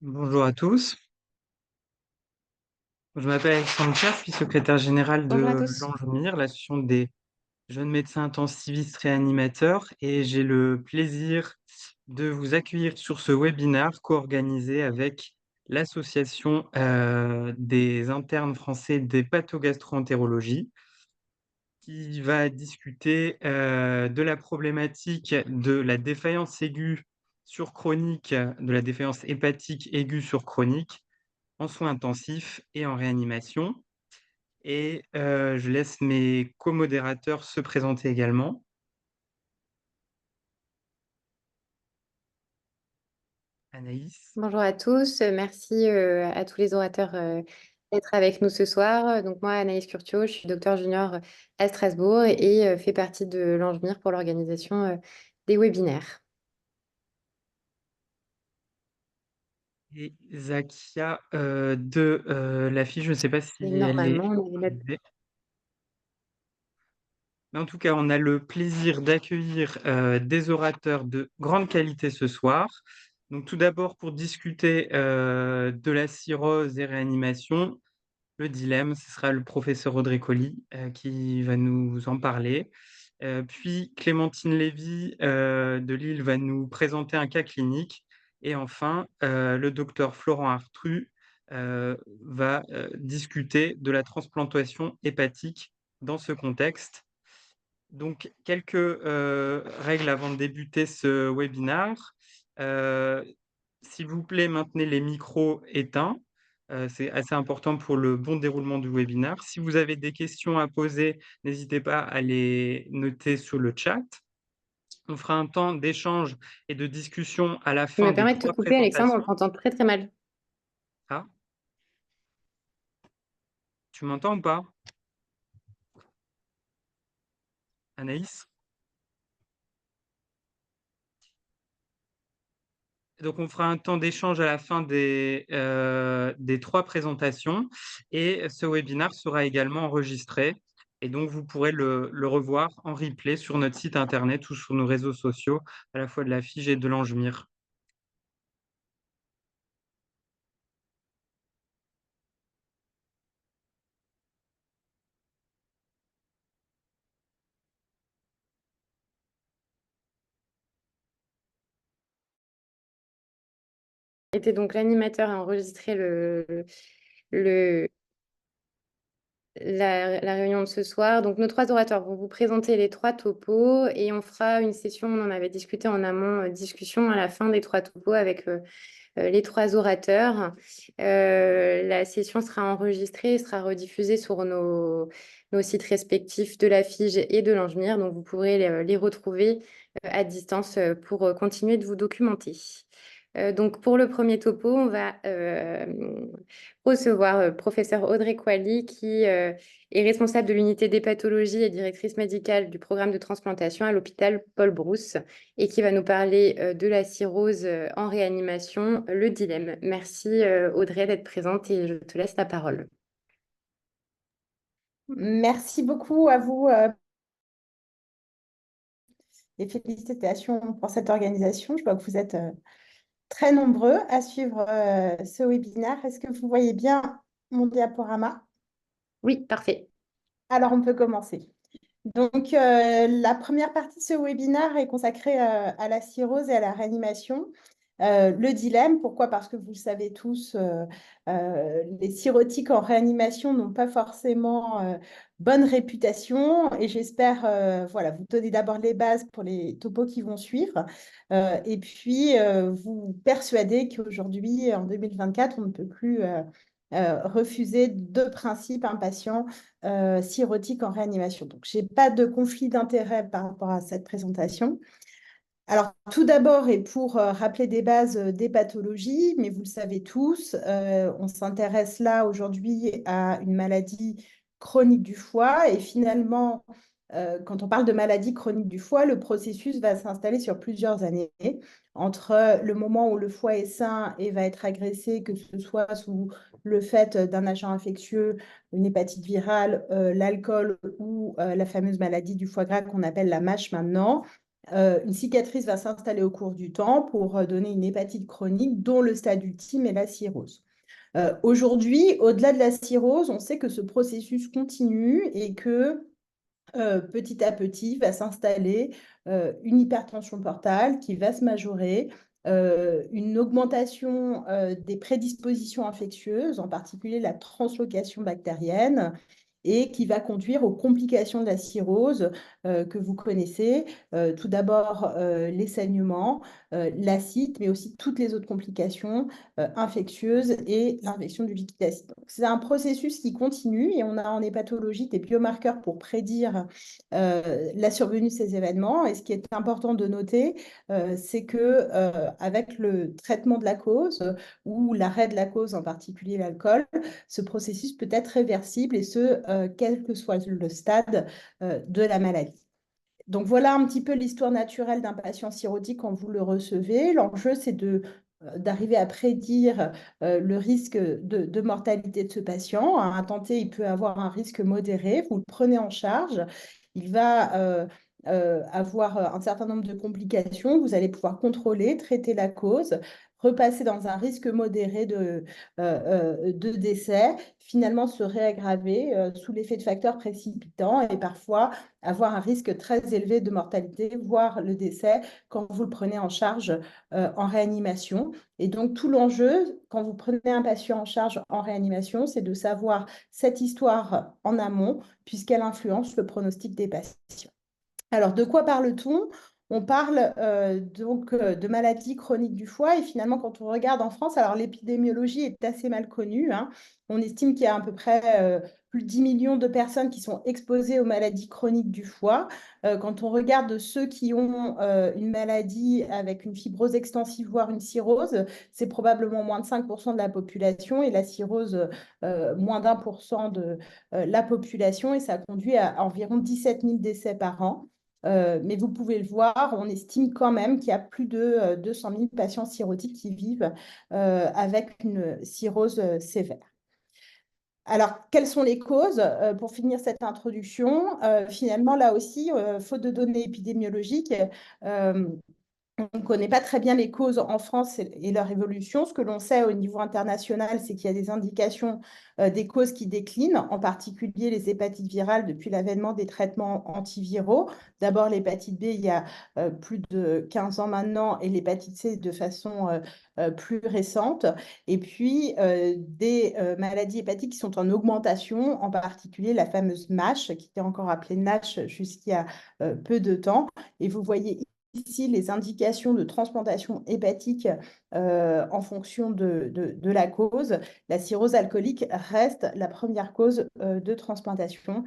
Bonjour à tous. Je m'appelle Alexandre Pierre, je suis secrétaire général Bonjour à de tous. l'Angemir, l'association des jeunes médecins intensivistes réanimateurs, et j'ai le plaisir de vous accueillir sur ce webinaire co-organisé avec l'association des internes français des pathogastro-entérologie, qui va discuter de la problématique de la défaillance aiguë sur chronique, de la défaillance hépatique aiguë sur chronique, en soins intensifs et en réanimation. Et je laisse mes co-modérateurs se présenter également. Anaïs. Bonjour à tous. Merci à tous les orateurs d'être avec nous ce soir. Donc moi, Anaïs Curtio, je suis docteur junior à Strasbourg et fais partie de l'Angemir pour l'organisation des webinaires. Et Zakia de la fille, je ne sais pas si Et elle est normalement, on avait notre... arrivée. Mais en tout cas, on a le plaisir d'accueillir des orateurs de grande qualité ce soir. Donc tout d'abord, pour discuter de la cirrhose et réanimation, le dilemme, ce sera le professeur Audrey Colly qui va nous en parler. Puis Clémentine Lévy de Lille va nous présenter un cas clinique. Et enfin, le docteur Florent Artru va discuter de la transplantation hépatique dans ce contexte. Donc, quelques règles avant de débuter ce webinaire. Euh, S'il vous plaît, maintenez les micros éteints. C'est assez important pour le bon déroulement du webinaire. Si vous avez des questions à poser, n'hésitez pas à les noter sur le chat. On fera un temps d'échange et de discussion à la Je fin me des permets de te trois couper, Alexandre, on présentations. t'entend très très mal. Ah, tu m'entends ou pas, Anaïs? Donc, on fera un temps d'échange à la fin des trois présentations et ce webinaire sera également enregistré. Et donc, vous pourrez le revoir en replay sur notre site internet ou sur nos réseaux sociaux, à la fois de la FIGE et de l'Angemir. Était donc l'animateur a enregistré le, la réunion de ce soir. Donc, nos trois orateurs vont vous présenter les trois topos et on fera une session, on en avait discuté en amont, discussion à la fin des trois topos avec les trois orateurs. La session sera enregistrée et sera rediffusée sur nos sites respectifs de la FIGE et de l'Angemir. Donc, vous pourrez les retrouver à distance pour continuer de vous documenter. Donc, pour le premier topo, on va recevoir professeur Audrey Quali, qui est responsable de l'unité des pathologies et directrice médicale du programme de transplantation à l'hôpital Paul Brousse et qui va nous parler de la cirrhose en réanimation, le dilemme. Merci Audrey d'être présente et je te laisse la parole. Merci beaucoup à vous et félicitations pour cette organisation. Je vois que vous êtes très nombreux à suivre ce webinaire. Est-ce que vous voyez bien mon diaporama? Oui, parfait. Alors, on peut commencer. Donc, la première partie de ce webinaire est consacrée à la cirrhose et à la réanimation. Le dilemme, pourquoi? Parce que vous le savez tous, les cirrhotiques en réanimation n'ont pas forcément bonne réputation et j'espère voilà, vous donner d'abord les bases pour les topos qui vont suivre et puis vous persuader qu'aujourd'hui, en 2024, on ne peut plus refuser de principe un patient cirrhotique en réanimation. Donc, je n'ai pas de conflit d'intérêt par rapport à cette présentation. Alors, tout d'abord, et pour rappeler des bases des pathologies, mais vous le savez tous, on s'intéresse là aujourd'hui à une maladie chronique du foie. Et finalement, quand on parle de maladie chronique du foie, le processus va s'installer sur plusieurs années, entre le moment où le foie est sain et va être agressé, que ce soit sous le fait d'un agent infectieux, une hépatite virale, l'alcool ou la fameuse maladie du foie gras qu'on appelle la MASH maintenant, une cicatrice va s'installer au cours du temps pour donner une hépatite chronique dont le stade ultime est la cirrhose. Aujourd'hui, au-delà de la cirrhose, on sait que ce processus continue et que petit à petit va s'installer une hypertension portale qui va se majorer, une augmentation des prédispositions infectieuses, en particulier la translocation bactérienne, et qui va conduire aux complications de la cirrhose que vous connaissez. Tout d'abord, les saignements, l'acide, mais aussi toutes les autres complications infectieuses et l'infection du liquide acide. C'est un processus qui continue et on a en hépatologie des biomarqueurs pour prédire la survenue de ces événements. Et ce qui est important de noter, c'est que avec le traitement de la cause ou l'arrêt de la cause, en particulier l'alcool, ce processus peut être réversible et ce, quel que soit le stade de la maladie. Donc voilà un petit peu l'histoire naturelle d'un patient cirrhotique quand vous le recevez. L'enjeu, c'est d'arriver à prédire le risque de mortalité de ce patient. À un temps T, il peut avoir un risque modéré. Vous le prenez en charge. Il va avoir un certain nombre de complications. Vous allez pouvoir contrôler, traiter la cause, repasser dans un risque modéré de décès, finalement se réaggraver sous l'effet de facteurs précipitants et parfois avoir un risque très élevé de mortalité, voire le décès, quand vous le prenez en charge en réanimation. Et donc, tout l'enjeu, quand vous prenez un patient en charge en réanimation, c'est de savoir cette histoire en amont, puisqu'elle influence le pronostic des patients. Alors, de quoi parle-t-on? On parle donc de maladies chroniques du foie et finalement, quand on regarde en France, alors l'épidémiologie est assez mal connue, hein. On estime qu'il y a à peu près plus de 10 millions de personnes qui sont exposées aux maladies chroniques du foie. Quand on regarde ceux qui ont une maladie avec une fibrose extensive, voire une cirrhose, c'est probablement moins de 5% de la population et la cirrhose, moins d'1% de la population et ça conduit à environ 17 000 décès par an. Mais vous pouvez le voir, on estime quand même qu'il y a plus de 200 000 patients cirrhotiques qui vivent avec une cirrhose sévère. Alors, quelles sont les causes? Pour finir cette introduction, finalement, là aussi, faute de données épidémiologiques, on ne connaît pas très bien les causes en France et leur évolution. Ce que l'on sait au niveau international, c'est qu'il y a des indications des causes qui déclinent, en particulier les hépatites virales depuis l'avènement des traitements antiviraux. D'abord, l'hépatite B, il y a plus de 15 ans maintenant, et l'hépatite C de façon plus récente. Et puis, des maladies hépatiques qui sont en augmentation, en particulier la fameuse MASH, qui était encore appelée NASH jusqu'il y a peu de temps. Et vous voyez ici les indications de transplantation hépatique en fonction de la cause. La cirrhose alcoolique reste la première cause de transplantation,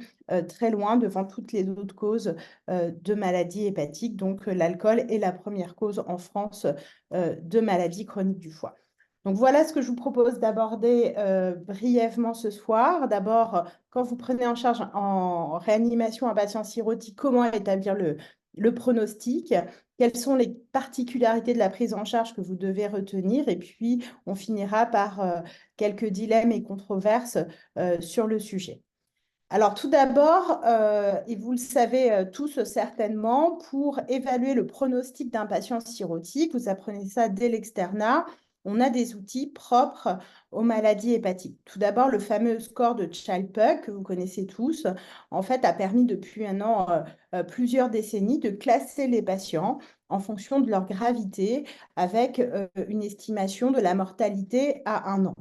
très loin devant toutes les autres causes de maladies hépatiques. Donc l'alcool est la première cause en France de maladies chroniques du foie. Donc voilà ce que je vous propose d'aborder brièvement ce soir. D'abord, quand vous prenez en charge en réanimation un patient cirrhotique, comment établir le pronostic, quelles sont les particularités de la prise en charge que vous devez retenir, et puis on finira par quelques dilemmes et controverses sur le sujet. Alors tout d'abord, et vous le savez tous certainement, pour évaluer le pronostic d'un patient cirrhotique, vous apprenez ça dès l'externat, on a des outils propres aux maladies hépatiques. Tout d'abord, le fameux score de Child-Pugh, que vous connaissez tous, en fait, a permis depuis maintenant plusieurs décennies de classer les patients en fonction de leur gravité, avec une estimation de la mortalité à 1 an.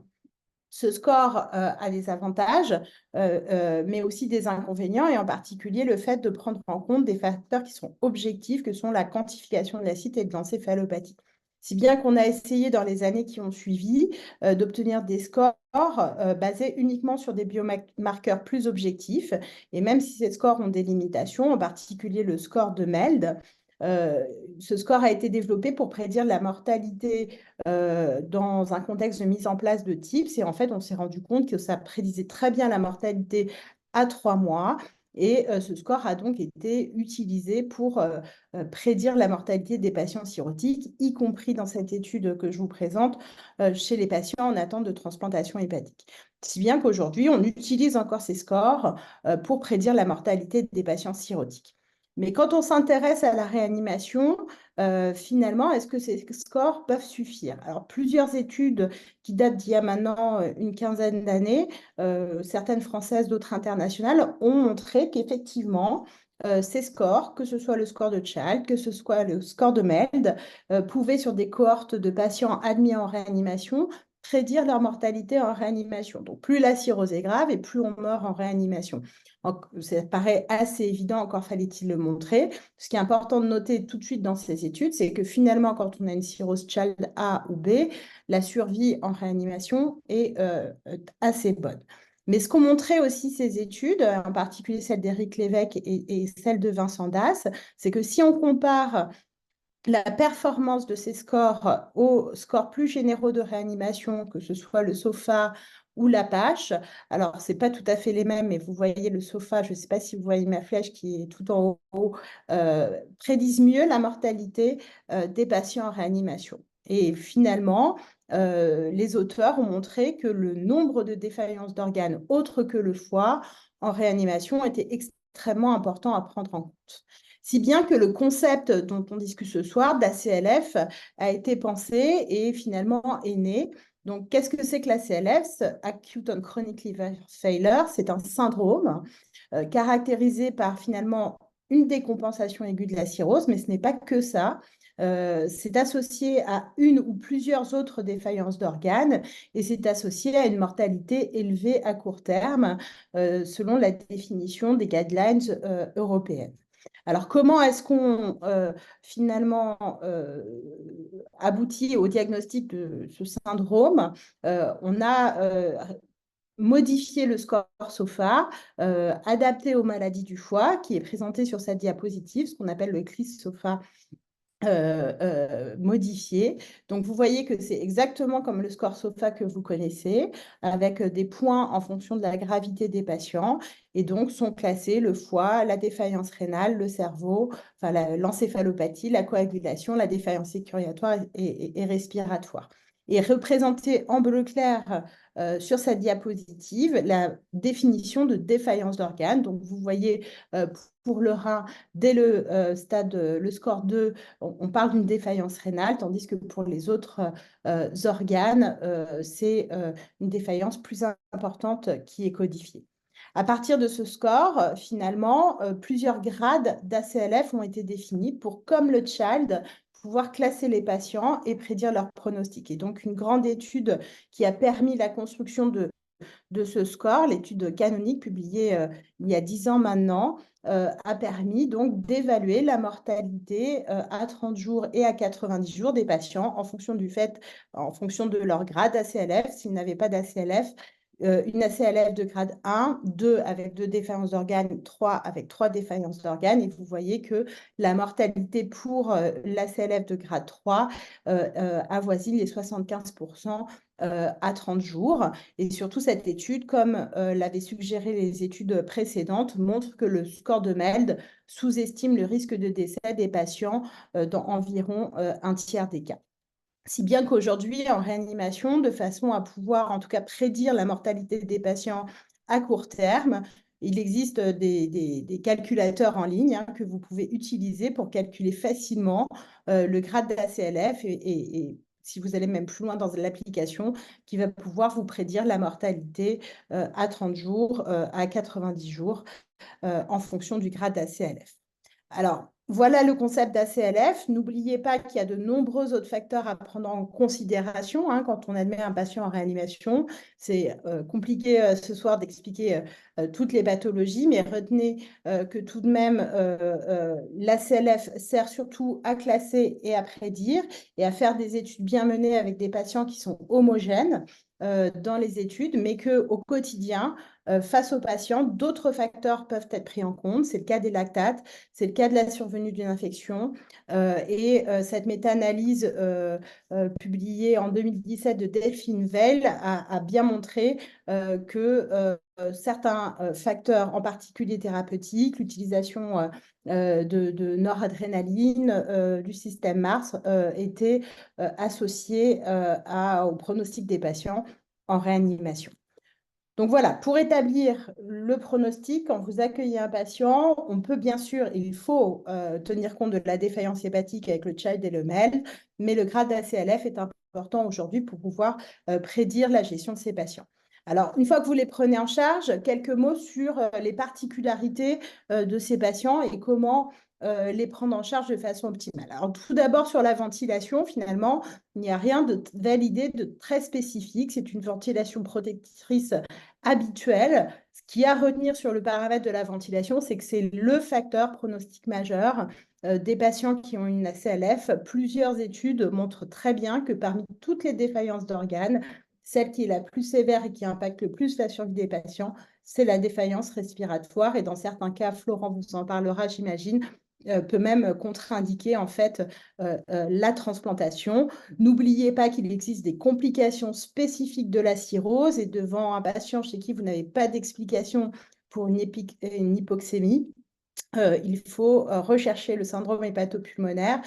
Ce score a des avantages, mais aussi des inconvénients, et en particulier le fait de prendre en compte des facteurs qui sont objectifs, que sont la quantification de l'acide et de l'encéphalopathie. Si bien qu'on a essayé dans les années qui ont suivi d'obtenir des scores basés uniquement sur des biomarqueurs plus objectifs. Et même si ces scores ont des limitations, en particulier le score de MELD, ce score a été développé pour prédire la mortalité dans un contexte de mise en place de TIPS. Et en fait, on s'est rendu compte que ça prédisait très bien la mortalité à 3 mois. Et ce score a donc été utilisé pour prédire la mortalité des patients cirrhotiques, y compris dans cette étude que je vous présente, chez les patients en attente de transplantation hépatique. Si bien qu'aujourd'hui, on utilise encore ces scores pour prédire la mortalité des patients cirrhotiques. Mais quand on s'intéresse à la réanimation, finalement, est-ce que ces scores peuvent suffire? Alors, plusieurs études qui datent d'il y a maintenant une quinzaine d'années, certaines françaises, d'autres internationales, ont montré qu'effectivement, ces scores, que ce soit le score de Child, que ce soit le score de MELD, pouvaient, sur des cohortes de patients admis en réanimation, prédire leur mortalité en réanimation. Donc, plus la cirrhose est grave et plus on meurt en réanimation. Ça paraît assez évident, encore fallait-il le montrer. Ce qui est important de noter tout de suite dans ces études, c'est que finalement, quand on a une cirrhose Child A ou B, la survie en réanimation est assez bonne. Mais ce qu'ont montré aussi ces études, en particulier celle d'Éric Lévesque et celle de Vincent Das, c'est que si on compare la performance de ces scores aux scores plus généraux de réanimation, que ce soit le SOFA ou l'Apache. Alors, ce n'est pas tout à fait les mêmes, mais vous voyez le SOFA, je ne sais pas si vous voyez ma flèche qui est tout en haut, prédisent mieux la mortalité des patients en réanimation. Et finalement, les auteurs ont montré que le nombre de défaillances d'organes autres que le foie en réanimation était extrêmement important à prendre en compte. Si bien que le concept dont on discute ce soir, d'ACLF, a été pensé et finalement est né. Donc, qu'est-ce que c'est que l'ACLF? Acute on Chronic Liver Failure, c'est un syndrome caractérisé par finalement une décompensation aiguë de la cirrhose, mais ce n'est pas que ça. C'est associé à une ou plusieurs autres défaillances d'organes et c'est associé à une mortalité élevée à court terme, selon la définition des guidelines européennes. Alors, comment est-ce qu'on finalement aboutit au diagnostic de ce syndrome? On a modifié le score SOFA, adapté aux maladies du foie, qui est présenté sur cette diapositive, ce qu'on appelle le CLIS-SOFA modifié. Donc, vous voyez que c'est exactement comme le score SOFA que vous connaissez, avec des points en fonction de la gravité des patients. Et donc, sont classés le foie, la défaillance rénale, le cerveau, enfin, l'encéphalopathie, la coagulation, la défaillance sécuriatoire et respiratoire. Et représenté en bleu clair sur cette diapositive, la définition de défaillance d'organes. Donc, vous voyez pour le rein, dès le stade, le score 2, on parle d'une défaillance rénale, tandis que pour les autres organes, c'est une défaillance plus importante qui est codifiée. À partir de ce score, finalement, plusieurs grades d'ACLF ont été définis pour, comme le Child, pouvoir classer les patients et prédire leur pronostic. Et donc, une grande étude qui a permis la construction de ce score, l'étude canonique publiée il y a 10 ans maintenant, a permis donc d'évaluer la mortalité à 30 jours et à 90 jours des patients en fonction en fonction de leur grade ACLF. S'ils n'avaient pas d'ACLF, une ACLF de grade 1, 2 avec 2 défaillances d'organes, 3 avec 3 défaillances d'organes. Et vous voyez que la mortalité pour l'ACLF de grade 3 avoisine les 75% à 30 jours. Et surtout, cette étude, comme l'avaient suggéré les études précédentes, montre que le score de MELD sous-estime le risque de décès des patients dans environ un tiers des cas. Si bien qu'aujourd'hui, en réanimation, de façon à pouvoir en tout cas prédire la mortalité des patients à court terme, il existe des calculateurs en ligne que vous pouvez utiliser pour calculer facilement le grade d'ACLF et si vous allez même plus loin dans l'application, qui va pouvoir vous prédire la mortalité à 30 jours, à 90 jours, en fonction du grade d'ACLF. Alors, voilà le concept d'ACLF. N'oubliez pas qu'il y a de nombreux autres facteurs à prendre en considération quand on admet un patient en réanimation. C'est compliqué ce soir d'expliquer toutes les pathologies, mais retenez que tout de même, l'ACLF sert surtout à classer et à prédire et à faire des études bien menées avec des patients qui sont homogènes dans les études, mais qu'au quotidien, face aux patients, d'autres facteurs peuvent être pris en compte. C'est le cas des lactates, c'est le cas de la survenue d'une infection. Cette méta-analyse publiée en 2017 de Delphine Veil a bien montré que certains facteurs, en particulier thérapeutiques, l'utilisation de noradrénaline, du système Mars, étaient associés au pronostic des patients en réanimation. Donc voilà, pour établir le pronostic, quand vous accueillez un patient, on peut bien sûr, il faut tenir compte de la défaillance hépatique avec le Child et le MELD, mais le grade d'ACLF est important aujourd'hui pour pouvoir prédire la gestion de ces patients. Alors, une fois que vous les prenez en charge, quelques mots sur les particularités de ces patients et comment les prendre en charge de façon optimale. Alors, tout d'abord, sur la ventilation, finalement, il n'y a rien de validé de très spécifique. C'est une ventilation protectrice habituelle. Ce qui a à retenir sur le paramètre de la ventilation, c'est que c'est le facteur pronostic majeur des patients qui ont une ACLF. Plusieurs études montrent très bien que parmi toutes les défaillances d'organes, celle qui est la plus sévère et qui impacte le plus la survie des patients, c'est la défaillance respiratoire. Et dans certains cas, Florent vous en parlera, j'imagine, peut même contre-indiquer en fait la transplantation. N'oubliez pas qu'il existe des complications spécifiques de la cirrhose et devant un patient chez qui vous n'avez pas d'explication pour une hypoxémie, il faut rechercher le syndrome hépatopulmonaire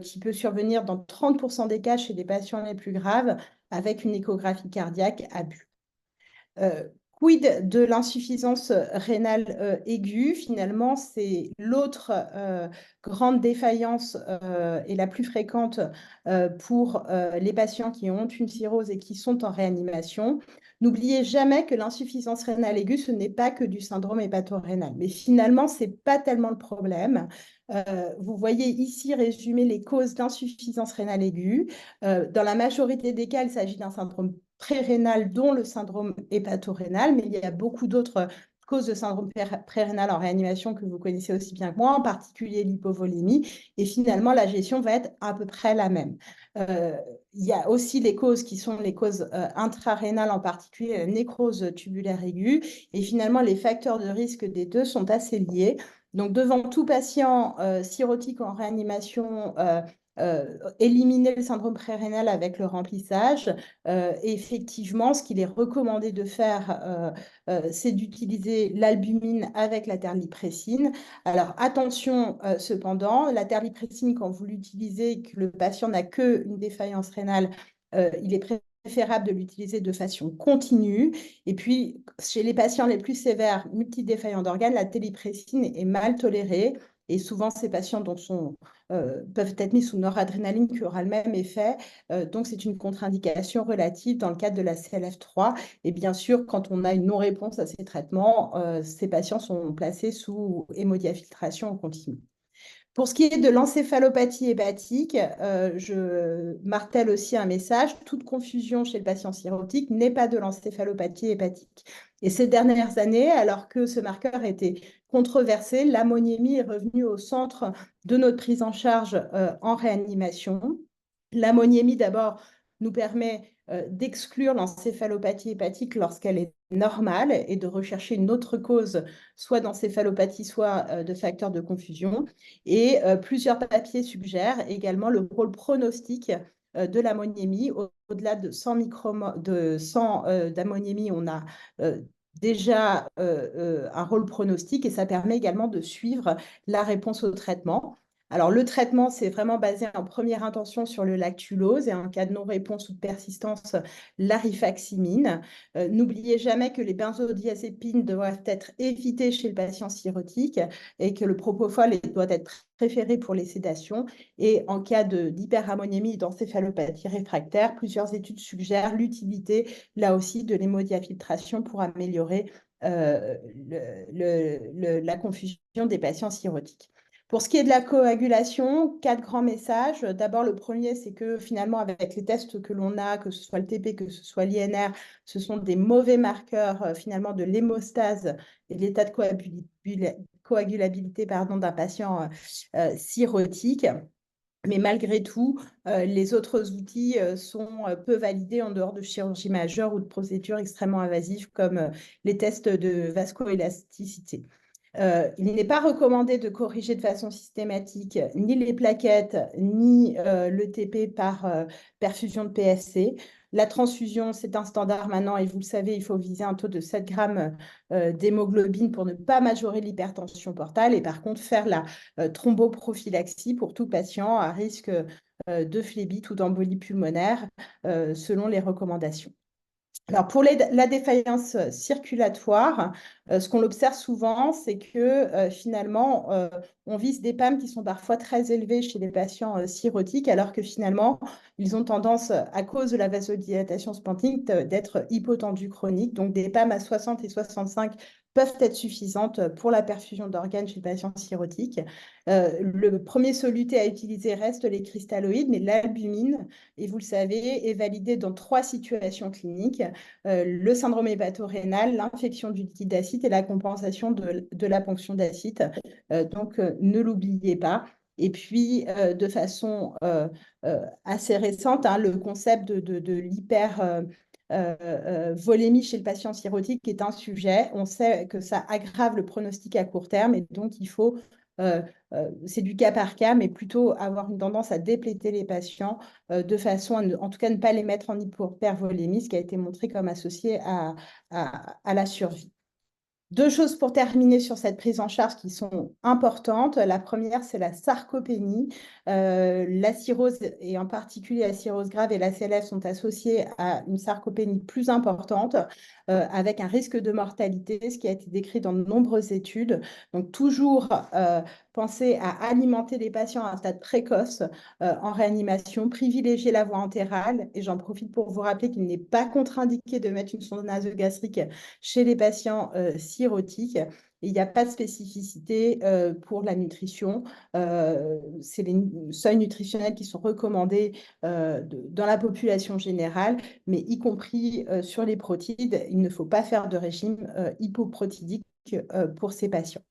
qui peut survenir dans 30% des cas chez les patients les plus graves avec une échographie cardiaque à but. Quid de l'insuffisance rénale aiguë? Finalement, c'est l'autre grande défaillance et la plus fréquente pour les patients qui ont une cirrhose et qui sont en réanimation. N'oubliez jamais que l'insuffisance rénale aiguë, ce n'est pas que du syndrome hépato-rénal. Mais finalement, ce n'est pas tellement le problème. Vous voyez ici résumé les causes d'insuffisance rénale aiguë. Dans la majorité des cas, il s'agit d'un syndrome pré-rénal, dont le syndrome hépato-rénal, mais il y a beaucoup d'autres causes de syndrome pré-rénal en réanimation que vous connaissez aussi bien que moi, en particulier l'hypovolémie. Et finalement, la gestion va être à peu près la même. Il y a aussi les causes qui sont les causes intrarénales, en particulier la nécrose tubulaire aiguë. Et finalement, les facteurs de risque des deux sont assez liés. Donc, devant tout patient cirrhotique en réanimation, éliminer le syndrome pré-rénal avec le remplissage. Effectivement, ce qu'il est recommandé de faire, c'est d'utiliser l'albumine avec la terlipressine. Alors, attention cependant, la terlipressine, quand vous l'utilisez et que le patient n'a qu'une défaillance rénale, il est préférable de l'utiliser de façon continue. Et puis, chez les patients les plus sévères, multidéfaillants d'organes, la terlipressine est mal tolérée. Et souvent, ces patients peuvent être mis sous noradrénaline qui aura le même effet. Donc, c'est une contre-indication relative dans le cadre de la CLF3. Et bien sûr, quand on a une non-réponse à ces traitements, ces patients sont placés sous hémodiafiltration en continu. Pour ce qui est de l'encéphalopathie hépatique, je martèle aussi un message. Toute confusion chez le patient cirrhotique n'est pas de l'encéphalopathie hépatique. Et ces dernières années, alors que ce marqueur était controversé, l'ammoniémie est revenue au centre de notre prise en charge en réanimation. L'ammoniémie, d'abord, nous permet d'exclure l'encéphalopathie hépatique lorsqu'elle est normale et de rechercher une autre cause, soit d'encéphalopathie, soit de facteurs de confusion. Et plusieurs papiers suggèrent également le rôle pronostique de l'ammoniémie. Au-delà de 100 d'ammoniémie, on a déjà un rôle pronostic et ça permet également de suivre la réponse au traitement. Alors, le traitement, c'est vraiment basé en première intention sur le lactulose et en cas de non-réponse ou de persistance, la rifaximine. N'oubliez jamais que les benzodiazépines doivent être évitées chez le patient cirrhotique et que le propofol doit être préféré pour les sédations. Et en cas d'hyperammoniémie et d'encéphalopathie réfractaire, plusieurs études suggèrent l'utilité, là aussi, de l'hémodiafiltration pour améliorer la confusion des patients cirrhotiques. Pour ce qui est de la coagulation, 4 grands messages. D'abord, le premier, c'est que finalement, avec les tests que l'on a, que ce soit le TP, que ce soit l'INR, ce sont des mauvais marqueurs finalement de l'hémostase et de l'état de coagulabilité d'un patient cirrhotique. Mais malgré tout, les autres outils sont peu validés en dehors de chirurgie majeure ou de procédures extrêmement invasives comme les tests de vascoélasticité. Il n'est pas recommandé de corriger de façon systématique ni les plaquettes, ni le TP par perfusion de PFC. La transfusion, c'est un standard maintenant et vous le savez, il faut viser un taux de 7 grammes d'hémoglobine pour ne pas majorer l'hypertension portale et par contre faire la thromboprophylaxie pour tout patient à risque de phlébite ou d'embolie pulmonaire selon les recommandations. Alors, pour la défaillance circulatoire, ce qu'on observe souvent, c'est que finalement, on vise des PAM qui sont parfois très élevés chez les patients cirrhotiques, alors que finalement, ils ont tendance, à cause de la vasodilatation spontanée, d'être hypotendus chroniques. Donc, des PAM à 60 et 65 peuvent être suffisantes pour la perfusion d'organes chez les patients cirrhotiques. Le premier soluté à utiliser reste les cristalloïdes, mais l'albumine, et vous le savez, est validé dans 3 situations cliniques. Le syndrome hépatorénal, l'infection du liquide d'acide et la compensation de la ponction d'acide. Donc, ne l'oubliez pas. Et puis, de façon assez récente, hein, le concept de l'hypervolémie chez le patient cirrhotique est un sujet. On sait que ça aggrave le pronostic à court terme et donc il faut, c'est du cas par cas, mais plutôt avoir une tendance à dépléter les patients de façon à en tout cas ne pas les mettre en hypervolémie, ce qui a été montré comme associé à la survie. 2 choses pour terminer sur cette prise en charge qui sont importantes. La première, c'est la sarcopénie. La cirrhose, et en particulier la cirrhose grave et la CLF, sont associées à une sarcopénie plus importante, avec un risque de mortalité, ce qui a été décrit dans de nombreuses études. Donc, toujours penser à alimenter les patients à un stade précoce en réanimation, privilégier la voie entérale. Et j'en profite pour vous rappeler qu'il n'est pas contre-indiqué de mettre une sonde nasogastrique chez les patients cirrhotiques. Il n'y a pas de spécificité pour la nutrition. C'est les seuils nutritionnels qui sont recommandés dans la population générale, mais y compris sur les protides. Il ne faut pas faire de régime hypoprotidique pour ces patients.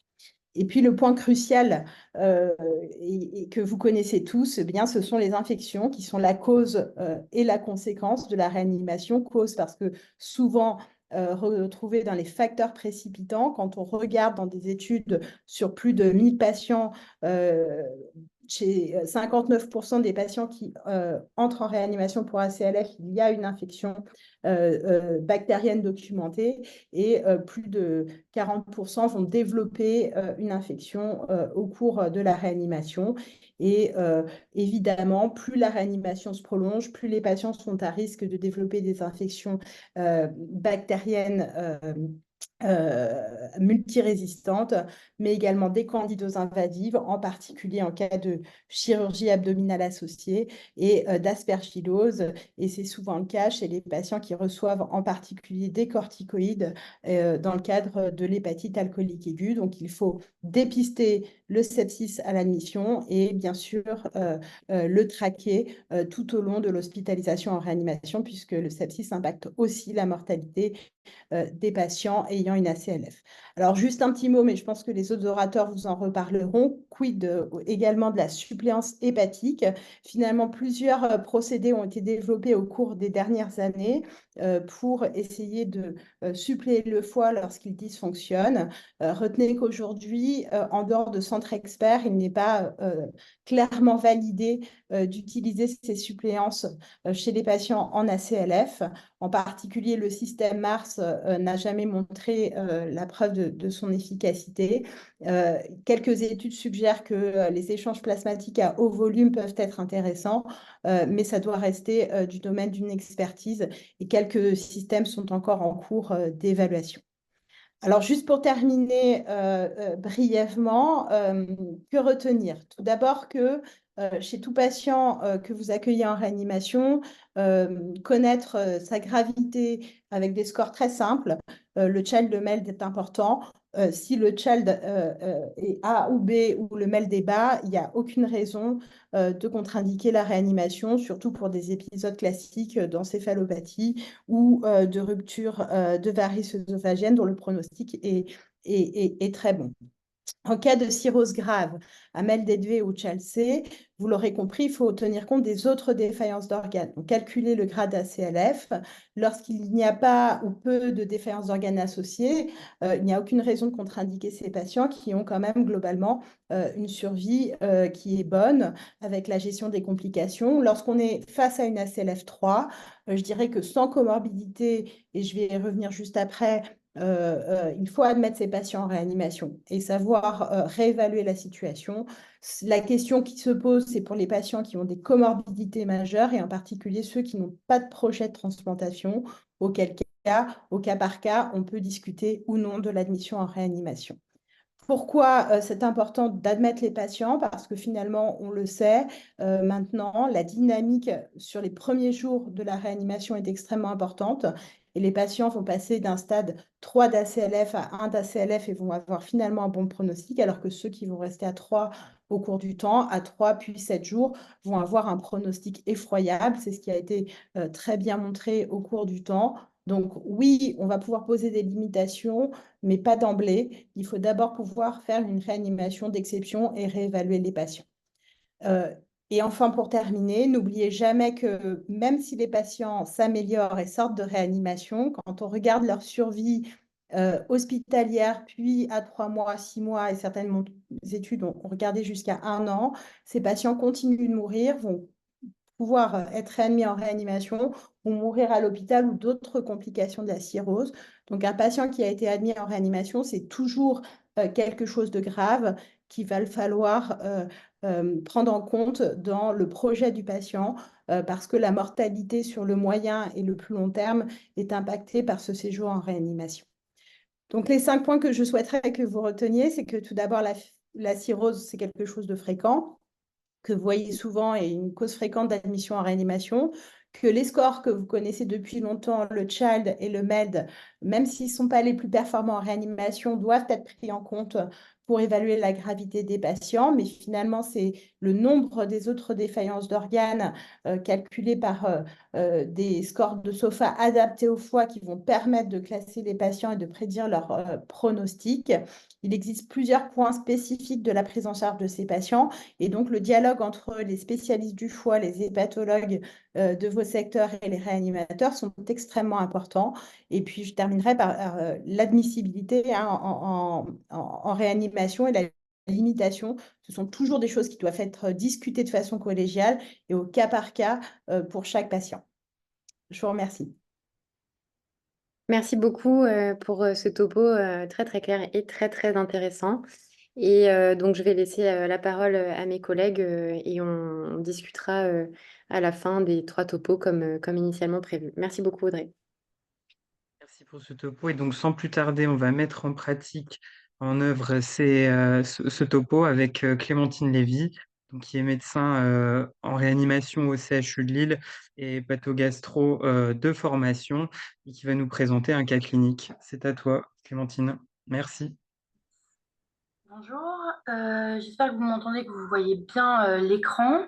Et puis le point crucial et que vous connaissez tous, eh bien, ce sont les infections qui sont la cause et la conséquence de la réanimation. Cause parce que souvent retrouvées dans les facteurs précipitants. Quand on regarde dans des études sur plus de 1000 patients, chez 59% des patients qui entrent en réanimation pour ACLF, il y a une infection bactérienne documentée et plus de 40% vont développer une infection au cours de la réanimation. Et évidemment, plus la réanimation se prolonge, plus les patients sont à risque de développer des infections bactériennes multirésistantes, mais également des candidoses invasives, en particulier en cas de chirurgie abdominale associée et d'aspergillose. Et c'est souvent le cas chez les patients qui reçoivent en particulier des corticoïdes dans le cadre de l'hépatite alcoolique aiguë. Donc, il faut dépister le sepsis à l'admission et bien sûr le traquer tout au long de l'hospitalisation en réanimation, puisque le sepsis impacte aussi la mortalité des patients ayant une ACLF. Alors, juste un petit mot, mais je pense que les autres orateurs vous en reparleront. Quid également de la suppléance hépatique. Finalement, plusieurs procédés ont été développés au cours des dernières années pour essayer de suppléer le foie lorsqu'il dysfonctionne. Retenez qu'aujourd'hui, en dehors de centres experts, il n'est pas clairement validé d'utiliser ces suppléances chez les patients en ACLF. En particulier, le système Mars n'a jamais montré la preuve de son efficacité. Quelques études suggèrent que les échanges plasmatiques à haut volume peuvent être intéressants, mais ça doit rester du domaine d'une expertise et quelques systèmes sont encore en cours d'évaluation. Alors, juste pour terminer brièvement, que retenir? Tout d'abord que chez tout patient que vous accueillez en réanimation, connaître sa gravité avec des scores très simples. Le child, le MELD est important. Si le child est A ou B ou le MELD est bas, il n'y a aucune raison de contre-indiquer la réanimation, surtout pour des épisodes classiques d'encéphalopathie ou de rupture de varices œsophagiennes dont le pronostic est très bon. En cas de cirrhose grave, à MELD ou CHALC, vous l'aurez compris, il faut tenir compte des autres défaillances d'organes. Donc, calculer le grade ACLF. Lorsqu'il n'y a pas ou peu de défaillances d'organes associées, il n'y a aucune raison de contre-indiquer ces patients qui ont quand même globalement une survie qui est bonne avec la gestion des complications. Lorsqu'on est face à une ACLF 3, je dirais que sans comorbidité, et je vais y revenir juste après, il faut admettre ces patients en réanimation et savoir réévaluer la situation. La question qui se pose, c'est pour les patients qui ont des comorbidités majeures et en particulier ceux qui n'ont pas de projet de transplantation, auquel au cas par cas, on peut discuter ou non de l'admission en réanimation. Pourquoi c'est important d'admettre les patients? Parce que finalement, on le sait, maintenant, la dynamique sur les premiers jours de la réanimation est extrêmement importante et les patients vont passer d'un stade 3 d'ACLF à 1 d'ACLF et vont avoir finalement un bon pronostic, alors que ceux qui vont rester à 3 au cours du temps, à 3 puis 7 jours, vont avoir un pronostic effroyable. C'est ce qui a été très bien montré au cours du temps. Donc oui, on va pouvoir poser des limitations, mais pas d'emblée. Il faut d'abord pouvoir faire une réanimation d'exception et réévaluer les patients. Et enfin, pour terminer, n'oubliez jamais que même si les patients s'améliorent et sortent de réanimation, quand on regarde leur survie hospitalière, puis à 3 mois, 6 mois, et certaines études ont regardé jusqu'à 1 an, ces patients continuent de mourir, vont pouvoir être réadmis en réanimation ou mourir à l'hôpital ou d'autres complications de la cirrhose. Donc, un patient qui a été admis en réanimation, c'est toujours quelque chose de grave qu'il va falloir prendre en compte dans le projet du patient parce que la mortalité sur le moyen et le plus long terme est impactée par ce séjour en réanimation. Donc, les 5 points que je souhaiterais que vous reteniez, c'est que tout d'abord, la cirrhose, c'est quelque chose de fréquent, que vous voyez souvent et une cause fréquente d'admission en réanimation, que les scores que vous connaissez depuis longtemps, le CHILD et le MELD, même s'ils ne sont pas les plus performants en réanimation, doivent être pris en compte pour évaluer la gravité des patients, mais finalement, c'est le nombre des autres défaillances d'organes calculées par des scores de SOFA adaptés au foie qui vont permettre de classer les patients et de prédire leur pronostic. Il existe plusieurs points spécifiques de la prise en charge de ces patients et donc le dialogue entre les spécialistes du foie, les hépatologues de vos secteurs et les réanimateurs sont extrêmement importants. Et puis, je terminerai par l'admissibilité en réanimation et la limitation. Ce sont toujours des choses qui doivent être discutées de façon collégiale et au cas par cas pour chaque patient. Je vous remercie. Merci beaucoup pour ce topo très très clair et très très intéressant. Et donc je vais laisser la parole à mes collègues et on discutera à la fin des 3 topos comme initialement prévu. Merci beaucoup Audrey. Merci pour ce topo. Et donc, sans plus tarder, on va mettre en pratique, en œuvre ce topo avec Clémentine Lévy, donc, qui est médecin en réanimation au CHU de Lille et pathogastro de formation et qui va nous présenter un cas clinique. C'est à toi, Clémentine. Merci. Bonjour, j'espère que vous m'entendez, que vous voyez bien l'écran.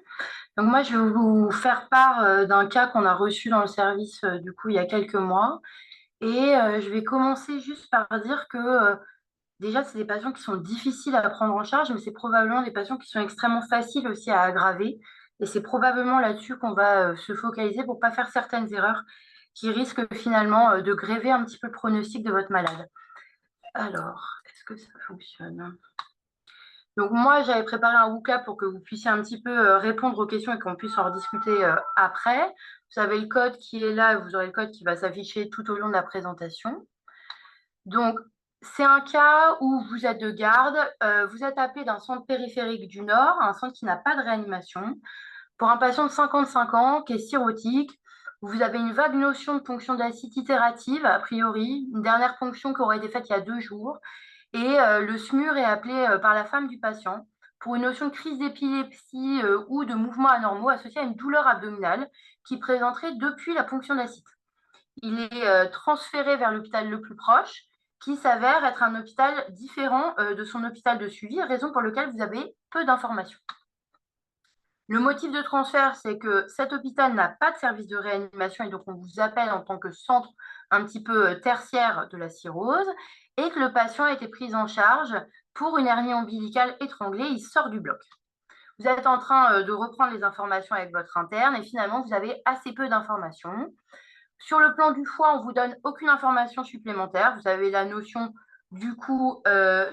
Donc moi, je vais vous faire part d'un cas qu'on a reçu dans le service du coup il y a quelques mois. Et je vais commencer juste par dire que déjà, c'est des patients qui sont difficiles à prendre en charge, mais c'est probablement des patients qui sont extrêmement faciles aussi à aggraver. Et c'est probablement là-dessus qu'on va se focaliser pour ne pas faire certaines erreurs qui risquent finalement de gréver un petit peu le pronostic de votre malade. Alors, est-ce que ça fonctionne ? Donc moi, j'avais préparé un WooClap pour que vous puissiez un petit peu répondre aux questions et qu'on puisse en rediscuter après. Vous avez le code qui est là, vous aurez le code qui va s'afficher tout au long de la présentation. Donc, c'est un cas où vous êtes de garde, vous êtes appelé d'un centre périphérique du Nord, un centre qui n'a pas de réanimation, pour un patient de 55 ans qui est cirrhotique. Vous avez une vague notion de ponction d'acide itérative, a priori, une dernière ponction qui aurait été faite il y a 2 jours. Et le SMUR est appelé par la femme du patient pour une notion de crise d'épilepsie ou de mouvements anormaux associés à une douleur abdominale qui présenterait depuis la ponction d'acide. Il est transféré vers l'hôpital le plus proche, qui s'avère être un hôpital différent de son hôpital de suivi, raison pour laquelle vous avez peu d'informations. Le motif de transfert, c'est que cet hôpital n'a pas de service de réanimation et donc on vous appelle en tant que centre un petit peu tertiaire de la cirrhose et que le patient a été pris en charge pour une hernie ombilicale étranglée, il sort du bloc. Vous êtes en train de reprendre les informations avec votre interne et finalement vous avez assez peu d'informations. Sur le plan du foie, on ne vous donne aucune information supplémentaire. Vous avez la notion du coup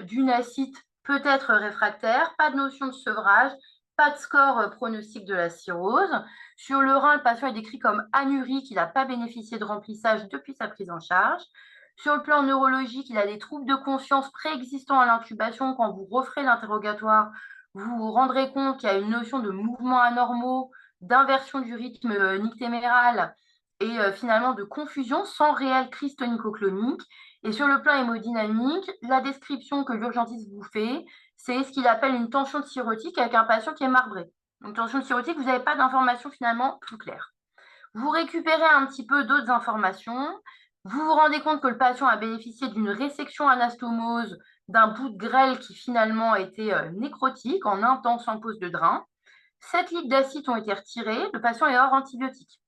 d'une acide peut-être réfractaire, pas de notion de sevrage, pas de score pronostic de la cirrhose. Sur le rein, le patient est décrit comme anurique, il n'a pas bénéficié de remplissage depuis sa prise en charge. Sur le plan neurologique, il a des troubles de conscience préexistants à l'intubation. Quand vous referez l'interrogatoire, vous vous rendrez compte qu'il y a une notion de mouvements anormaux, d'inversion du rythme nictéméral et finalement de confusion sans réelle crise tonico-clonique. Et sur le plan hémodynamique, la description que l'urgentiste vous fait, c'est ce qu'il appelle une tension cirrhotique avec un patient qui est marbré. Donc, tension cirrhotique, vous n'avez pas d'informations finalement plus claires. Vous récupérez un petit peu d'autres informations. Vous vous rendez compte que le patient a bénéficié d'une résection anastomose d'un bout de grêle qui finalement a été nécrotique en un temps sans pose de drain. 7 litres d'acide ont été retirés. Le patient est hors antibiotique.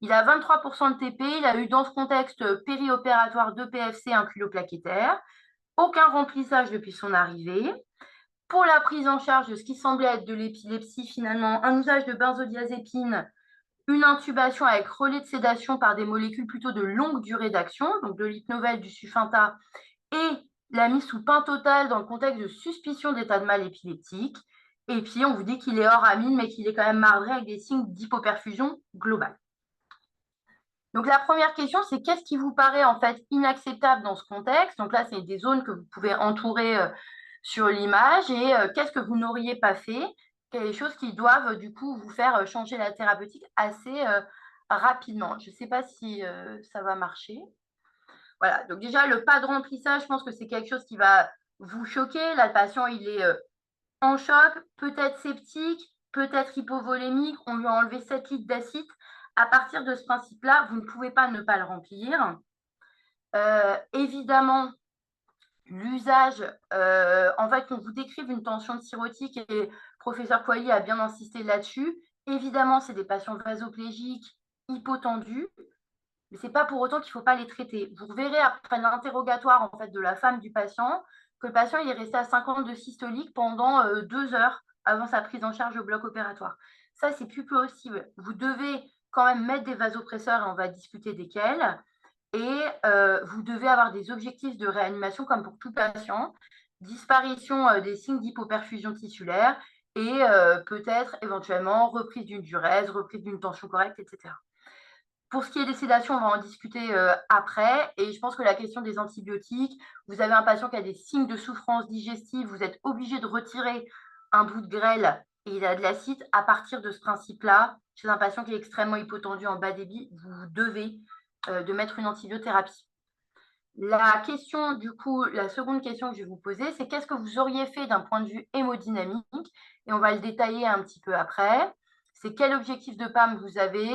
Il a 23% de TP. Il a eu dans ce contexte périopératoire 2 PFC, un culoplaquettaire. Aucun remplissage depuis son arrivée. Pour la prise en charge de ce qui semblait être de l'épilepsie, finalement, un usage de benzodiazépine, une intubation avec relais de sédation par des molécules plutôt de longue durée d'action, donc de l'hypnovel, du Sufinta, et la mise sous pain total dans le contexte de suspicion d'état de mal épileptique. Et puis, on vous dit qu'il est hors amine, mais qu'il est quand même marbré avec des signes d'hypoperfusion globale. Donc, la première question, c'est qu'est-ce qui vous paraît en fait inacceptable dans ce contexte? Donc là, c'est des zones que vous pouvez entourer sur l'image et qu'est-ce que vous n'auriez pas fait? Il y a des choses qui doivent du coup vous faire changer la thérapeutique assez rapidement. Je ne sais pas si ça va marcher. Voilà, donc déjà, le pas de remplissage, je pense que c'est quelque chose qui va vous choquer. Là, le patient, il est en choc, peut-être septique, peut-être hypovolémique. On lui a enlevé 7 litres d'acide. À partir de ce principe-là, vous ne pouvez pas ne pas le remplir. Évidemment, l'usage, en fait, qu'on vous décrive une tension cirrhotique, et le professeur Coily a bien insisté là-dessus. Évidemment, c'est des patients vasoplégiques, hypotendus, mais ce n'est pas pour autant qu'il ne faut pas les traiter. Vous verrez après l'interrogatoire en fait, de la femme du patient que le patient il est resté à 50 de systolique pendant 2 heures avant sa prise en charge au bloc opératoire. Ça, c'est plus possible. Vous devez quand même mettre des vasopresseurs et on va discuter desquels. Et vous devez avoir des objectifs de réanimation comme pour tout patient, disparition des signes d'hypoperfusion tissulaire et peut-être éventuellement reprise d'une diurèse, reprise d'une tension correcte, etc. Pour ce qui est des sédations, on va en discuter après. Et je pense que la question des antibiotiques, vous avez un patient qui a des signes de souffrance digestive, vous êtes obligé de retirer un bout de grêle et il a de l'acide. À partir de ce principe-là, chez un patient qui est extrêmement hypotendu en bas débit, vous devez de mettre une antibiothérapie. La question, du coup, la seconde question que je vais vous poser, c'est qu'est-ce que vous auriez fait d'un point de vue hémodynamique? Et on va le détailler un petit peu après. C'est quel objectif de PAM vous avez?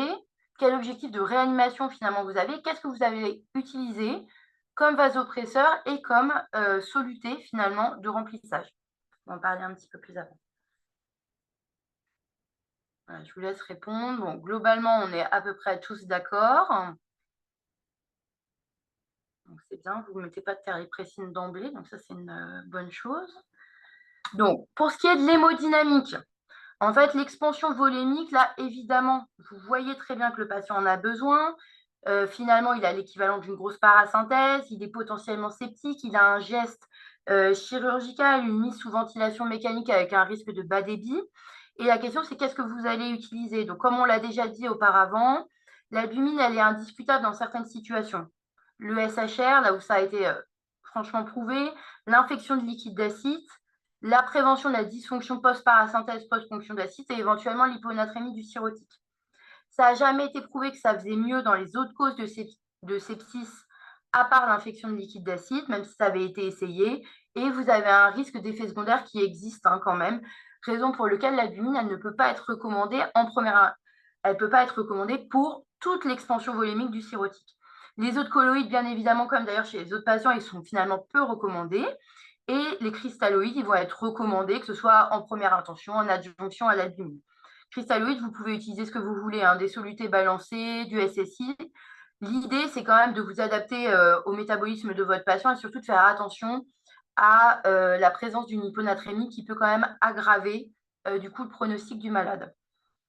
Quel objectif de réanimation finalement vous avez? Qu'est-ce que vous avez utilisé comme vasopresseur et comme soluté finalement de remplissage? On va en parler un petit peu plus avant. Voilà, je vous laisse répondre. Bon, globalement, on est à peu près tous d'accord. Donc, c'est bien, vous ne mettez pas de terripressine d'emblée, donc ça, c'est une bonne chose. Donc, pour ce qui est de l'hémodynamique, en fait, l'expansion volémique, là, évidemment, vous voyez très bien que le patient en a besoin. Finalement, il a l'équivalent d'une grosse parasynthèse, il est potentiellement septique, il a un geste chirurgical, une mise sous ventilation mécanique avec un risque de bas débit. Et la question, c'est qu'est-ce que vous allez utiliser? Donc, comme on l'a déjà dit auparavant, l'albumine, elle est indiscutable dans certaines situations. Le SHR, là où ça a été franchement prouvé, l'infection de liquide d'acide, la prévention de la dysfonction post-parasynthèse, post-ponction d'acide et éventuellement l'hyponatrémie du cirrhotique. Ça n'a jamais été prouvé que ça faisait mieux dans les autres causes de sepsis, à part l'infection de liquide d'acide, même si ça avait été essayé. Et vous avez un risque d'effet secondaire qui existe quand même, raison pour laquelle l'albumine, elle ne peut pas être recommandée elle ne peut pas être recommandée pour toute l'expansion volémique du cirrhotique. Les autres colloïdes, bien évidemment, comme d'ailleurs chez les autres patients, ils sont finalement peu recommandés. Et les cristalloïdes, ils vont être recommandés, que ce soit en première intention, en adjonction à l'albumine. Cristalloïdes, vous pouvez utiliser ce que vous voulez, des solutés balancés, du SSI. L'idée, c'est quand même de vous adapter au métabolisme de votre patient et surtout de faire attention à la présence d'une hyponatrémie qui peut quand même aggraver du coup le pronostic du malade.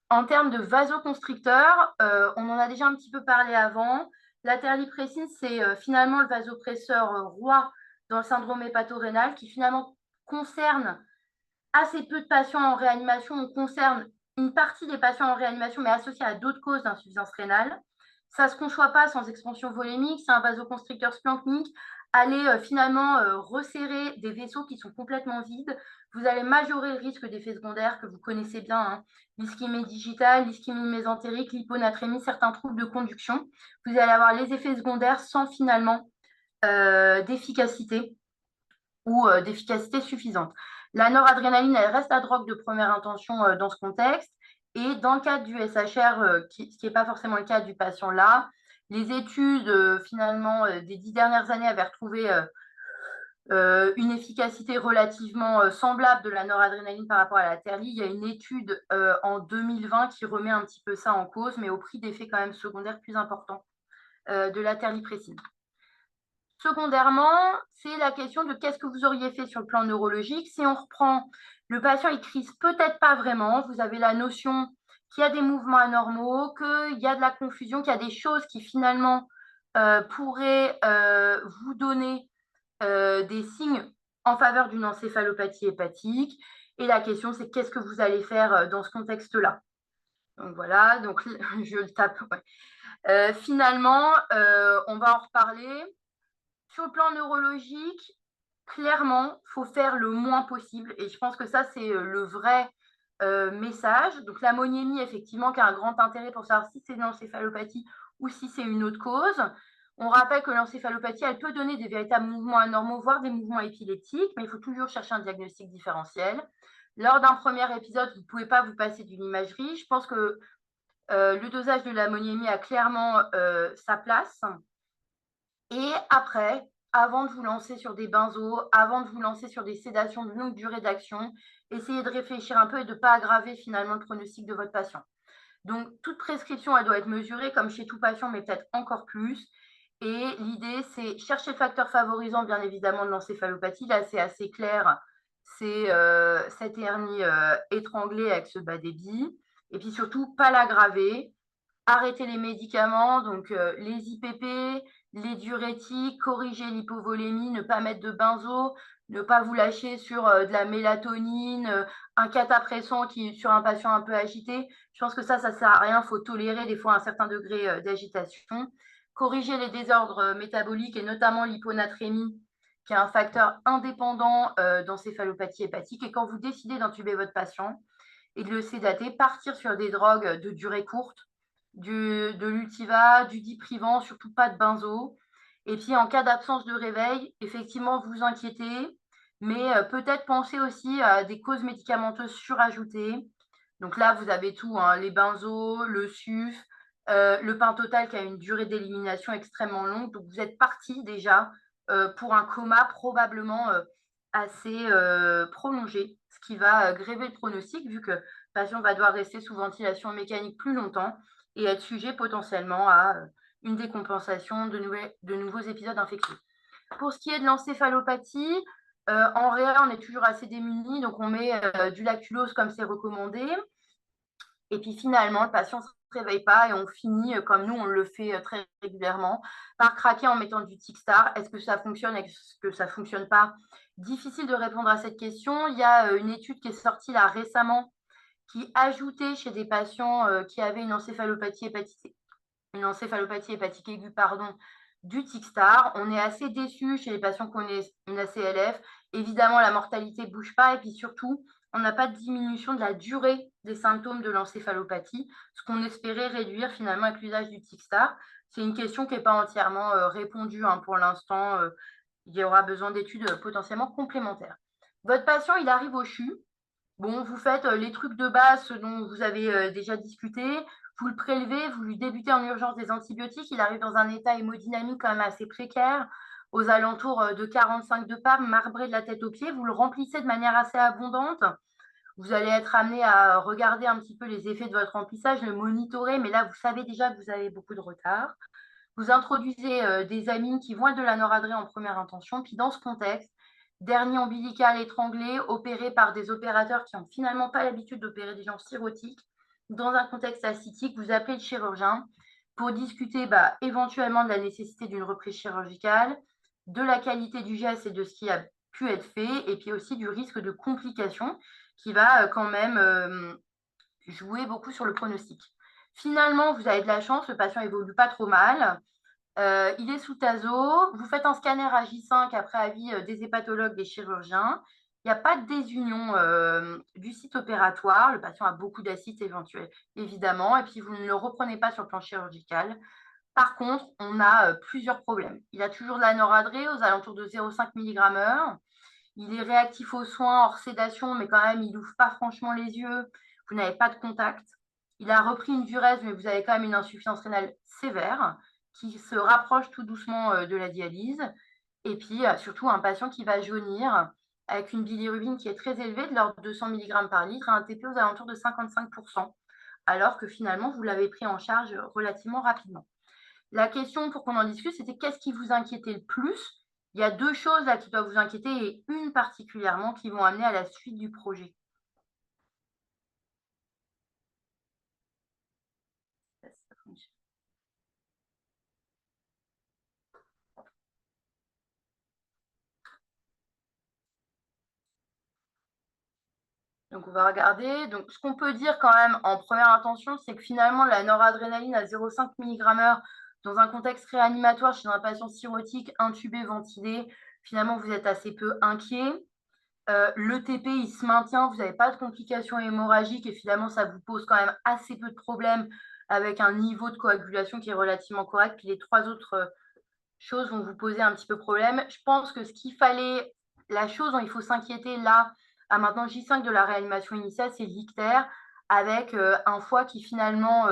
En termes de vasoconstricteurs, on en a déjà un petit peu parlé avant. La terlipressine, c'est finalement le vasopresseur roi dans le syndrome hépatorénal qui finalement concerne assez peu de patients en réanimation. On concerne une partie des patients en réanimation, mais associés à d'autres causes d'insuffisance rénale. Ça ne se conçoit pas sans expansion volémique. C'est un vasoconstricteur splanchnique. Aller finalement resserrer des vaisseaux qui sont complètement vides vous allez majorer le risque d'effets secondaires que vous connaissez bien, hein. L'ischémie digitale, l'ischémie mésentérique, l'hyponatrémie, certains troubles de conduction. Vous allez avoir les effets secondaires sans finalement d'efficacité ou d'efficacité suffisante. La noradrénaline, elle reste la drogue de première intention dans ce contexte. Et dans le cadre du SHR, ce qui n'est pas forcément le cas du patient là, les études finalement des 10 dernières années avaient retrouvé une efficacité relativement semblable de la noradrénaline par rapport à la terlie. Il y a une étude en 2020 qui remet un petit peu ça en cause, mais au prix d'effets quand même secondaires plus importants de la terliprécine. Secondairement, c'est la question de qu'est-ce que vous auriez fait sur le plan neurologique. Si on reprend, le patient, il crise peut-être pas vraiment. Vous avez la notion qu'il y a des mouvements anormaux, qu'il y a de la confusion, qu'il y a des choses qui finalement pourraient vous donner des signes en faveur d'une encéphalopathie hépatique. Et la question, c'est qu'est-ce que vous allez faire dans ce contexte-là. Donc voilà, donc je le tape. Ouais. Finalement, on va en reparler. Sur le plan neurologique, clairement, il faut faire le moins possible. Et je pense que ça, c'est le vrai message. Donc l'ammoniémie, effectivement, qui a un grand intérêt pour savoir si c'est une encéphalopathie ou si c'est une autre cause. On rappelle que l'encéphalopathie, elle peut donner des véritables mouvements anormaux, voire des mouvements épileptiques, mais il faut toujours chercher un diagnostic différentiel. Lors d'un premier épisode, vous ne pouvez pas vous passer d'une imagerie. Je pense que le dosage de l'ammoniémie a clairement sa place. Et après, avant de vous lancer sur des benzos, avant de vous lancer sur des sédations de longue durée d'action, essayez de réfléchir un peu et de ne pas aggraver finalement le pronostic de votre patient. Donc, toute prescription, elle doit être mesurée, comme chez tout patient, mais peut-être encore plus. Et l'idée, c'est chercher le facteur favorisant, bien évidemment, de l'encéphalopathie. Là, c'est assez clair. C'est cette hernie étranglée avec ce bas débit. Et puis surtout, pas l'aggraver. Arrêter les médicaments, donc les IPP, les diurétiques, corriger l'hypovolémie, ne pas mettre de benzo, ne pas vous lâcher sur de la mélatonine, un catapréssant sur un patient un peu agité. Je pense que ça ne sert à rien. Il faut tolérer des fois un certain degré d'agitation. Corriger les désordres métaboliques et notamment l'hyponatrémie, qui est un facteur indépendant d'encéphalopathie hépatique. Et quand vous décidez d'intuber votre patient et de le sédater, partir sur des drogues de durée courte, de l'Ultiva, du diprivant, surtout pas de benzo. Et puis, en cas d'absence de réveil, effectivement, vous inquiétez, mais peut-être penser aussi à des causes médicamenteuses surajoutées. Donc là, vous avez tout, hein, les benzos, le SUF, le pentotal qui a une durée d'élimination extrêmement longue. Donc, vous êtes parti déjà pour un coma probablement assez prolongé, ce qui va gréver le pronostic vu que le patient va devoir rester sous ventilation mécanique plus longtemps et être sujet potentiellement à une décompensation de nouveaux épisodes infectieux. Pour ce qui est de l'encéphalopathie, en réa, on est toujours assez démunis, donc on met du lactulose comme c'est recommandé. Et puis finalement, le patient ne se réveille pas et on finit, comme nous, on le fait très régulièrement, par craquer en mettant du Ticstar. Est-ce que ça fonctionne? Est-ce que ça ne fonctionne pas? Difficile de répondre à cette question. Il y a une étude qui est sortie là récemment qui ajoutait chez des patients qui avaient une encéphalopathie hépatique aiguë, du Ticstar. On est assez déçus chez les patients qui ont une ACLF. Évidemment, la mortalité ne bouge pas et puis surtout, on n'a pas de diminution de la durée des symptômes de l'encéphalopathie, ce qu'on espérait réduire finalement avec l'usage du Ticstar. C'est une question qui n'est pas entièrement répondue pour l'instant. Il y aura besoin d'études potentiellement complémentaires. Votre patient, il arrive au CHU. Bon, vous faites les trucs de base dont vous avez déjà discuté, vous le prélevez, vous lui débutez en urgence des antibiotiques, il arrive dans un état hémodynamique quand même assez précaire, aux alentours de 45 de PAM, marbré de la tête aux pieds, vous le remplissez de manière assez abondante. Vous allez être amené à regarder un petit peu les effets de votre remplissage, le monitorer, mais là, vous savez déjà que vous avez beaucoup de retard. Vous introduisez des amines qui vont être de la noradré en première intention, puis dans ce contexte, dernier ombilical étranglé, opéré par des opérateurs qui n'ont finalement pas l'habitude d'opérer des gens cirrhotiques, dans un contexte ascitique, vous appelez le chirurgien pour discuter éventuellement de la nécessité d'une reprise chirurgicale, de la qualité du geste et de ce qui a pu être fait, et puis aussi du risque de complications qui va quand même jouer beaucoup sur le pronostic. Finalement, vous avez de la chance, le patient évolue pas trop mal. Il est sous TASO, vous faites un scanner à J5 après avis des hépatologues, des chirurgiens. Il n'y a pas de désunion du site opératoire. Le patient a beaucoup d'acide éventuel, évidemment, et puis vous ne le reprenez pas sur le plan chirurgical. Par contre, on a plusieurs problèmes. Il a toujours de la noradrée aux alentours de 0,5 mg/h. Il est réactif aux soins, hors sédation, mais quand même, il n'ouvre pas franchement les yeux. Vous n'avez pas de contact. Il a repris une diurèse, mais vous avez quand même une insuffisance rénale sévère qui se rapproche tout doucement de la dialyse. Et puis, surtout, un patient qui va jaunir avec une bilirubine qui est très élevée, de l'ordre de 200 mg par litre, et un TP aux alentours de 55%, alors que finalement, vous l'avez pris en charge relativement rapidement. La question, pour qu'on en discute, c'était qu'est-ce qui vous inquiétait le plus? Il y a 2 choses là qui doivent vous inquiéter et une particulièrement qui vont amener à la suite du projet. Donc, on va regarder. Donc, ce qu'on peut dire quand même en première intention, c'est que finalement, la noradrénaline à 0,5 mg/h dans un contexte réanimatoire chez un patient cirrhotique intubé, ventilé, finalement, vous êtes assez peu inquiet. Le TP, il se maintient, vous n'avez pas de complications hémorragiques et finalement, ça vous pose quand même assez peu de problèmes avec un niveau de coagulation qui est relativement correct. Puis les 3 autres choses vont vous poser un petit peu problème. Je pense que la chose dont il faut s'inquiéter là, à maintenant J5 de la réanimation initiale, c'est l'ictère avec un foie qui finalement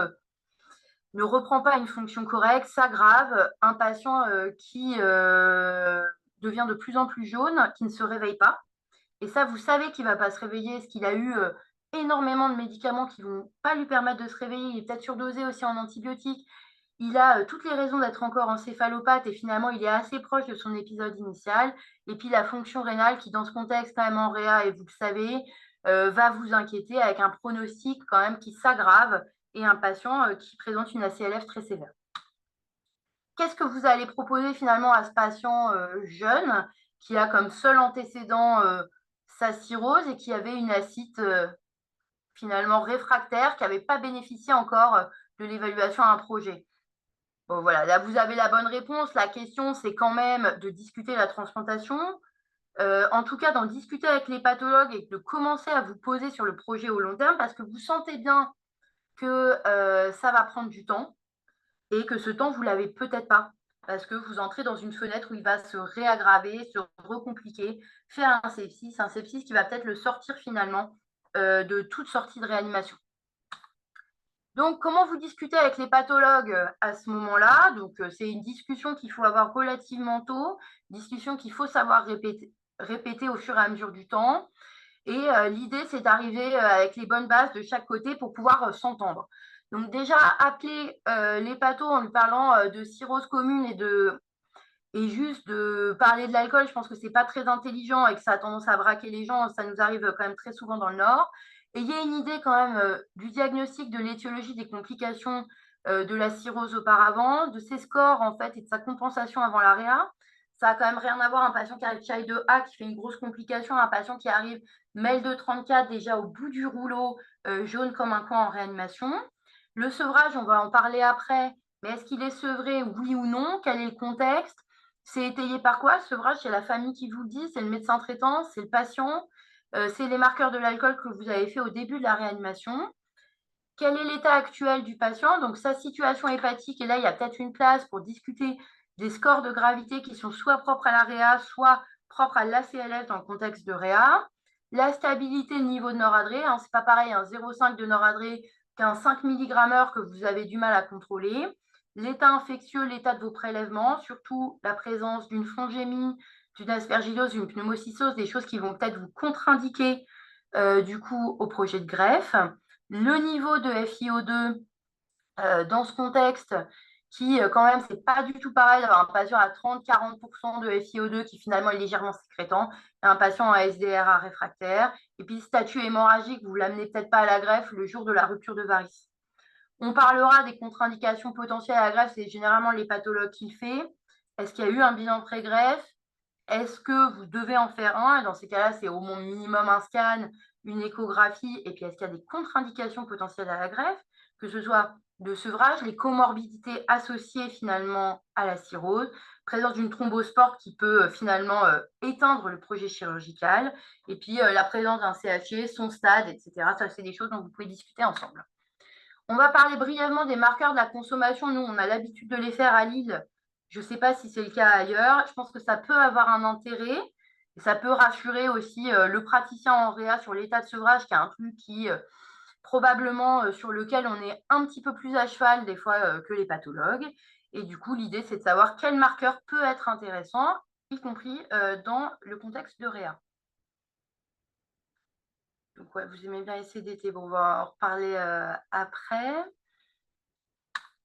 ne reprend pas une fonction correcte, s'aggrave, un patient qui devient de plus en plus jaune, qui ne se réveille pas. Et ça, vous savez qu'il ne va pas se réveiller, parce qu'il a eu énormément de médicaments qui ne vont pas lui permettre de se réveiller. Il est peut-être surdosé aussi en antibiotiques. Il a toutes les raisons d'être encore encéphalopathe et finalement, il est assez proche de son épisode initial. Et puis, la fonction rénale qui, dans ce contexte quand même en réa, et vous le savez, va vous inquiéter avec un pronostic quand même qui s'aggrave et un patient qui présente une ACLF très sévère. Qu'est-ce que vous allez proposer finalement à ce patient jeune qui a comme seul antécédent sa cirrhose et qui avait une acite finalement réfractaire, qui n'avait pas bénéficié encore de l'évaluation à un projet? Bon, voilà, là vous avez la bonne réponse. La question, c'est quand même de discuter la transplantation. En tout cas, d'en discuter avec les pathologues et de commencer à vous poser sur le projet au long terme parce que vous sentez bien que ça va prendre du temps et que ce temps, vous ne l'avez peut-être pas parce que vous entrez dans une fenêtre où il va se réaggraver, se recompliquer, faire un sepsis qui va peut-être le sortir finalement de toute sortie de réanimation. Donc, comment vous discutez avec les pathologues à ce moment-là? Donc, c'est une discussion qu'il faut avoir relativement tôt, discussion qu'il faut savoir répéter au fur et à mesure du temps. Et l'idée, c'est d'arriver avec les bonnes bases de chaque côté pour pouvoir s'entendre. Donc, déjà, appeler les pathos en lui parlant de cirrhose commune et juste de parler de l'alcool, je pense que ce n'est pas très intelligent et que ça a tendance à braquer les gens. Ça nous arrive quand même très souvent dans le Nord. Ayez une idée quand même du diagnostic, de l'étiologie des complications de la cirrhose auparavant, de ses scores en fait et de sa compensation avant la réa. Ça a quand même rien à voir un patient qui arrive Child 2A qui fait une grosse complication, un patient qui arrive MEL 234 déjà au bout du rouleau, jaune comme un coin en réanimation. Le sevrage, on va en parler après, mais est-ce qu'il est sevré, oui ou non? Quel est le contexte? C'est étayé par quoi? Le sevrage, c'est la famille qui vous le dit, c'est le médecin traitant, c'est le patient. C'est les marqueurs de l'alcool que vous avez fait au début de la réanimation. Quel est l'état actuel du patient? Donc, sa situation hépatique, et là, il y a peut-être une place pour discuter des scores de gravité qui sont soit propres à la réa, soit propres à l'ACLF dans le contexte de réa. La stabilité, le niveau de noradré, ce n'est pas pareil, un 0,5 de noradré qu'un 5 mg/h que vous avez du mal à contrôler. L'état infectieux, l'état de vos prélèvements, surtout la présence d'une phongémie, d'une aspergillose, d'une pneumocystose, des choses qui vont peut-être vous contre-indiquer du coup au projet de greffe. Le niveau de FiO2 dans ce contexte qui, quand même, c'est pas du tout pareil d'avoir un patient à 30-40% de FiO2 qui finalement est légèrement sécrétant et un patient à SDRA réfractaire. Et puis, statut hémorragique, vous ne l'amenez peut-être pas à la greffe le jour de la rupture de varice. On parlera des contre-indications potentielles à la greffe, c'est généralement les pathologues qui le font. Est-ce qu'il y a eu un bilan pré-greffe? Est-ce que vous devez en faire un? Et dans ces cas-là, c'est au moins minimum un scan, une échographie. Et puis, est-ce qu'il y a des contre-indications potentielles à la greffe, que ce soit de sevrage, les comorbidités associées finalement à la cirrhose, présence d'une thrombose forte qui peut finalement éteindre le projet chirurgical, et puis la présence d'un CHE, son stade, etc. Ça, c'est des choses dont vous pouvez discuter ensemble. On va parler brièvement des marqueurs de la consommation. Nous, on a l'habitude de les faire à Lille. Je ne sais pas si c'est le cas ailleurs. Je pense que ça peut avoir un intérêt. Et ça peut rassurer aussi le praticien en réa sur l'état de sevrage, qui est un truc qui, probablement, sur lequel on est un petit peu plus à cheval des fois que les pathologues. Et du coup, l'idée, c'est de savoir quel marqueur peut être intéressant, y compris dans le contexte de réa. Donc, ouais, vous aimez bien les CDT. Bon, on va en reparler après.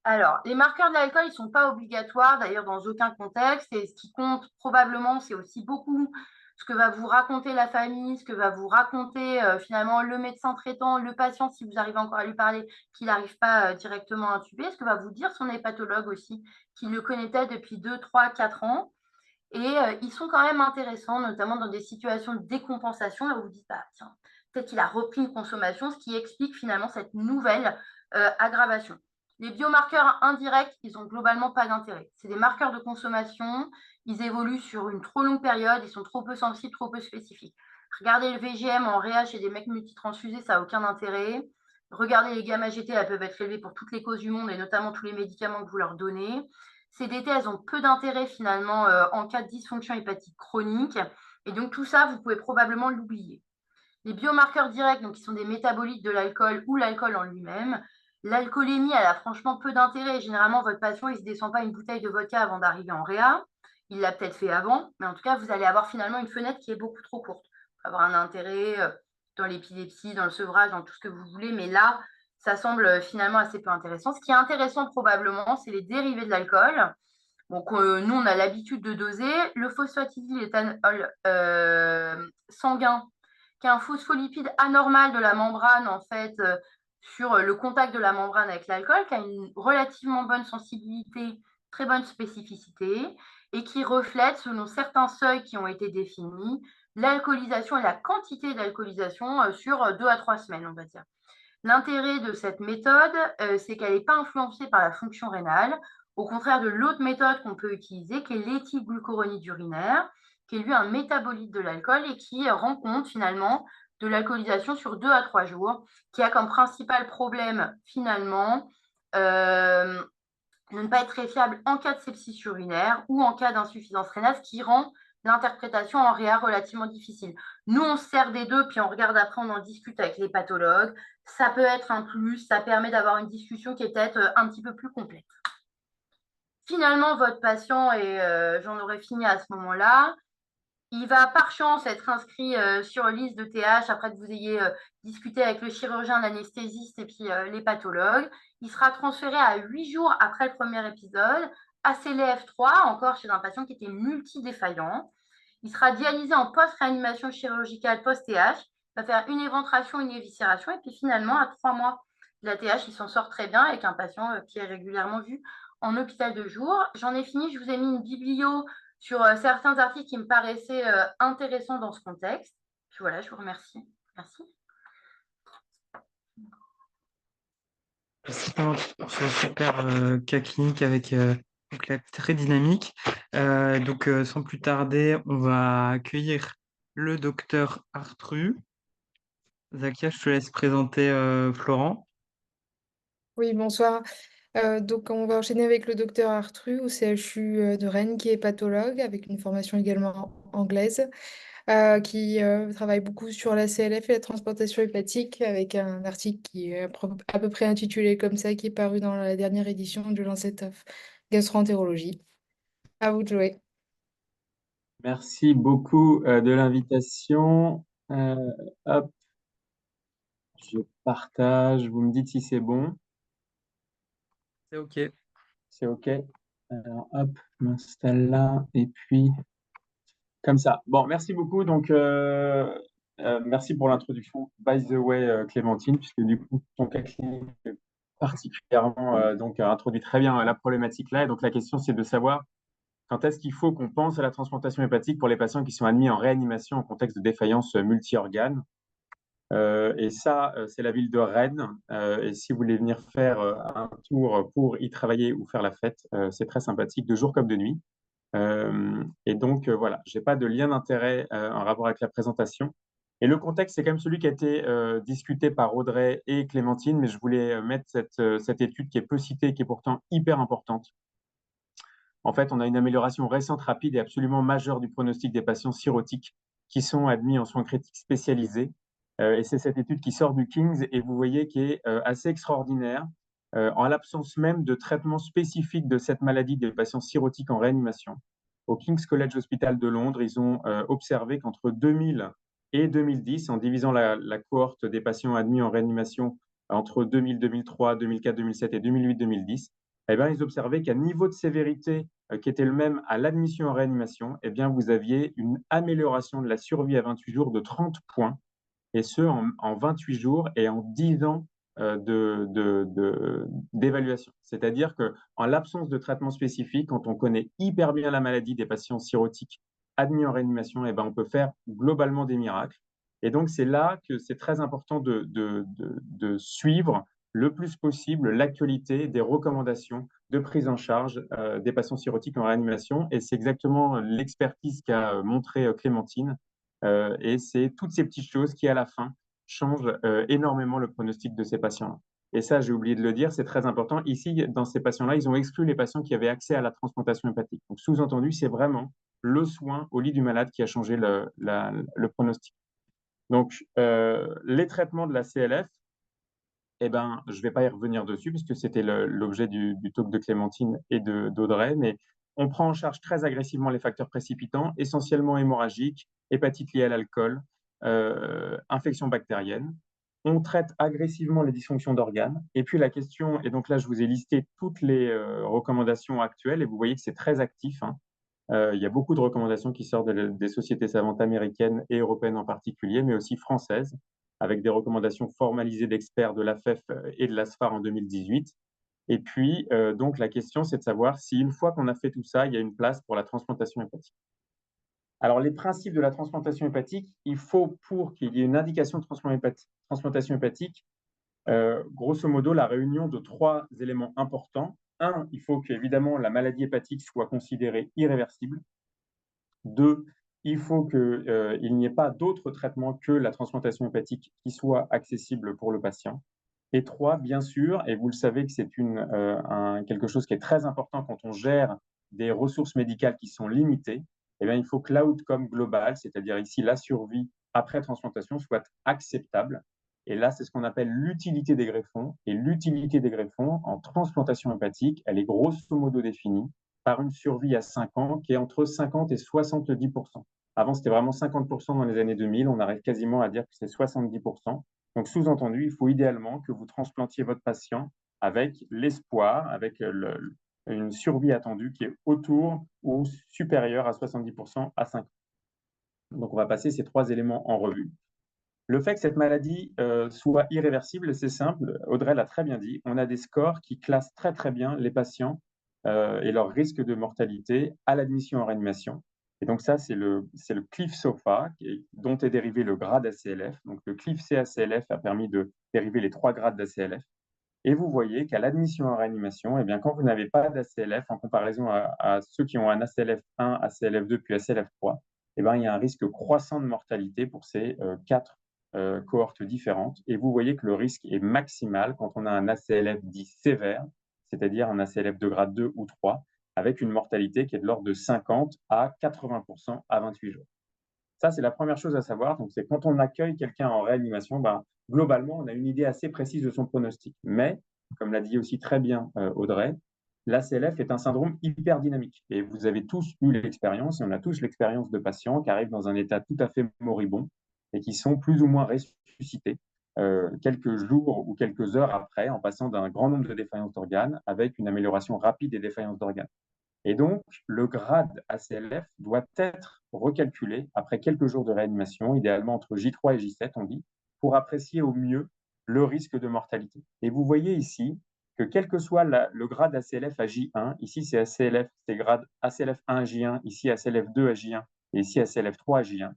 Alors, les marqueurs de l'alcool, ils ne sont pas obligatoires, d'ailleurs, dans aucun contexte. Et ce qui compte probablement, c'est aussi beaucoup ce que va vous raconter la famille, ce que va vous raconter finalement le médecin traitant, le patient, si vous arrivez encore à lui parler, qu'il n'arrive pas directement à intuber, ce que va vous dire son hépatologue aussi, qui le connaissait depuis 2, 3, 4 ans. Et ils sont quand même intéressants, notamment dans des situations de décompensation, là où vous dites, bah, tiens, peut-être qu'il a repris une consommation, ce qui explique finalement cette nouvelle aggravation. Les biomarqueurs indirects, ils n'ont globalement pas d'intérêt. C'est des marqueurs de consommation, ils évoluent sur une trop longue période, ils sont trop peu sensibles, trop peu spécifiques. Regardez le VGM en réa chez des mecs multitransfusés, ça n'a aucun intérêt. Regardez les gamma-GT, elles peuvent être élevées pour toutes les causes du monde et notamment tous les médicaments que vous leur donnez. Ces DT, elles ont peu d'intérêt finalement en cas de dysfonction hépatique chronique. Et donc tout ça, vous pouvez probablement l'oublier. Les biomarqueurs directs, donc qui sont des métabolites de l'alcool ou l'alcool en lui-même. L'alcoolémie, elle a franchement peu d'intérêt. Généralement, votre patient, il ne se descend pas une bouteille de vodka avant d'arriver en réa. Il l'a peut-être fait avant, mais en tout cas, vous allez avoir finalement une fenêtre qui est beaucoup trop courte. Il avoir un intérêt dans l'épilepsie, dans le sevrage, dans tout ce que vous voulez, mais là, ça semble finalement assez peu intéressant. Ce qui est intéressant probablement, c'est les dérivés de l'alcool. Donc, nous, on a l'habitude de doser le phosphatidylsétanol sanguin, qui est un phospholipide anormal de la membrane, en fait, sur le contact de la membrane avec l'alcool, qui a une relativement bonne sensibilité, très bonne spécificité, et qui reflète, selon certains seuils qui ont été définis, l'alcoolisation et la quantité d'alcoolisation sur 2 à 3 semaines, on va dire. L'intérêt de cette méthode, c'est qu'elle n'est pas influencée par la fonction rénale, au contraire de l'autre méthode qu'on peut utiliser, qui est l'éthylglucuronide urinaire, qui est lui un métabolite de l'alcool et qui rend compte finalement de l'alcoolisation sur 2 à 3 jours, qui a comme principal problème finalement de ne pas être très fiable en cas de sepsis urinaire ou en cas d'insuffisance rénale, ce qui rend l'interprétation en réa relativement difficile. Nous, on se sert des deux, puis on regarde après, on en discute avec les pathologues. Ça peut être un plus, ça permet d'avoir une discussion qui est peut-être un petit peu plus complète. Finalement, votre patient, et j'en aurais fini à ce moment-là, il va par chance être inscrit sur liste de TH après que vous ayez discuté avec le chirurgien, l'anesthésiste et puis les pathologues. Il sera transféré à 8 jours après le premier épisode à CLF3, encore chez un patient qui était multidéfaillant. Il sera dialysé en post-réanimation chirurgicale post-TH. Il va faire une éventration, une éviscération. Et puis finalement, à 3 mois de la TH, il s'en sort très bien avec un patient qui est régulièrement vu en hôpital de jour. J'en ai fini. Je vous ai mis une biblio sur certains articles qui me paraissaient intéressants dans ce contexte. Puis voilà, je vous remercie. Merci. Merci pour ce super cas clinique avec donc là, très dynamique. Donc, sans plus tarder, on va accueillir le docteur Artru. Zakia, je te laisse présenter Florent. Oui, bonsoir. Donc, on va enchaîner avec le docteur Artru au CHU de Rennes, qui est pathologue, avec une formation également anglaise, qui travaille beaucoup sur la CLF et la transplantation hépatique, avec un article qui est à peu près intitulé comme ça, qui est paru dans la dernière édition du Lancet of Gastroentérologie. À vous de jouer. Merci beaucoup de l'invitation. Hop, je partage. Vous me dites si c'est bon. C'est OK. C'est OK. Alors, hop, je m'installe là. Et puis, comme ça. Bon, merci beaucoup. Donc, merci pour l'introduction. By the way, Clémentine, puisque du coup, ton cas clinique est particulièrement donc, introduit très bien la problématique là. Et donc, la question, c'est de savoir quand est-ce qu'il faut qu'on pense à la transplantation hépatique pour les patients qui sont admis en réanimation en contexte de défaillance multi-organes. Et ça, c'est la ville de Rennes. Et si vous voulez venir faire un tour pour y travailler ou faire la fête, c'est très sympathique, de jour comme de nuit. Et donc, voilà, je n'ai pas de lien d'intérêt en rapport avec la présentation. Et le contexte, c'est quand même celui qui a été discuté par Audrey et Clémentine, mais je voulais mettre cette étude qui est peu citée, qui est pourtant hyper importante. En fait, on a une amélioration récente, rapide et absolument majeure du pronostic des patients cirrhotiques qui sont admis en soins critiques spécialisés. Et c'est cette étude qui sort du King's et vous voyez qui est assez extraordinaire. En l'absence même de traitement spécifique de cette maladie des patients cirrhotiques en réanimation. Au King's College Hospital de Londres, ils ont observé qu'entre 2000 et 2010, en divisant la cohorte des patients admis en réanimation entre 2000, 2003, 2004, 2007 et 2008, 2010, eh bien, ils observaient qu'à niveau de sévérité qui était le même à l'admission en réanimation, eh bien, vous aviez une amélioration de la survie à 28 jours de 30 points, et ce, en 28 jours et en 10 ans d'évaluation. C'est-à-dire qu'en l'absence de traitement spécifique, quand on connaît hyper bien la maladie des patients cirrhotiques admis en réanimation, eh ben, on peut faire globalement des miracles. Et donc, c'est là que c'est très important de suivre le plus possible l'actualité des recommandations de prise en charge des patients cirrhotiques en réanimation. Et c'est exactement l'expertise qu'a montré Clémentine. Et c'est toutes ces petites choses qui, à la fin, changent énormément le pronostic de ces patients-là. Et ça, j'ai oublié de le dire, c'est très important. Ici, dans ces patients-là, ils ont exclu les patients qui avaient accès à la transplantation hépatique. Donc, sous-entendu, c'est vraiment le soin au lit du malade qui a changé le pronostic. Donc, les traitements de la CLF, eh ben, je ne vais pas y revenir dessus puisque c'était l'objet du talk de Clémentine et d'Audrey, mais on prend en charge très agressivement les facteurs précipitants, essentiellement hémorragiques, hépatite liée à l'alcool, infection bactérienne. On traite agressivement les dysfonctions d'organes. Et puis la question, et donc là je vous ai listé toutes les recommandations actuelles et vous voyez que c'est très actif, hein. Il y a beaucoup de recommandations qui sortent des sociétés savantes américaines et européennes en particulier, mais aussi françaises, avec des recommandations formalisées d'experts de l'AFEF et de l'ASFAR en 2018. Et puis, donc, la question, c'est de savoir si une fois qu'on a fait tout ça, il y a une place pour la transplantation hépatique. Alors, les principes de la transplantation hépatique, il faut, pour qu'il y ait une indication de transplantation hépatique, grosso modo, la réunion de 3 éléments importants. Un, il faut qu'évidemment la maladie hépatique soit considérée irréversible. 2, il faut qu'il n'y ait pas d'autre traitement que la transplantation hépatique qui soit accessible pour le patient. Et 3, bien sûr, et vous le savez que c'est quelque chose qui est très important quand on gère des ressources médicales qui sont limitées, eh bien, il faut que l'outcome global, c'est-à-dire ici la survie après transplantation, soit acceptable. Et là, c'est ce qu'on appelle l'utilité des greffons. Et l'utilité des greffons en transplantation hépatique, elle est grosso modo définie par une survie à 5 ans qui est entre 50 et 70%. Avant, c'était vraiment 50% dans les années 2000. On arrive quasiment à dire que c'est 70%. Donc, sous-entendu, il faut idéalement que vous transplantiez votre patient avec l'espoir, avec une survie attendue qui est autour ou supérieure à 70% à 5 ans. Donc, on va passer ces 3 éléments en revue. Le fait que cette maladie soit irréversible, c'est simple. Audrey l'a très bien dit. On a des scores qui classent très, très bien les patients et leur risque de mortalité à l'admission en réanimation. Et donc ça, c'est le CLIF SOFA dont est dérivé le grade ACLF. Donc le CLIF CACLF a permis de dériver les 3 grades d'ACLF. Et vous voyez qu'à l'admission en réanimation, eh bien, quand vous n'avez pas d'ACLF en comparaison à ceux qui ont un ACLF 1, ACLF 2 puis ACLF 3, eh bien, il y a un risque croissant de mortalité pour ces 4 cohortes différentes. Et vous voyez que le risque est maximal quand on a un ACLF dit sévère, c'est-à-dire un ACLF de grade 2 ou 3, avec une mortalité qui est de l'ordre de 50 à 80% à 28 jours. Ça, c'est la première chose à savoir. Donc, c'est quand on accueille quelqu'un en réanimation, globalement, on a une idée assez précise de son pronostic. Mais, comme l'a dit aussi très bien Audrey, l'ACLF est un syndrome hyper dynamique. Et vous avez tous eu l'expérience, et on a tous l'expérience de patients qui arrivent dans un état tout à fait moribond et qui sont plus ou moins ressuscités quelques jours ou quelques heures après, en passant d'un grand nombre de défaillances d'organes avec une amélioration rapide des défaillances d'organes. Et donc, le grade ACLF doit être recalculé après quelques jours de réanimation, idéalement entre J3 et J7, on dit, pour apprécier au mieux le risque de mortalité. Et vous voyez ici que quel que soit le grade ACLF à J1, ici c'est grade ACLF 1 à J1, ici ACLF 2 à J1 et ici ACLF 3 à J1,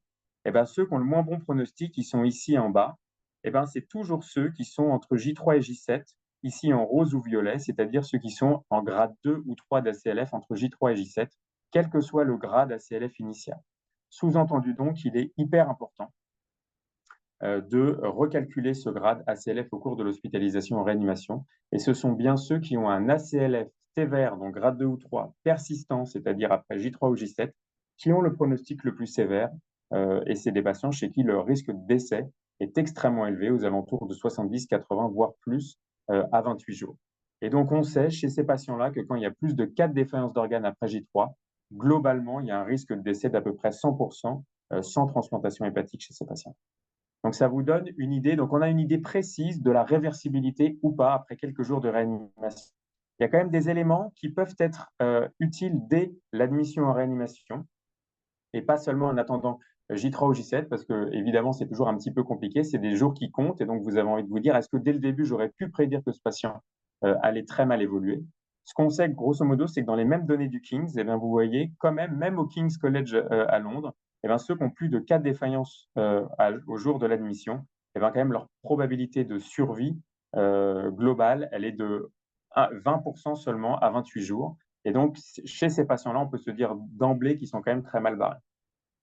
et bien ceux qui ont le moins bon pronostic, ils sont ici en bas, eh ben, c'est toujours ceux qui sont entre J3 et J7, ici en rose ou violet, c'est-à-dire ceux qui sont en grade 2 ou 3 d'ACLF entre J3 et J7, quel que soit le grade ACLF initial. Sous-entendu donc, il est hyper important de recalculer ce grade ACLF au cours de l'hospitalisation en réanimation. Et ce sont bien ceux qui ont un ACLF sévère, donc grade 2 ou 3, persistant, c'est-à-dire après J3 ou J7, qui ont le pronostic le plus sévère. Et c'est des patients chez qui le risque de décès est extrêmement élevé, aux alentours de 70, 80, voire plus, à 28 jours. Et donc, on sait chez ces patients-là que quand il y a plus de 4 défaillances d'organes après J3, globalement, il y a un risque de décès d'à peu près 100% sans transplantation hépatique chez ces patients. Donc, ça vous donne une idée. Donc, on a une idée précise de la réversibilité ou pas après quelques jours de réanimation. Il y a quand même des éléments qui peuvent être utiles dès l'admission en réanimation et pas seulement en attendant J3 ou J7 parce que, évidemment, c'est toujours un petit peu compliqué. C'est des jours qui comptent et donc vous avez envie de vous dire est-ce que dès le début, j'aurais pu prédire que ce patient allait très mal évoluer? Ce qu'on sait, grosso modo, c'est que dans les mêmes données du King's, eh bien, vous voyez quand même au King's College à Londres, eh bien, ceux qui ont plus de 4 défaillances au jour de l'admission, eh bien, quand même, leur probabilité de survie globale, elle est de 20% seulement à 28 jours. Et donc, chez ces patients-là, on peut se dire d'emblée qu'ils sont quand même très mal barrés.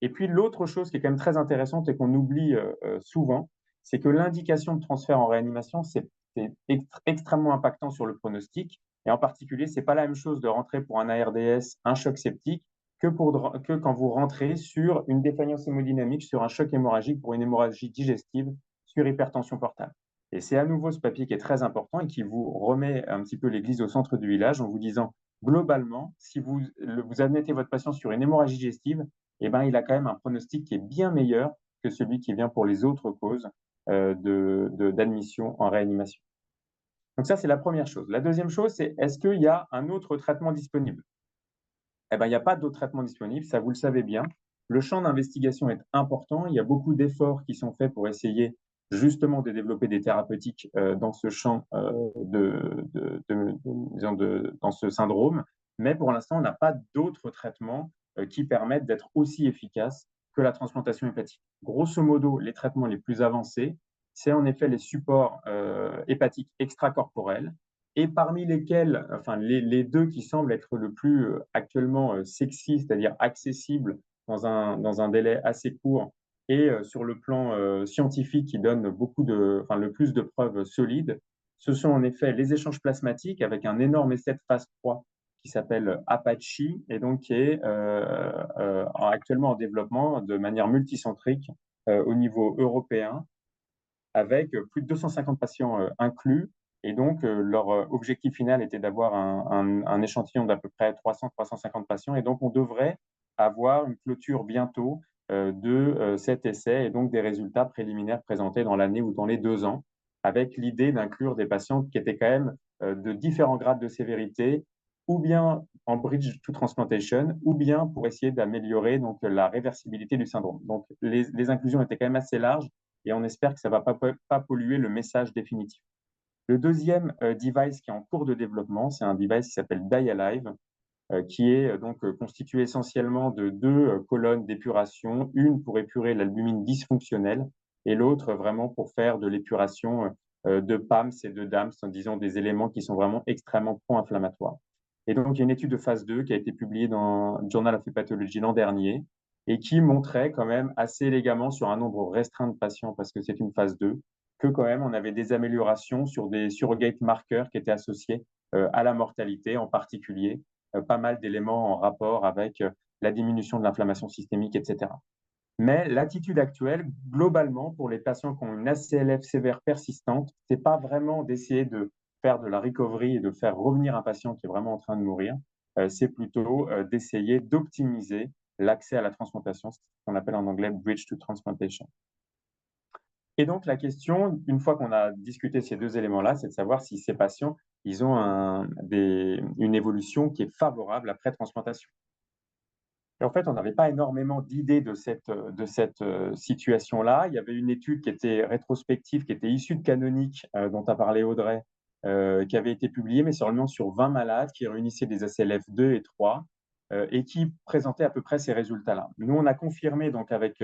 Et puis, l'autre chose qui est quand même très intéressante et qu'on oublie souvent, c'est que l'indication de transfert en réanimation, c'est extrêmement impactant sur le pronostic. Et en particulier, ce n'est pas la même chose de rentrer pour un ARDS, un choc septique, que quand vous rentrez sur une défaillance hémodynamique, sur un choc hémorragique pour une hémorragie digestive, sur hypertension portable. Et c'est à nouveau ce papier qui est très important et qui vous remet un petit peu l'église au centre du village en vous disant, globalement, si vous admettez votre patient sur une hémorragie digestive, eh ben, il a quand même un pronostic qui est bien meilleur que celui qui vient pour les autres causes d'admission en réanimation. Donc ça, c'est la première chose. La deuxième chose, c'est est-ce qu'il y a un autre traitement disponible? Eh ben, il n'y a pas d'autre traitement disponible, ça vous le savez bien. Le champ d'investigation est important. Il y a beaucoup d'efforts qui sont faits pour essayer justement de développer des thérapeutiques dans ce champ, dans ce syndrome. Mais pour l'instant, on n'a pas d'autres traitements qui permettent d'être aussi efficaces que la transplantation hépatique. Grosso modo, les traitements les plus avancés, c'est en effet les supports hépatiques extracorporels, et parmi lesquels, enfin les deux qui semblent être le plus actuellement sexy, c'est-à-dire accessible dans un délai assez court, et sur le plan scientifique qui donne le plus de preuves solides, ce sont en effet les échanges plasmatiques avec un énorme essai de phase 3 qui s'appelle Apache et donc qui est actuellement en développement de manière multicentrique au niveau européen avec plus de 250 patients inclus. Et donc, leur objectif final était d'avoir un échantillon d'à peu près 300-350 patients. Et donc, on devrait avoir une clôture bientôt de cet essai et donc des résultats préliminaires présentés dans l'année ou dans les 2 ans, avec l'idée d'inclure des patients qui étaient quand même de différents grades de sévérité, ou bien en bridge to transplantation, ou bien pour essayer d'améliorer donc la réversibilité du syndrome. Donc, les inclusions étaient quand même assez larges et on espère que ça ne va pas polluer le message définitif. Le deuxième device qui est en cours de développement, c'est un device qui s'appelle DiaLive, qui est donc constitué essentiellement de 2 colonnes d'épuration, une pour épurer l'albumine dysfonctionnelle et l'autre vraiment pour faire de l'épuration de PAMS et de DAMS, en disant des éléments qui sont vraiment extrêmement pro-inflammatoires. Et donc, il y a une étude de phase 2 qui a été publiée dans Journal of Hepatology l'an dernier et qui montrait quand même assez élégamment sur un nombre restreint de patients, parce que c'est une phase 2, que quand même on avait des améliorations sur des surrogate marqueurs qui étaient associés à la mortalité, en particulier pas mal d'éléments en rapport avec la diminution de l'inflammation systémique, etc. Mais l'attitude actuelle, globalement, pour les patients qui ont une ACLF sévère persistante, ce n'est pas vraiment d'essayer de faire de la recovery et de faire revenir un patient qui est vraiment en train de mourir, c'est plutôt d'essayer d'optimiser l'accès à la transplantation, ce qu'on appelle en anglais bridge to transplantation. Et donc, la question, une fois qu'on a discuté ces 2 éléments-là, c'est de savoir si ces patients, ils ont une évolution qui est favorable après transplantation. Et en fait, on n'avait pas énormément d'idées de cette situation-là. Il y avait une étude qui était rétrospective, qui était issue de Canonic, dont a parlé Audrey, qui avait été publiée, mais seulement sur 20 malades qui réunissaient des ACLF 2 et 3. et qui présentait à peu près ces résultats-là. Nous, on a confirmé donc avec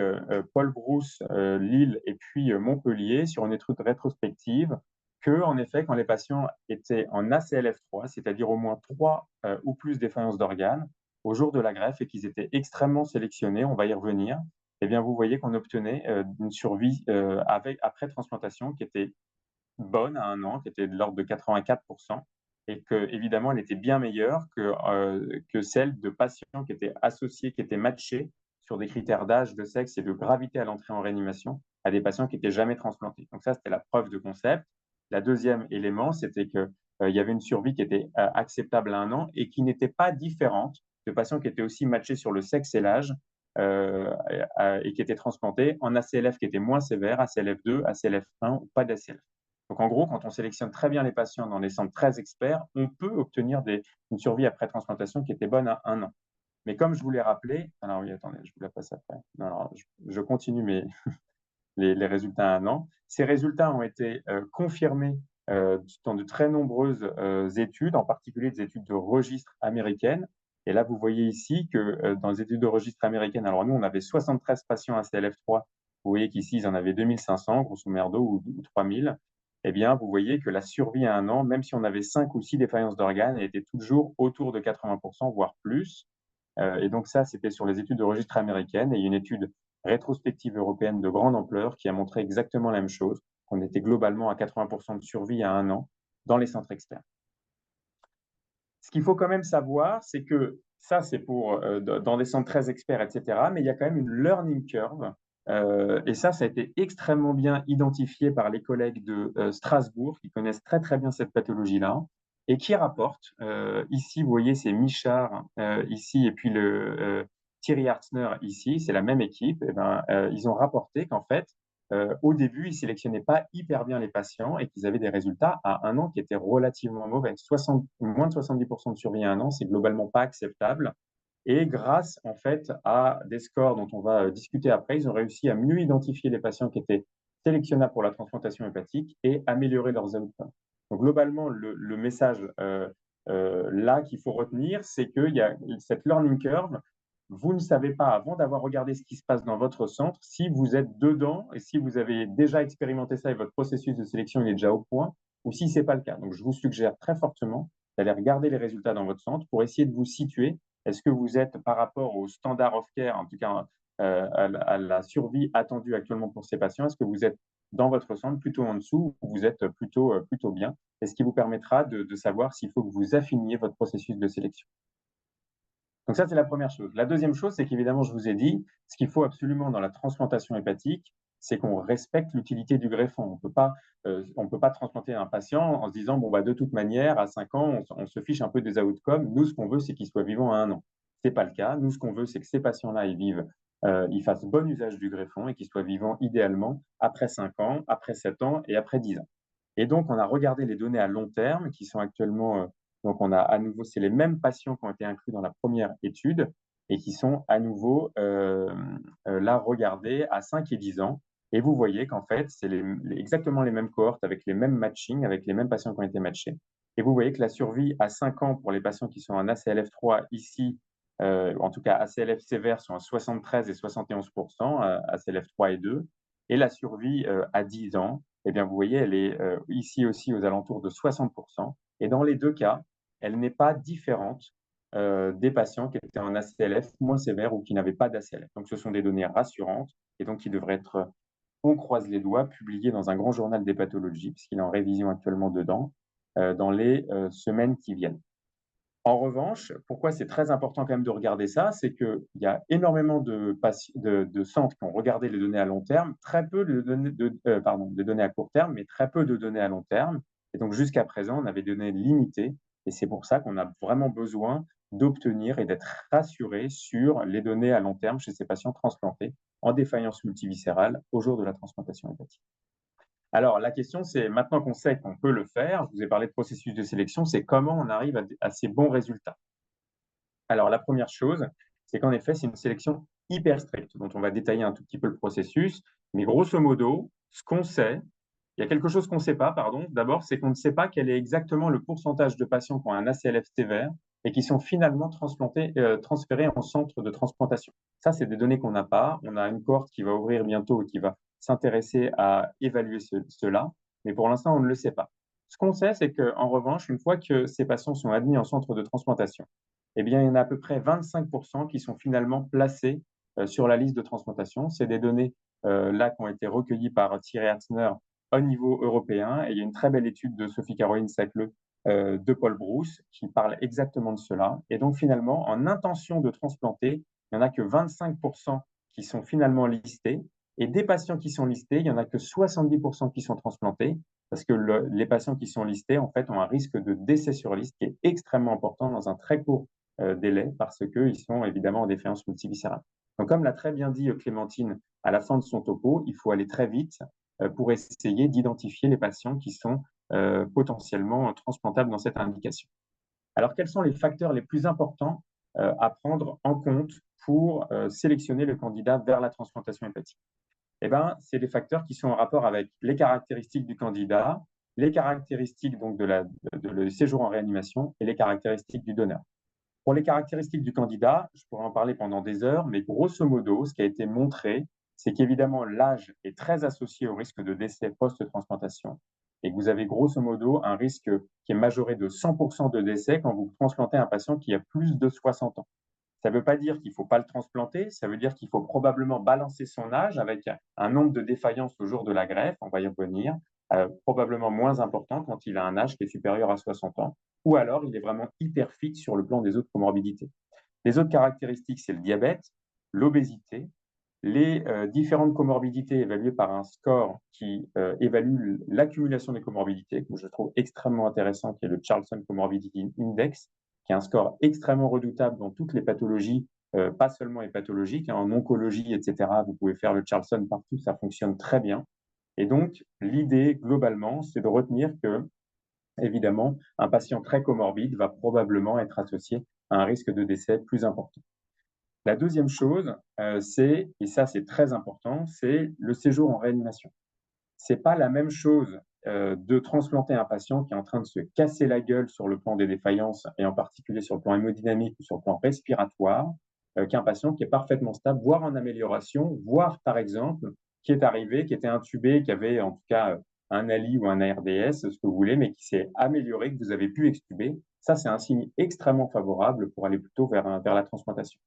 Paul Brousse, Lille et puis Montpellier sur une étude rétrospective que, en effet, quand les patients étaient en ACLF3, c'est-à-dire au moins 3 ou plus défaillances d'organes, au jour de la greffe et qu'ils étaient extrêmement sélectionnés, on va y revenir, eh bien, vous voyez qu'on obtenait une survie après transplantation qui était bonne à 1 an, qui était de l'ordre de 84%, et que, évidemment, elle était bien meilleure que celle de patients qui étaient associés, qui étaient matchés sur des critères d'âge, de sexe et de gravité à l'entrée en réanimation à des patients qui n'étaient jamais transplantés. Donc ça, c'était la preuve de concept. La deuxième élément, c'était qu'il y avait une survie qui était acceptable à 1 an et qui n'était pas différente de patients qui étaient aussi matchés sur le sexe et l'âge et qui étaient transplantés en ACLF qui était moins sévère, ACLF2, ACLF1 ou pas d'ACLF. Donc, en gros, quand on sélectionne très bien les patients dans les centres très experts, on peut obtenir une survie après transplantation qui était bonne à 1 an. Mais comme je vous l'ai rappelé, alors oui, attendez, je vous la passe après. Non, alors, je continue les résultats à 1 an. Ces résultats ont été confirmés dans de très nombreuses études, en particulier des études de registre américaines. Et là, vous voyez ici que dans les études de registre américaines, alors nous, on avait 73 patients ACLF3. Vous voyez qu'ici, ils en avaient 2500, grosso merdo, ou 3000. Eh bien, vous voyez que la survie à 1 an, même si on avait 5 ou 6 défaillances d'organes, elle était toujours autour de 80%, voire plus. Et donc ça, c'était sur les études de registre américaines. Et il y a une étude rétrospective européenne de grande ampleur qui a montré exactement la même chose, qu'on était globalement à 80% de survie à 1 an dans les centres experts. Ce qu'il faut quand même savoir, c'est que ça, c'est pour dans des centres très experts, etc. Mais il y a quand même une learning curve. Et ça a été extrêmement bien identifié par les collègues de Strasbourg, qui connaissent très, très bien cette pathologie-là, et qui rapportent, ici, vous voyez, c'est Michard, ici, et puis Thierry Hartner, ici, c'est la même équipe. Et ben, ils ont rapporté qu'en fait, au début, ils ne sélectionnaient pas hyper bien les patients et qu'ils avaient des résultats à 1 an qui étaient relativement mauvais. Moins de 70% de survie à 1 an, c'est globalement pas acceptable. Et grâce, en fait, à des scores dont on va discuter après, ils ont réussi à mieux identifier les patients qui étaient sélectionnables pour la transplantation hépatique et améliorer leurs outcomes. Donc, globalement, le message là qu'il faut retenir, c'est qu'il y a cette learning curve. Vous ne savez pas, avant d'avoir regardé ce qui se passe dans votre centre, si vous êtes dedans et si vous avez déjà expérimenté ça et votre processus de sélection est déjà au point, ou si ce n'est pas le cas. Donc, je vous suggère très fortement d'aller regarder les résultats dans votre centre pour essayer de vous situer. Est-ce que vous êtes par rapport au standard of care, en tout cas à la survie attendue actuellement pour ces patients, est-ce que vous êtes dans votre centre plutôt en dessous ou vous êtes plutôt bien? Et ce qui vous permettra de savoir s'il faut que vous affiniez votre processus de sélection. Donc ça, c'est la première chose. La deuxième chose, c'est qu'évidemment, je vous ai dit, ce qu'il faut absolument dans la transplantation hépatique, c'est qu'on respecte l'utilité du greffon. On peut pas transplanter un patient en se disant, bon, bah, de toute manière, à 5 ans, on se fiche un peu des outcomes. Nous, ce qu'on veut, c'est qu'il soit vivant à 1 an. Ce n'est pas le cas. Nous, ce qu'on veut, c'est que ces patients-là, ils fassent bon usage du greffon et qu'ils soient vivants idéalement après 5 ans, après 7 ans et après 10 ans. Et donc, on a regardé les données à long terme qui sont actuellement donc, on a à nouveau, c'est les mêmes patients qui ont été inclus dans la première étude et qui sont à nouveau là regardés à 5 et 10 ans. Et vous voyez qu'en fait, c'est exactement les mêmes cohortes avec les mêmes matchings, avec les mêmes patients qui ont été matchés. Et vous voyez que la survie à 5 ans pour les patients qui sont en ACLF3 ici, en tout cas ACLF sévère, sont à 73 et 71%, ACLF3 et 2. Et la survie à 10 ans, eh bien, vous voyez, elle est ici aussi aux alentours de 60%. Et dans les deux cas, elle n'est pas différente des patients qui étaient en ACLF moins sévère ou qui n'avaient pas d'ACLF. Donc, ce sont des données rassurantes et donc qui devraient être, on croise les doigts, publiées dans un grand journal des pathologies, puisqu'il est en révision actuellement dedans, dans les semaines qui viennent. En revanche, pourquoi c'est très important quand même de regarder ça, c'est qu'il y a énormément de centres qui ont regardé les données à long terme, très peu de données à court terme, mais très peu de données à long terme. Et donc, jusqu'à présent, on avait des données limitées. Et c'est pour ça qu'on a vraiment besoin d'obtenir et d'être rassuré sur les données à long terme chez ces patients transplantés en défaillance multiviscérale au jour de la transplantation hépatique. Alors, la question, c'est maintenant qu'on sait qu'on peut le faire, je vous ai parlé de processus de sélection, c'est comment on arrive à ces bons résultats. Alors, la première chose, c'est qu'en effet, c'est une sélection hyper stricte, dont on va détailler un tout petit peu le processus. Mais grosso modo, ce qu'on sait, il y a quelque chose qu'on ne sait pas, pardon. D'abord, c'est qu'on ne sait pas quel est exactement le pourcentage de patients qui ont un ACLF sévère et qui sont finalement transférés en centre de transplantation. Ça, c'est des données qu'on n'a pas. On a une cohorte qui va ouvrir bientôt et qui va s'intéresser à évaluer cela, mais pour l'instant, on ne le sait pas. Ce qu'on sait, c'est qu'en revanche, une fois que ces patients sont admis en centre de transplantation, eh bien, il y en a à peu près 25% qui sont finalement placés sur la liste de transplantation. C'est des données là qui ont été recueillies par Thierry Hertzner au niveau européen. Et il y a une très belle étude de Sophie-Caroline Sacleux de Paul Brousse qui parle exactement de cela. Et donc, finalement, en intention de transplanter, il n'y en a que 25% qui sont finalement listés. Et des patients qui sont listés, il n'y en a que 70% qui sont transplantés, parce que les patients qui sont listés, en fait, ont un risque de décès sur liste qui est extrêmement important dans un très court délai, parce qu'ils sont évidemment en défaillance multiviscérale. Donc, comme l'a très bien dit Clémentine à la fin de son topo, il faut aller très vite pour essayer d'identifier les patients qui sont potentiellement transplantables dans cette indication. Alors, quels sont les facteurs les plus importants à prendre en compte pour sélectionner le candidat vers la transplantation hépatique? Eh ben, c'est des facteurs qui sont en rapport avec les caractéristiques du candidat, les caractéristiques donc de le séjour en réanimation et les caractéristiques du donneur. Pour les caractéristiques du candidat, je pourrais en parler pendant des heures, mais grosso modo, ce qui a été montré, c'est qu'évidemment, l'âge est très associé au risque de décès post-transplantation et que vous avez grosso modo un risque qui est majoré de 100% de décès quand vous transplantez un patient qui a plus de 60 ans. Ça ne veut pas dire qu'il ne faut pas le transplanter, ça veut dire qu'il faut probablement balancer son âge avec un nombre de défaillances au jour de la greffe, on va y revenir, probablement moins important quand il a un âge qui est supérieur à 60 ans, ou alors il est vraiment hyper fit sur le plan des autres comorbidités. Les autres caractéristiques, c'est le diabète, l'obésité, les différentes comorbidités évaluées par un score qui évalue l'accumulation des comorbidités, que je trouve extrêmement intéressant, qui est le Charlson Comorbidity Index, qui est un score extrêmement redoutable dans toutes les pathologies, pas seulement les pathologiques, en oncologie, etc. Vous pouvez faire le Charlson partout, ça fonctionne très bien. Et donc, l'idée, globalement, c'est de retenir que, évidemment, un patient très comorbide va probablement être associé à un risque de décès plus important. La deuxième chose, c'est, et ça c'est très important, c'est le séjour en réanimation. C'est pas la même chose de transplanter un patient qui est en train de se casser la gueule sur le plan des défaillances, et en particulier sur le plan hémodynamique ou sur le plan respiratoire, qu'un patient qui est parfaitement stable, voire en amélioration, voire par exemple, qui est arrivé, qui était intubé, qui avait en tout cas un ALI ou un ARDS, ce que vous voulez, mais qui s'est amélioré, que vous avez pu extuber. Ça, c'est un signe extrêmement favorable pour aller plutôt vers la transplantation.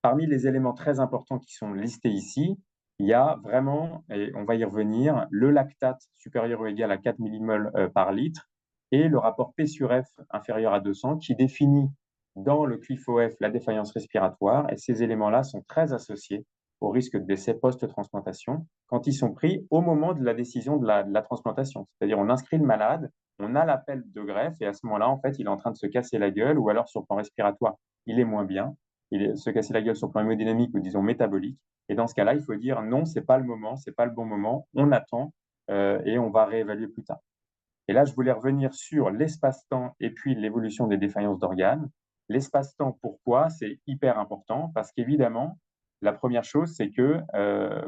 Parmi les éléments très importants qui sont listés ici, il y a vraiment, et on va y revenir, le lactate supérieur ou égal à 4 mmol par litre et le rapport P sur F inférieur à 200 qui définit dans le CLIF-OF la défaillance respiratoire. Et ces éléments-là sont très associés au risque de décès post-transplantation quand ils sont pris au moment de la décision de la transplantation. C'est-à-dire on inscrit le malade, on a l'appel de greffe et à ce moment-là, en fait, il est en train de se casser la gueule ou alors sur le plan respiratoire, il est moins bien. Il se casser la gueule sur le plan hémodynamique ou disons métabolique. Et dans ce cas-là, il faut dire non, c'est pas le moment, c'est pas le bon moment, on attend et on va réévaluer plus tard. Et là, je voulais revenir sur l'espace-temps et puis l'évolution des défaillances d'organes. L'espace-temps, pourquoi? C'est hyper important parce qu'évidemment, la première chose, c'est que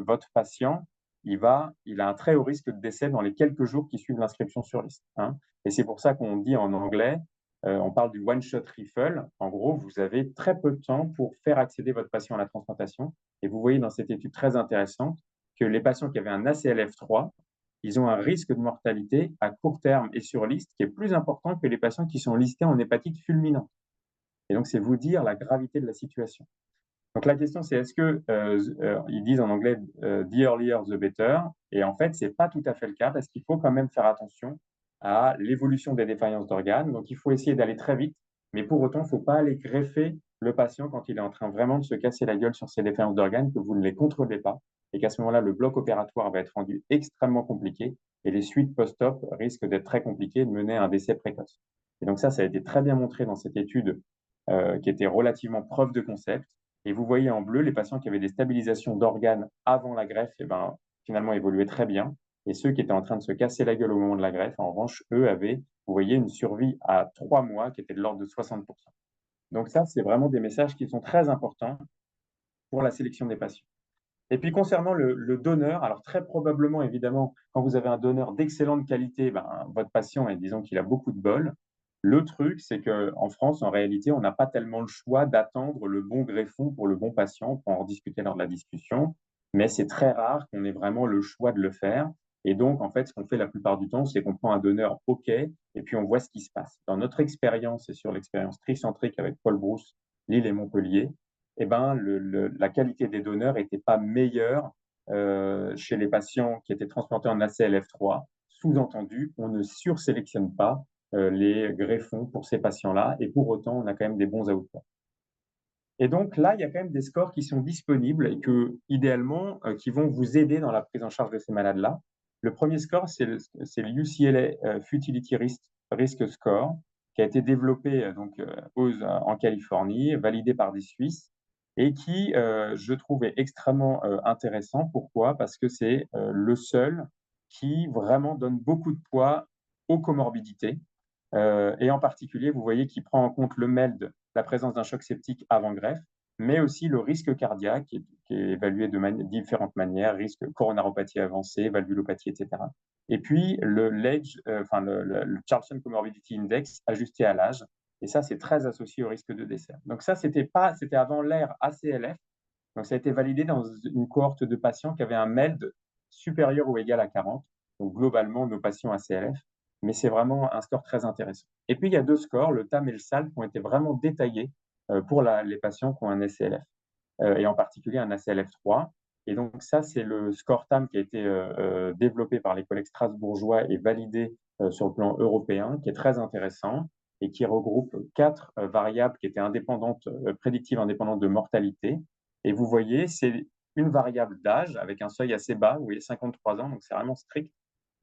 votre patient, il a un très haut risque de décès dans les quelques jours qui suivent l'inscription sur liste. Hein. Et c'est pour ça qu'on dit en anglais, on parle du one-shot refill. En gros, vous avez très peu de temps pour faire accéder votre patient à la transplantation. Et vous voyez dans cette étude très intéressante que les patients qui avaient un ACLF3, ils ont un risque de mortalité à court terme et sur liste qui est plus important que les patients qui sont listés en hépatite fulminante. Et donc, c'est vous dire la gravité de la situation. Donc, la question, c'est est-ce que, ils disent en anglais, the earlier, the better. Et en fait, ce n'est pas tout à fait le cas parce qu'il faut quand même faire attention à l'évolution des défaillances d'organes. Donc, il faut essayer d'aller très vite, mais pour autant, il ne faut pas aller greffer le patient quand il est en train vraiment de se casser la gueule sur ses défaillances d'organes, que vous ne les contrôlez pas, et qu'à ce moment-là, le bloc opératoire va être rendu extrêmement compliqué, et les suites post-op risquent d'être très compliquées, de mener à un décès précoce. Et donc ça a été très bien montré dans cette étude qui était relativement preuve de concept. Et vous voyez en bleu, les patients qui avaient des stabilisations d'organes avant la greffe, finalement évoluaient très bien. Et ceux qui étaient en train de se casser la gueule au moment de la greffe, en revanche, eux avaient, vous voyez, une survie à 3 mois qui était de l'ordre de 60%. Donc ça, c'est vraiment des messages qui sont très importants pour la sélection des patients. Et puis concernant le donneur, alors très probablement, évidemment, quand vous avez un donneur d'excellente qualité, votre patient, disons qu'il a beaucoup de bol. Le truc, c'est qu'en France, en réalité, on n'a pas tellement le choix d'attendre le bon greffon pour le bon patient. On peut en rediscuter lors de la discussion, mais c'est très rare qu'on ait vraiment le choix de le faire. Et donc, en fait, ce qu'on fait la plupart du temps, c'est qu'on prend un donneur OK et puis on voit ce qui se passe. Dans notre expérience et sur l'expérience tricentrique avec Paul Brousse, Lille et Montpellier, eh ben, la qualité des donneurs n'était pas meilleure chez les patients qui étaient transplantés en ACLF3. Sous-entendu, on ne sursélectionne pas les greffons pour ces patients-là, et pour autant, on a quand même des bons outcomes. Et donc là, il y a quand même des scores qui sont disponibles et que, idéalement, qui vont vous aider dans la prise en charge de ces malades-là. Le premier score, c'est le UCLA Futility Risk Score, qui a été développé en Californie, validé par des Suisses, et qui, je trouve, est extrêmement intéressant. Pourquoi? Parce que c'est le seul qui vraiment donne beaucoup de poids aux comorbidités. Et en particulier, vous voyez qu'il prend en compte le MELD, la présence d'un choc septique avant greffe, mais aussi le risque cardiaque qui est évalué de différentes manières, risque coronaropathie avancée, valvulopathie, etc. Et puis le Charlson Comorbidity Index ajusté à l'âge. Et ça, c'est très associé au risque de décès. Donc ça, c'était avant l'ère ACLF. Donc ça a été validé dans une cohorte de patients qui avaient un MELD supérieur ou égal à 40. Donc globalement, nos patients ACLF. Mais c'est vraiment un score très intéressant. Et puis, il y a deux scores, le TAM et le SAL, qui ont été vraiment détaillés pour les patients qui ont un ACLF, et en particulier un ACLF3. Et donc, ça, c'est le score TAM qui a été développé par les collègues strasbourgeois et validé sur le plan européen, qui est très intéressant et qui regroupe 4 variables qui étaient indépendantes, prédictives indépendantes de mortalité. Et vous voyez, c'est une variable d'âge avec un seuil assez bas, vous voyez 53 ans, donc c'est vraiment strict.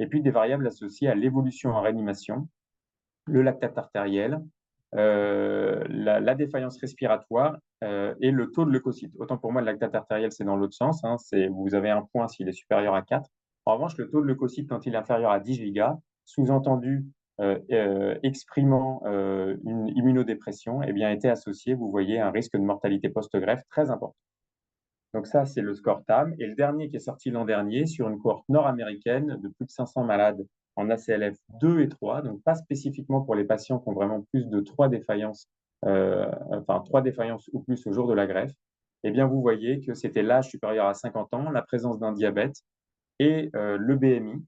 Et puis des variables associées à l'évolution en réanimation, le lactate artériel, la défaillance respiratoire et le taux de leucocytes. Autant pour moi, le lactate artériel, c'est dans l'autre sens. Vous avez un point s'il est supérieur à 4. En revanche, le taux de leucocytes, quand il est inférieur à 10 gigas, sous-entendu exprimant une immunodépression, eh bien, était associé, vous voyez, à un risque de mortalité post-greffe très important. Donc ça, c'est le score TAM. Et le dernier qui est sorti l'an dernier sur une cohorte nord-américaine de plus de 500 malades en ACLF 2 et 3, donc pas spécifiquement pour les patients qui ont vraiment plus de 3 défaillances, 3 défaillances ou plus au jour de la greffe. Eh bien, vous voyez que c'était l'âge supérieur à 50 ans, la présence d'un diabète et le BMI.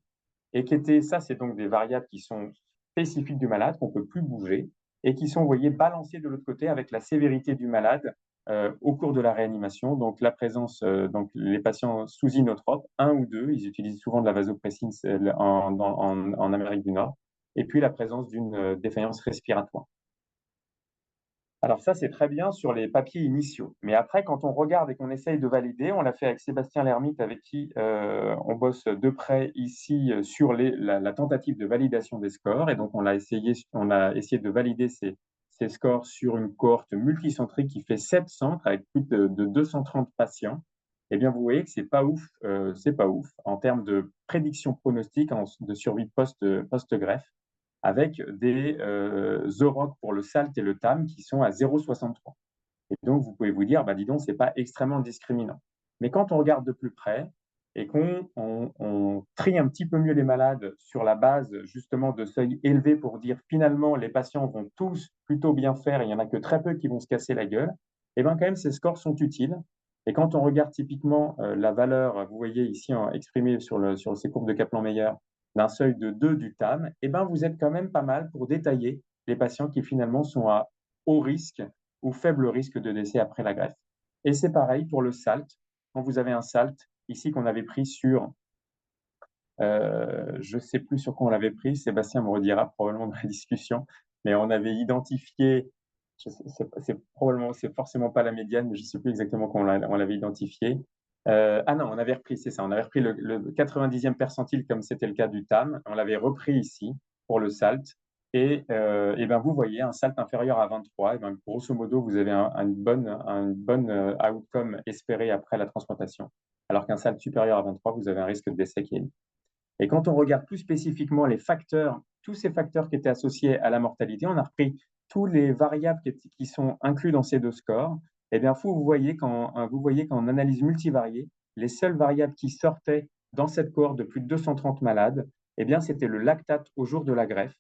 Et ça, c'est donc des variables qui sont spécifiques du malade, qu'on ne peut plus bouger, et qui sont, vous voyez, balancées de l'autre côté avec la sévérité du malade au cours de la réanimation. Donc, la présence, donc les patients sous inotropes, 1 ou 2, ils utilisent souvent de la vasopressine en Amérique du Nord, et puis la présence d'une défaillance respiratoire. Alors ça, c'est très bien sur les papiers initiaux. Mais après, quand on regarde et qu'on essaye de valider, on l'a fait avec Sébastien Lermite, avec qui on bosse de près ici sur la tentative de validation des scores. Et donc, on a essayé de valider ces scores sur une cohorte multicentrique qui fait 7 centres avec plus de 230 patients. Eh bien, vous voyez que c'est pas ouf en termes de prédiction pronostique de survie post-greffe, avec des EUROC pour le SALT et le TAM qui sont à 0,63. Et donc, vous pouvez vous dire, dis donc, ce n'est pas extrêmement discriminant. Mais quand on regarde de plus près et qu'on trie un petit peu mieux les malades sur la base justement de seuils élevés pour dire finalement les patients vont tous plutôt bien faire et il n'y en a que très peu qui vont se casser la gueule, et bien quand même ces scores sont utiles. Et quand on regarde typiquement la valeur, vous voyez ici exprimée sur ces courbes de Kaplan-Meier, d'un seuil de 2 du TAM, et ben vous êtes quand même pas mal pour détailler les patients qui finalement sont à haut risque ou faible risque de décès après la greffe. Et c'est pareil pour le SALT. Quand vous avez un SALT, ici qu'on avait pris sur, je ne sais plus sur quoi on l'avait pris, Sébastien me redira probablement dans la discussion, mais on avait identifié, c'est forcément pas la médiane, mais je ne sais plus exactement comment on l'avait identifié. Non, on avait repris, c'est ça, on avait repris le 90e percentile comme c'était le cas du TAM, on l'avait repris ici pour le SALT, et ben vous voyez un SALT inférieur à 23, et ben grosso modo vous avez une bonne outcome espérée après la transplantation, alors qu'un SALT supérieur à 23, vous avez un risque de décès qui est élevé. Et quand on regarde plus spécifiquement les facteurs, tous ces facteurs qui étaient associés à la mortalité, on a repris tous les variables qui sont inclus dans ces deux scores. Eh bien, vous voyez qu'en analyse multivariée, les seules variables qui sortaient dans cette cohorte de plus de 230 malades, eh bien, c'était le lactate au jour de la greffe,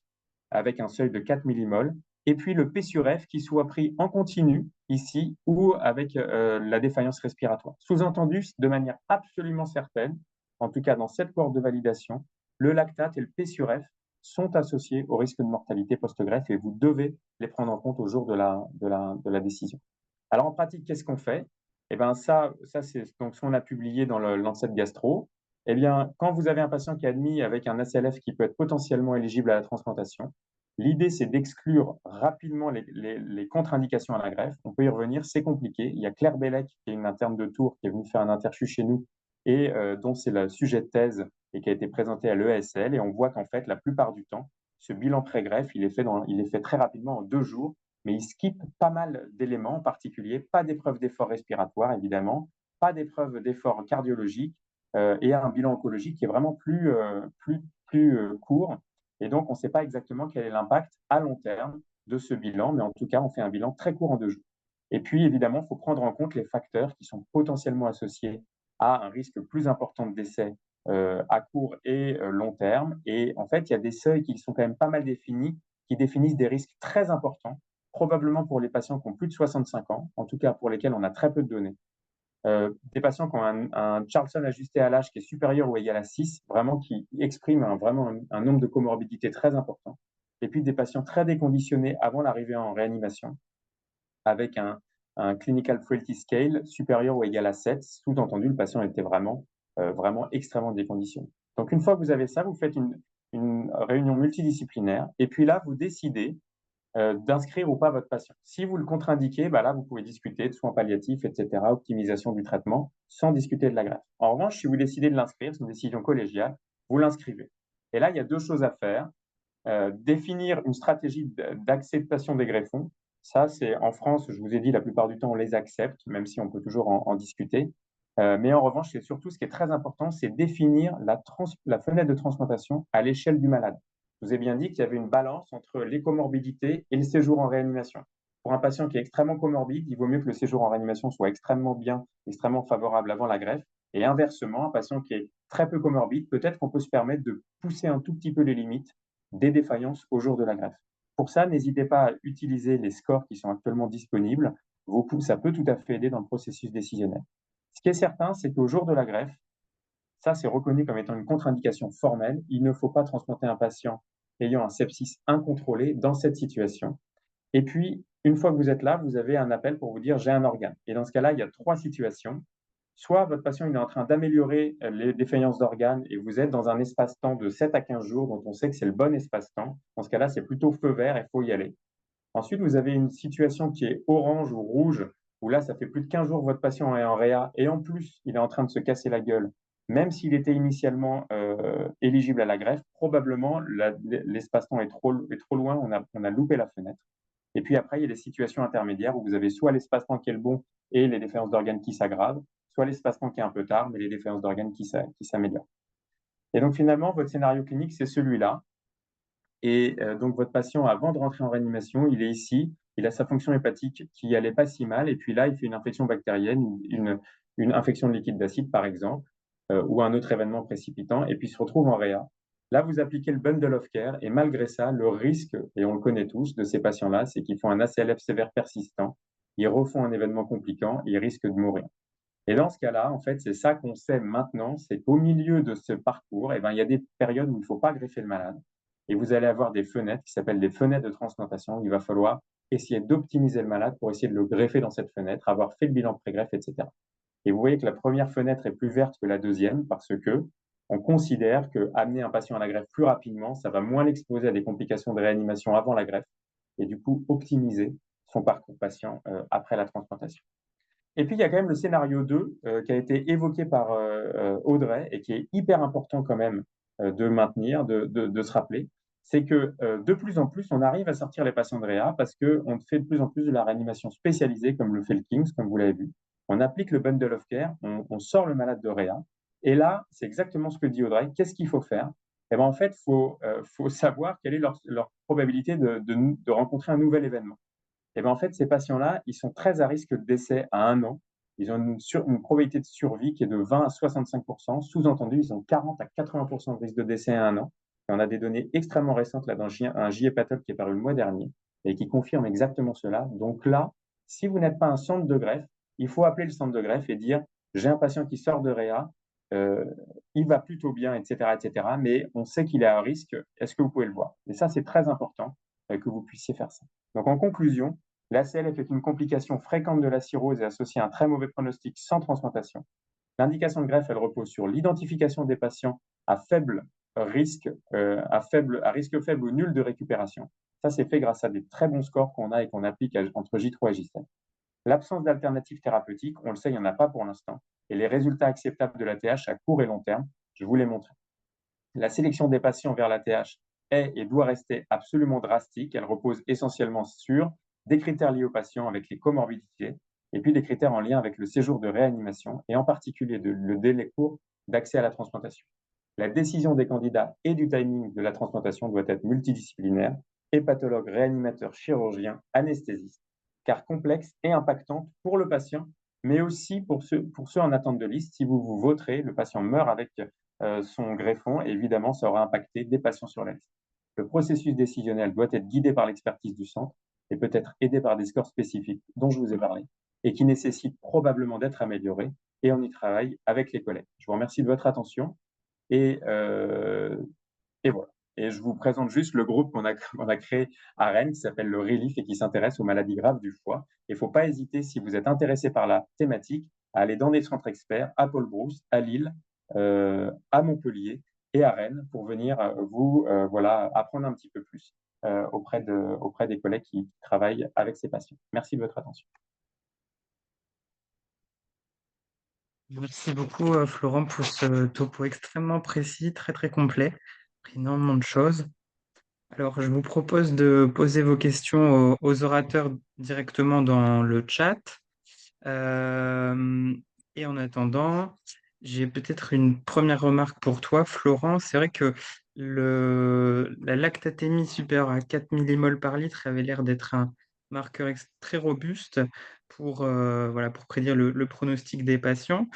avec un seuil de 4 millimoles, et puis le P sur F qui soit pris en continu, ici, ou avec la défaillance respiratoire. Sous-entendu, de manière absolument certaine, en tout cas dans cette cohorte de validation, le lactate et le P sur F sont associés au risque de mortalité post-greffe et vous devez les prendre en compte au jour de la décision. Alors en pratique, qu'est-ce qu'on fait? Eh bien ça c'est donc ce qu'on a publié dans le Lancet Gastro. Eh bien, quand vous avez un patient qui est admis avec un ACLF qui peut être potentiellement éligible à la transplantation, l'idée, c'est d'exclure rapidement les contre-indications à la greffe. On peut y revenir, c'est compliqué. Il y a Claire Bellec, qui est une interne de Tours, qui est venue faire un interchu chez nous et dont c'est le sujet de thèse et qui a été présenté à l'ESL. Et on voit qu'en fait, la plupart du temps, ce bilan pré-greffe, il est fait très rapidement en 2 jours, mais il skip pas mal d'éléments, en particulier pas d'épreuve d'effort respiratoire, évidemment, pas d'épreuve d'effort cardiologique, et un bilan oncologique qui est vraiment plus court. Et donc, on ne sait pas exactement quel est l'impact à long terme de ce bilan, mais en tout cas, on fait un bilan très court en 2 jours. Et puis, évidemment, il faut prendre en compte les facteurs qui sont potentiellement associés à un risque plus important de décès à court et long terme. Et en fait, il y a des seuils qui sont quand même pas mal définis, qui définissent des risques très importants, probablement pour les patients qui ont plus de 65 ans, en tout cas pour lesquels on a très peu de données. Des patients qui ont un Charlson ajusté à l'âge qui est supérieur ou égal à 6, vraiment qui exprime vraiment un nombre de comorbidités très important. Et puis des patients très déconditionnés avant l'arrivée en réanimation, avec un Clinical Frailty Scale supérieur ou égal à 7. Sous-entendu, le patient était vraiment extrêmement déconditionné. Donc une fois que vous avez ça, vous faites une réunion multidisciplinaire et puis là, vous décidez d'inscrire ou pas votre patient. Si vous le contre-indiquez, là, vous pouvez discuter de soins palliatifs, etc., optimisation du traitement, sans discuter de la greffe. En revanche, si vous décidez de l'inscrire, c'est une décision collégiale, vous l'inscrivez. Et là, il y a 2 choses à faire. Définir une stratégie d'acceptation des greffons. Ça, c'est en France, je vous ai dit, la plupart du temps, on les accepte, même si on peut toujours en discuter. Mais en revanche, c'est surtout ce qui est très important, c'est définir la fenêtre de transplantation à l'échelle du malade. Je vous ai bien dit qu'il y avait une balance entre les comorbidités et le séjour en réanimation. Pour un patient qui est extrêmement comorbide, il vaut mieux que le séjour en réanimation soit extrêmement bien, extrêmement favorable avant la greffe. Et inversement, un patient qui est très peu comorbide, peut-être qu'on peut se permettre de pousser un tout petit peu les limites des défaillances au jour de la greffe. Pour ça, n'hésitez pas à utiliser les scores qui sont actuellement disponibles. Ça peut tout à fait aider dans le processus décisionnel. Ce qui est certain, c'est qu'au jour de la greffe, ça, c'est reconnu comme étant une contre-indication formelle. Il ne faut pas transplanter un patient ayant un sepsis incontrôlé dans cette situation. Et puis, une fois que vous êtes là, vous avez un appel pour vous dire « j'ai un organe ». Et dans ce cas-là, il y a 3 situations. Soit votre patient est en train d'améliorer les défaillances d'organes et vous êtes dans un espace-temps de 7 à 15 jours dont on sait que c'est le bon espace-temps. Dans ce cas-là, c'est plutôt feu vert et il faut y aller. Ensuite, vous avez une situation qui est orange ou rouge, où là, ça fait plus de 15 jours que votre patient est en réa et en plus, il est en train de se casser la gueule. Même s'il était initialement éligible à la greffe, probablement l'espace-temps est trop loin, on a loupé la fenêtre. Et puis après, il y a des situations intermédiaires où vous avez soit l'espace-temps qui est le bon et les défaillances d'organes qui s'aggravent, soit l'espace-temps qui est un peu tard, mais les défaillances d'organes qui s'améliorent. Et donc finalement, votre scénario clinique, c'est celui-là. Et donc votre patient, avant de rentrer en réanimation, il est ici, il a sa fonction hépatique qui n'allait pas si mal, et puis là, il fait une infection bactérienne, une infection de liquide d'acide, par exemple, ou un autre événement précipitant, et puis il se retrouve en réa. Là, vous appliquez le bundle of care, et malgré ça, le risque, et on le connaît tous, de ces patients-là, c'est qu'ils font un ACLF sévère persistant, ils refont un événement compliquant, et ils risquent de mourir. Et dans ce cas-là, en fait, c'est ça qu'on sait maintenant, c'est qu'au milieu de ce parcours, il y a des périodes où il ne faut pas greffer le malade. Et vous allez avoir des fenêtres qui s'appellent des fenêtres de transplantation. Il va falloir essayer d'optimiser le malade pour essayer de le greffer dans cette fenêtre, avoir fait le bilan pré-greffe, etc. Et vous voyez que la première fenêtre est plus verte que la deuxième parce que on considère que amener un patient à la greffe plus rapidement, ça va moins l'exposer à des complications de réanimation avant la greffe et du coup optimiser son parcours patient après la transplantation. Et puis, il y a quand même le scénario 2 qui a été évoqué par Audrey et qui est hyper important quand même de maintenir, de se rappeler. C'est que de plus en plus, on arrive à sortir les patients de réa parce qu'on fait de plus en plus de la réanimation spécialisée, comme le fait le King's, comme vous l'avez vu. On applique le bundle of care, on sort le malade de réa. Et là, c'est exactement ce que dit Audrey. Qu'est-ce qu'il faut faire? Eh bien, en fait, faut savoir quelle est leur probabilité de rencontrer un nouvel événement. Et bien, en fait, ces patients-là, ils sont très à risque de décès à 1 an. Ils ont une probabilité de survie qui est de 20 à 65%. Sous-entendu, ils ont 40 à 80% de risque de décès à 1 an. Et on a des données extrêmement récentes là, dans un JE Pathol qui est paru le mois dernier et qui confirme exactement cela. Donc là, si vous n'êtes pas un centre de greffe, il faut appeler le centre de greffe et dire j'ai un patient qui sort de réa, il va plutôt bien, etc., mais on sait qu'il est à risque, est-ce que vous pouvez le voir? Et ça, c'est très important que vous puissiez faire ça. Donc en conclusion, l'ACLF est une complication fréquente de la cirrhose et associée à un très mauvais pronostic sans transplantation. L'indication de greffe, elle repose sur l'identification des patients à faible risque, à risque faible ou nul de récupération. Ça, c'est fait grâce à des très bons scores qu'on a et qu'on applique entre J3 et J7. L'absence d'alternatives thérapeutiques, on le sait, il n'y en a pas pour l'instant. Et les résultats acceptables de l'ATH à court et long terme, je vous les montre. La sélection des patients vers l'ATH est et doit rester absolument drastique. Elle repose essentiellement sur des critères liés aux patients avec les comorbidités et puis des critères en lien avec le séjour de réanimation et en particulier le délai court d'accès à la transplantation. La décision des candidats et du timing de la transplantation doit être multidisciplinaire, hépatologue, réanimateur, chirurgien, anesthésiste, car complexe et impactante pour le patient, mais aussi pour ceux en attente de liste. Si vous vous voterez, le patient meurt avec son greffon, et évidemment, ça aura impacté des patients sur la liste. Le processus décisionnel doit être guidé par l'expertise du centre et peut être aidé par des scores spécifiques dont je vous ai parlé et qui nécessitent probablement d'être améliorés, et on y travaille avec les collègues. Je vous remercie de votre attention et voilà. Et je vous présente juste le groupe qu'on a créé à Rennes qui s'appelle le RELIF et qui s'intéresse aux maladies graves du foie. Il ne faut pas hésiter, si vous êtes intéressé par la thématique, à aller dans des centres experts à Paul-Brousse, à Lille, à Montpellier et à Rennes pour venir voilà, apprendre un petit peu plus auprès des collègues qui travaillent avec ces patients. Merci de votre attention. Merci beaucoup, Florent, pour ce topo extrêmement précis, très très complet, énormément de choses. Alors, je vous propose de poser vos questions aux orateurs directement dans le chat. Et en attendant, j'ai peut-être une première remarque pour toi, Florent. C'est vrai que la lactatémie supérieure à 4 millimoles par litre avait l'air d'être un marqueur très robuste voilà, pour prédire le pronostic des patients.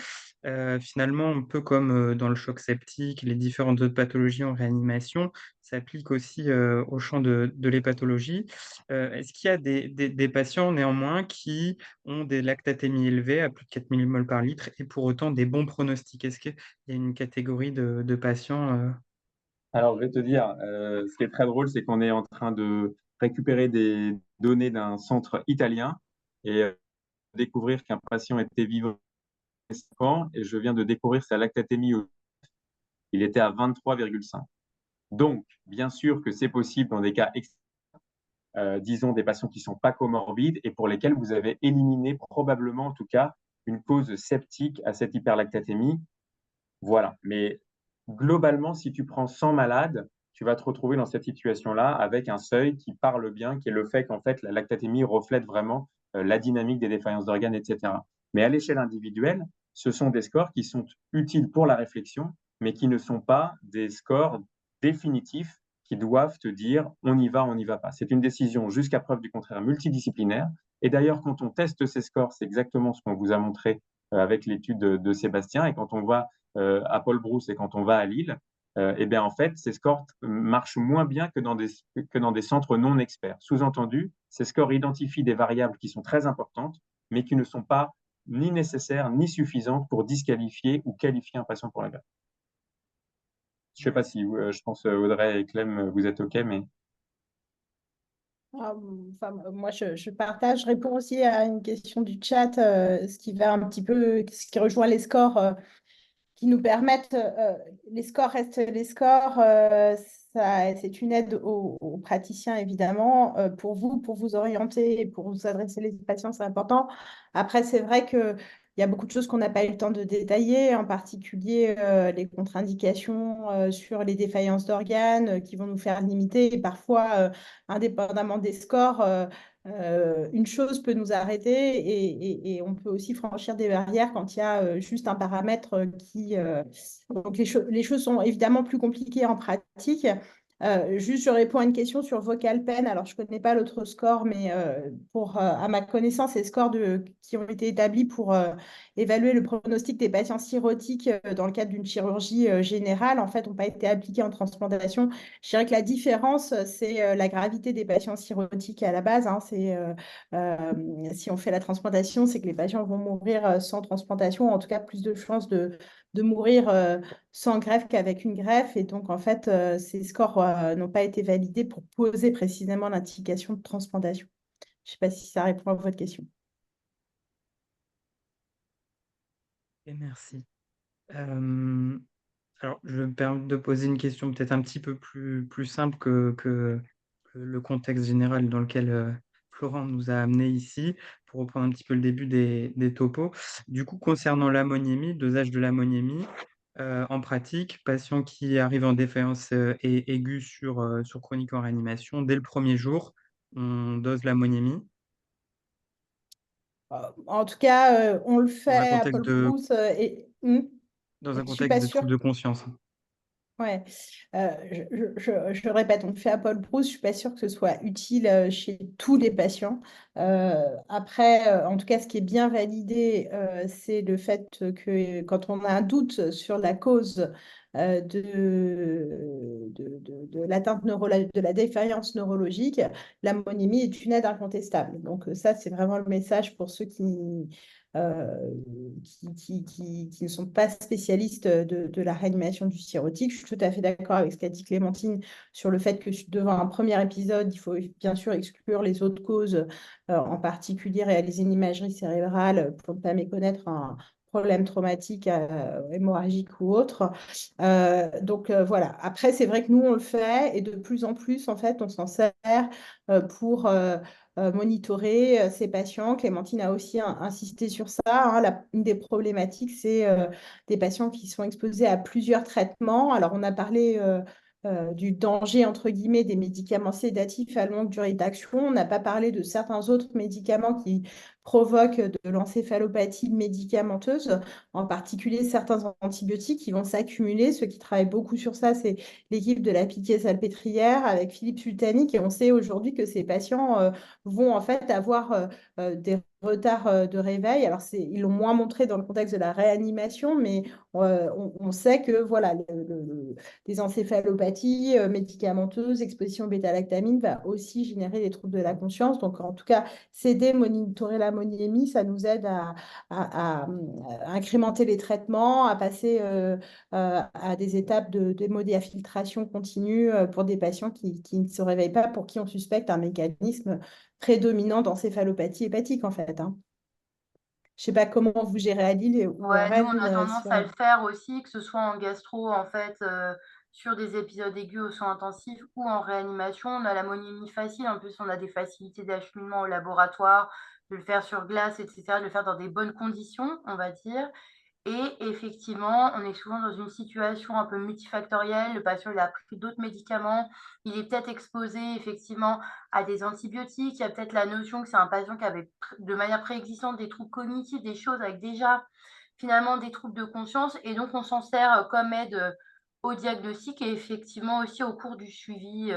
Finalement, un peu comme dans le choc septique, les différentes autres pathologies en réanimation s'appliquent aussi au champ de l'hépatologie. Est-ce qu'il y a des patients néanmoins qui ont des lactatémies élevées à plus de 4 millimoles par litre et pour autant des bons pronostics? Est-ce qu'il y a une catégorie de patients Alors, je vais te dire, ce qui est très drôle, c'est qu'on est en train de récupérer des données d'un centre italien et découvrir qu'un patient était vivant 5 ans et je viens de découvrir sa lactatémie. Il était à 23,5. Donc, bien sûr que c'est possible dans des cas, disons, des patients qui ne sont pas comorbides et pour lesquels vous avez éliminé probablement, en tout cas, une cause septique à cette hyperlactatémie. Voilà. Mais globalement, si tu prends 100 malades, tu vas te retrouver dans cette situation-là avec un seuil qui parle bien, qui est le fait qu'en fait, la lactatémie reflète vraiment la dynamique des défaillances d'organes, etc. Mais à l'échelle individuelle, ce sont des scores qui sont utiles pour la réflexion, mais qui ne sont pas des scores définitifs qui doivent te dire on y va, on n'y va pas. C'est une décision jusqu'à preuve du contraire multidisciplinaire. Et d'ailleurs, quand on teste ces scores, c'est exactement ce qu'on vous a montré avec l'étude de Sébastien. Et quand on va à Paul-Brousse et quand on va à Lille, eh bien, en fait, ces scores marchent moins bien que dans des centres non experts. Sous-entendu, ces scores identifient des variables qui sont très importantes, mais qui ne sont pas ni nécessaires ni suffisantes pour disqualifier ou qualifier un patient pour la greffe. Je ne sais pas si, je pense, Audrey et Clem, vous êtes OK, mais... Moi, je partage, je réponds aussi à une question du chat, ce qui rejoint les scores qui nous permettent, les scores restent les scores, c'est une aide aux praticiens évidemment, pour vous orienter et pour vous adresser les patients, c'est important. Après, c'est vrai qu'il y a beaucoup de choses qu'on n'a pas eu le temps de détailler, en particulier les contre-indications sur les défaillances d'organes qui vont nous faire limiter. Et parfois, indépendamment des scores, une chose peut nous arrêter et on peut aussi franchir des barrières quand il y a juste un paramètre qui... donc les choses sont évidemment plus compliquées en pratique. Juste, je réponds à une question sur VocalPen. Alors, je ne connais pas l'autre score, mais à ma connaissance, les scores qui ont été établis pour évaluer le pronostic des patients cirrhotiques dans le cadre d'une chirurgie générale, en fait, n'ont pas été appliqués en transplantation. Je dirais que la différence, c'est la gravité des patients cirrhotiques à la base. Hein. Si on fait la transplantation, c'est que les patients vont mourir sans transplantation, en tout cas plus de chances de mourir sans greffe qu'avec une greffe. Et donc, en fait, ces scores n'ont pas été validés pour poser précisément l'indication de transplantation. Je ne sais pas si ça répond à votre question. Et merci. Alors, je vais me permettre de poser une question peut-être un petit peu plus simple que le contexte général dans lequel Florent nous a amené ici, pour reprendre un petit peu le début des topos. Du coup, concernant l'ammoniémie, dosage de l'ammoniémie, en pratique, patient qui arrive en défaillance aiguë sur chronique en réanimation, dès le premier jour, on dose l'ammoniémie En tout cas, on le dans un fait à contexte Paul Brousse dans je un ne suis pas contexte de sûre. trouble de conscience. Ouais, je le répète, on le fait à Paul Brousse. Je ne suis pas sûre que ce soit utile chez tous les patients. Après, en tout cas, ce qui est bien validé, c'est le fait que quand on a un doute sur la cause de l'atteinte de la défaillance neurologique, l'ammonémie est une aide incontestable. Donc ça, c'est vraiment le message pour ceux euh, qui ne sont pas spécialistes de la réanimation du cirrhotique. Je suis tout à fait d'accord avec ce qu'a dit Clémentine sur le fait que devant un premier épisode, il faut bien sûr exclure les autres causes, en particulier réaliser une imagerie cérébrale pour ne pas méconnaître un problème traumatique, hémorragique ou autre. Voilà. Après, c'est vrai que nous, on le fait et de plus en plus, en fait, on s'en sert pour monitorer ces patients. Clémentine a aussi insisté sur ça. Hein. Une des problématiques, c'est des patients qui sont exposés à plusieurs traitements. Alors, on a parlé du danger, entre guillemets, des médicaments sédatifs à longue durée d'action. On n'a pas parlé de certains autres médicaments qui provoquent de l'encéphalopathie médicamenteuse, en particulier certains antibiotiques qui vont s'accumuler. Ceux qui travaillent beaucoup sur ça, c'est l'équipe de la Pitié-Salpêtrière avec Philippe Sultanic. Et on sait aujourd'hui que ces patients vont en fait avoir des retards de réveil. Alors, ils l'ont moins montré dans le contexte de la réanimation, mais on sait que voilà, des encéphalopathies médicamenteuses, exposition bêta-lactamine va aussi générer des troubles de la conscience. Donc, en tout cas, s'aider, monitorer l'ammoniémie, ça nous aide à incrémenter les traitements, à passer à des étapes d'hémodiafiltration continue pour des patients qui ne se réveillent pas, pour qui on suspecte un mécanisme prédominant d'encéphalopathie hépatique, en fait. Hein. Je ne sais pas comment vous gérez à Lille ou à Ouais, nous, on a Rennes. tendance à le faire aussi, que ce soit en gastro, en fait, sur des épisodes aigus aux soins intensifs ou en réanimation. On a l'ammonémie facile. En plus, on a des facilités d'acheminement au laboratoire, de le faire sur glace, etc., de le faire dans des bonnes conditions, on va dire. Et effectivement, on est souvent dans une situation un peu multifactorielle. Le patient, il a pris d'autres médicaments. Il est peut-être exposé effectivement à des antibiotiques. Il y a peut-être la notion que c'est un patient qui avait de manière préexistante des troubles cognitifs, des choses avec déjà finalement des troubles de conscience. Et donc, on s'en sert comme aide au diagnostic et effectivement aussi au cours du suivi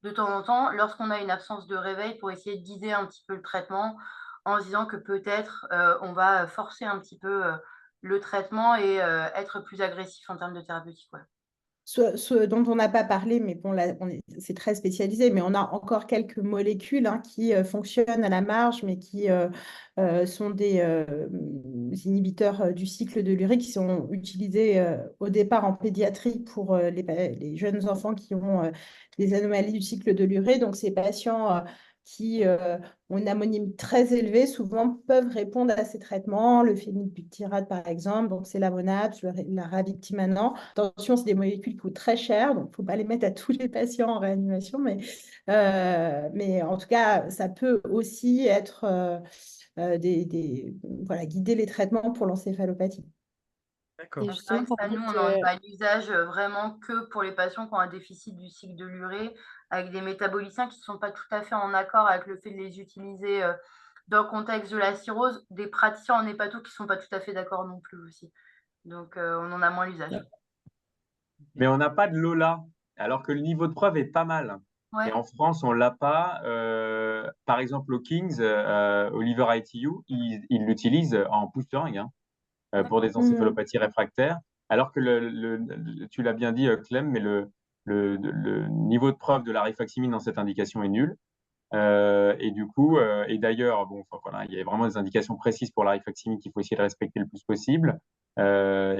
de temps en temps, lorsqu'on a une absence de réveil, pour essayer de guider un petit peu le traitement en se disant que peut-être on va forcer un petit peu le traitement et être plus agressif en termes de thérapeutique. Ouais. Ce dont on n'a pas parlé, mais bon, là, c'est très spécialisé, mais on a encore quelques molécules qui fonctionnent à la marge, mais qui sont des inhibiteurs du cycle de l'urée qui sont utilisés au départ en pédiatrie pour les jeunes enfants qui ont des anomalies du cycle de l'urée. Donc, ces patients qui ont une ammoniémie très élevée, souvent peuvent répondre à ces traitements, le phénylbutyrate par exemple, donc c'est l'amonate, la ravictimanant. Attention, c'est des molécules qui coûtent très cher, donc il ne faut pas les mettre à tous les patients en réanimation, mais en tout cas, ça peut aussi être voilà, guider les traitements pour l'encéphalopathie. D'accord. Et C'est vrai justement, que pour ça, nous, on en a un usage vraiment que pour les patients qui ont un déficit du cycle de l'urée, avec des métaboliciens qui ne sont pas tout à fait en accord avec le fait de les utiliser dans le contexte de la cirrhose, des praticiens en hépato qui ne sont pas tout à fait d'accord non plus aussi. Donc, on en a moins l'usage. Mais on n'a pas de Lola. alors que le niveau de preuve est pas mal. Ouais. Et en France, on l'a pas. Par exemple, au King's, Oliver ITU, il l'utilise en posturing pour des encéphalopathies réfractaires, alors que tu l'as bien dit, Clem, mais le niveau de preuve de la rifaximin dans cette indication est nul. Et du coup, et d'ailleurs, bon, enfin, voilà, il y a vraiment des indications précises pour la rifaximin qu'il faut essayer de respecter le plus possible. Et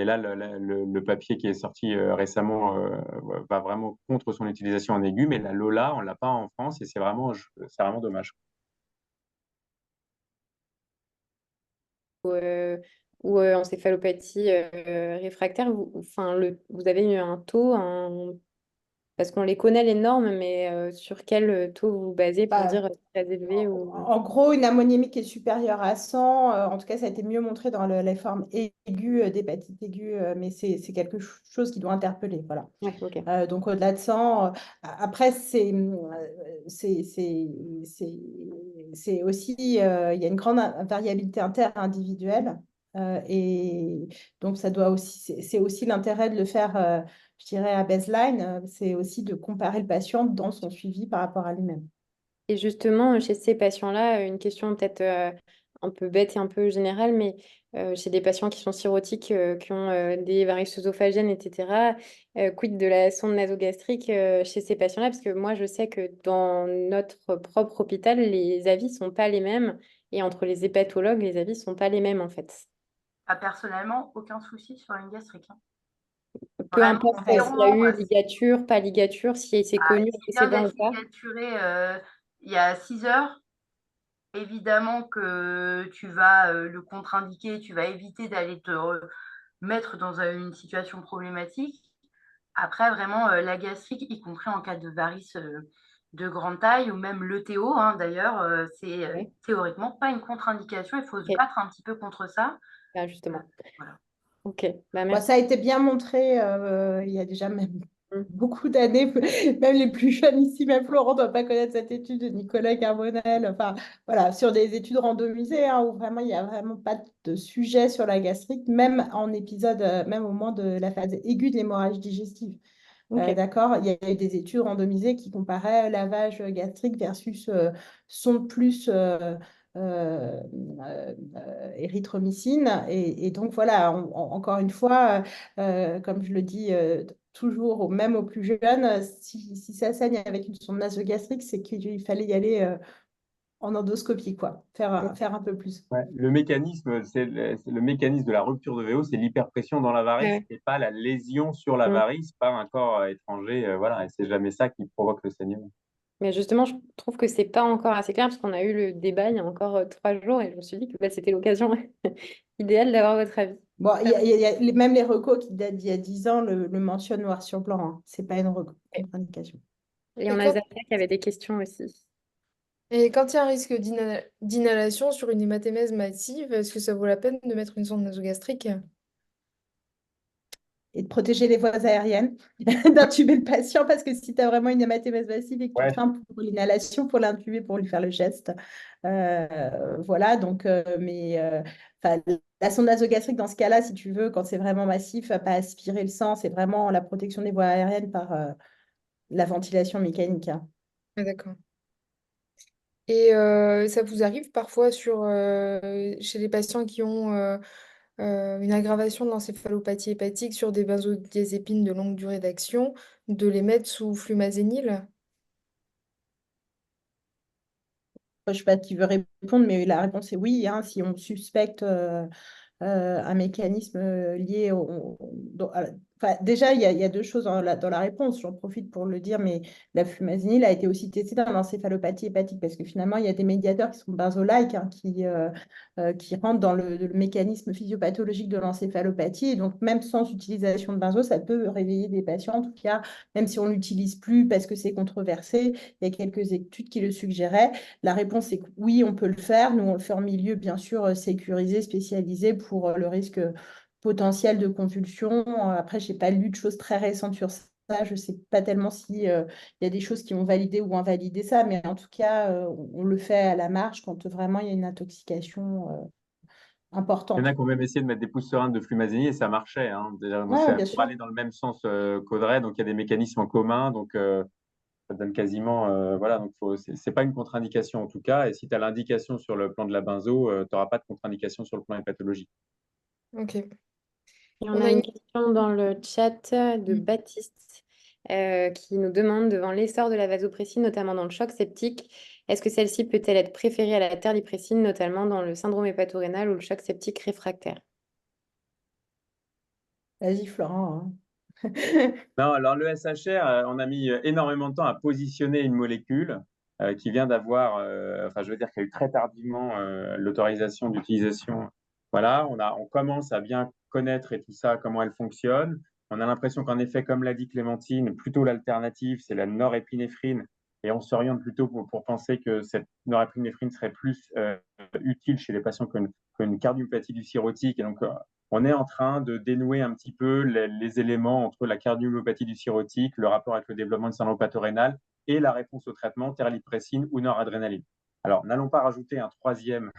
là, le papier qui est sorti récemment va vraiment contre son utilisation en aigu, mais la Lola, on l'a pas en France et c'est vraiment dommage. Ou encéphalopathie réfractaire, vous avez eu un taux, parce qu'on les connaît les normes, mais sur quel taux vous vous basez pour Bah, dire très élevé ou... en gros, une ammoniémie qui est supérieure à 100, en tout cas, ça a été mieux montré dans les formes aiguës d'hépatite aiguë, mais c'est quelque chose qui doit interpeller. Voilà. Ouais, ok. Donc, au-delà de 100, après, c'est aussi, il y a une grande variabilité inter-individuelle. Et donc, ça doit aussi, c'est aussi l'intérêt de le faire, je dirais, à baseline, c'est aussi de comparer le patient dans son suivi par rapport à lui-même. Et justement, chez ces patients-là, une question peut-être un peu bête et un peu générale, mais chez des patients qui sont cirrhotiques, qui ont des varices œsophagènes, etc., quid de la sonde nasogastrique chez ces patients-là? Parce que moi, je sais que dans notre propre hôpital, les avis ne sont pas les mêmes. Et entre les hépatologues, les avis ne sont pas les mêmes, en fait. Ah, personnellement, aucun souci sur une gastrique. Peu Vraiment, importe s'il y a zéro. eu ligature, pas ligature, si c'est connu, S'il vient antécédent ou d'être pas. ligaturé il y a 6 heures, évidemment que tu vas le contre-indiquer, tu vas éviter d'aller te mettre dans une situation problématique. Après, vraiment, la gastrique, y compris en cas de varices de grande taille ou même l'ETO, d'ailleurs, c'est Ouais. théoriquement pas une contre-indication. Il faut se Ok. battre un petit peu contre ça. Bah, justement. Voilà. Ok. Bah, Bon, merci. ça a été bien montré il y a déjà même Mm. beaucoup d'années, même les plus jeunes ici, même Florent ne doit pas connaître cette étude de Nicolas Carbonel, enfin voilà, sur des études randomisées où vraiment il n'y a vraiment pas de sujet sur la gastrique, même en épisode, même au moment de la phase aiguë de l'hémorragie digestive. Ok. D'accord, il y a eu des études randomisées qui comparaient lavage gastrique versus son plus érythromycine. Et donc voilà, encore une fois, comme je le dis toujours, même aux plus jeunes, si ça saigne avec une sonde nasogastrique, c'est qu'il fallait y aller en endoscopie, quoi, faire un peu plus. Ouais, le mécanisme, c'est le mécanisme de la rupture de VO, c'est l'hyperpression dans la varice Ouais. et pas la lésion sur la Mm. varice par un corps étranger. Voilà, et c'est jamais ça qui provoque le saignement. Mais justement, je trouve que c'est pas encore assez clair parce qu'on a eu le débat il y a encore 3 jours et je me suis dit que bah, c'était l'occasion idéale d'avoir votre avis. Bon, il y a même les recos qui datent d'il y a 10 ans le mentionnent noir sur blanc. Hein. C'est pas une contre-indication. Et Et on a quand, Zakia qui avait des questions aussi. et quand il y a un risque d'inhalation sur une hématémèse massive, est-ce que ça vaut la peine de mettre une sonde nasogastrique? Et de protéger les voies aériennes, d'intuber le patient, parce que si tu as vraiment une hématémèse massive et que tu Ouais, crains pour l'inhalation, pour l'intuber, pour lui faire le geste. Voilà, donc, la sonde nasogastrique, dans ce cas-là, si tu veux, quand c'est vraiment massif, va pas aspirer le sang, c'est vraiment la protection des voies aériennes par la ventilation mécanique. Hein. Ah, d'accord. Et ça vous arrive parfois chez les patients qui ont une aggravation de l'encéphalopathie hépatique sur des benzodiazépines de longue durée d'action, de les mettre sous flumazénil? Je ne sais pas qui veut répondre, mais la réponse est oui. Hein, si on suspecte un mécanisme lié enfin, déjà, il y a deux choses dans la réponse. J'en profite pour le dire, mais la flumazenil a été aussi testée dans l'encéphalopathie hépatique parce que finalement, il y a des médiateurs qui sont benzolike, qui rentrent dans le mécanisme physiopathologique de l'encéphalopathie. Et donc, même sans utilisation de benzo, ça peut réveiller des patients. En tout cas, même si on ne l'utilise plus parce que c'est controversé, il y a quelques études qui le suggéraient. La réponse est que oui, on peut le faire. Nous, on le fait en milieu, bien sûr, sécurisé, spécialisé pour le risque potentiel de convulsion. Après, je n'ai pas lu de choses très récentes sur ça. Je ne sais pas tellement s'il y a des choses qui ont validé ou invalidé ça, mais en tout cas, on le fait à la marge quand vraiment il y a une intoxication Il y en importante. a qui ont même essayé de mettre des pousses sereines de Flumazénie et ça marchait, hein. Donc, Ouais, c'est bien pour sûr. aller dans le même sens qu'Audrey, donc il y a des mécanismes en commun, donc ça donne quasiment, voilà, donc c'est pas une contre-indication en tout cas, et si tu as l'indication sur le plan de la benzo, tu n'auras pas de contre-indication sur le plan hépatologique. Ok. Et on On a a une une... question dans le chat de Baptiste qui nous demande, devant l'essor de la vasopressine, notamment dans le choc septique, est-ce que celle-ci peut-elle être préférée à la terlipressine, notamment dans le syndrome hépatorénal ou le choc septique réfractaire? Vas-y, Florent, hein. Non, alors le SHR, on a mis énormément de temps à positionner une molécule qui vient d'avoir, enfin je veux dire qu'il y a eu très tardivement l'autorisation d'utilisation. Voilà, on commence à bien connaître et tout ça, comment elle fonctionne. On a l'impression qu'en effet, comme l'a dit Clémentine, plutôt l'alternative, c'est la norépinéphrine, et on s'oriente plutôt pour penser que cette norépinéphrine serait plus utile chez les patients qu'une cardiomyopathie du cirrhotique. Et donc, on est en train de dénouer un petit peu les éléments entre la cardiomyopathie du cirrhotique, le rapport avec le développement de syndrome hépatorénal et la réponse au traitement, terlipressine ou noradrénaline. Alors, n'allons pas rajouter un troisième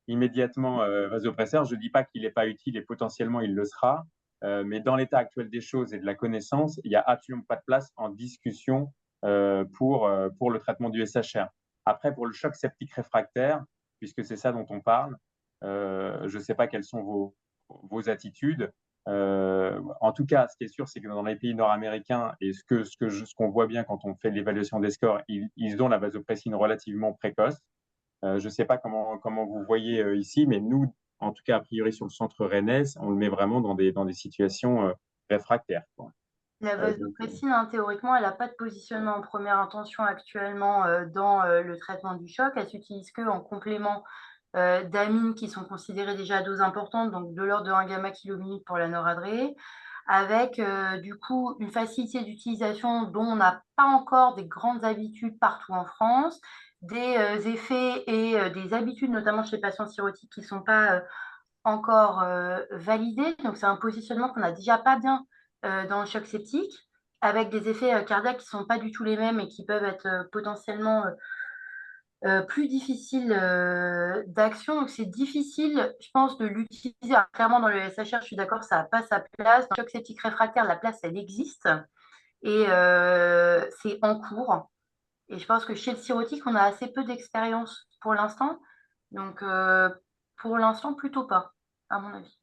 immédiatement vasopresseur. Je ne dis pas qu'il n'est pas utile et potentiellement il le sera, mais dans l'état actuel des choses et de la connaissance, il n'y a absolument pas de place en discussion pour le traitement du SHR. Après, pour le choc septique réfractaire, puisque c'est ça dont on parle, je ne sais pas quelles sont vos attitudes. En tout cas, ce qui est sûr, c'est que dans les pays nord-américains, et ce qu'on voit bien quand on fait l'évaluation des scores, ils ont la vasopressine relativement précoce. Je ne sais pas comment vous voyez ici, mais nous, en tout cas, a priori, sur le centre rennais, on le met vraiment dans des situations réfractaires, quoi. La Donc, vasopressine, hein, théoriquement, elle n'a pas de positionnement en première intention actuellement dans le traitement du choc. Elle s'utilise qu'en complément d'amines qui sont considérées déjà à dose importante, donc de l'ordre de 1 gamma kilominute pour la noradré, avec du coup une facilité d'utilisation dont on n'a pas encore des grandes habitudes partout en France, des effets et des habitudes, notamment chez les patients cirrhotiques, qui ne sont pas encore validés. Donc, c'est un positionnement qu'on n'a déjà pas bien dans le choc septique, avec des effets cardiaques qui ne sont pas du tout les mêmes et qui peuvent être potentiellement plus difficiles d'action. Donc, c'est difficile, je pense, de l'utiliser. Alors, clairement, dans le SHR, je suis d'accord, ça n'a pas sa place. Dans le choc septique réfractaire, la place, elle existe et c'est en cours. Et je pense que chez le cirrhotique, on a assez peu d'expérience pour l'instant. Donc, pour l'instant, plutôt pas, à mon avis.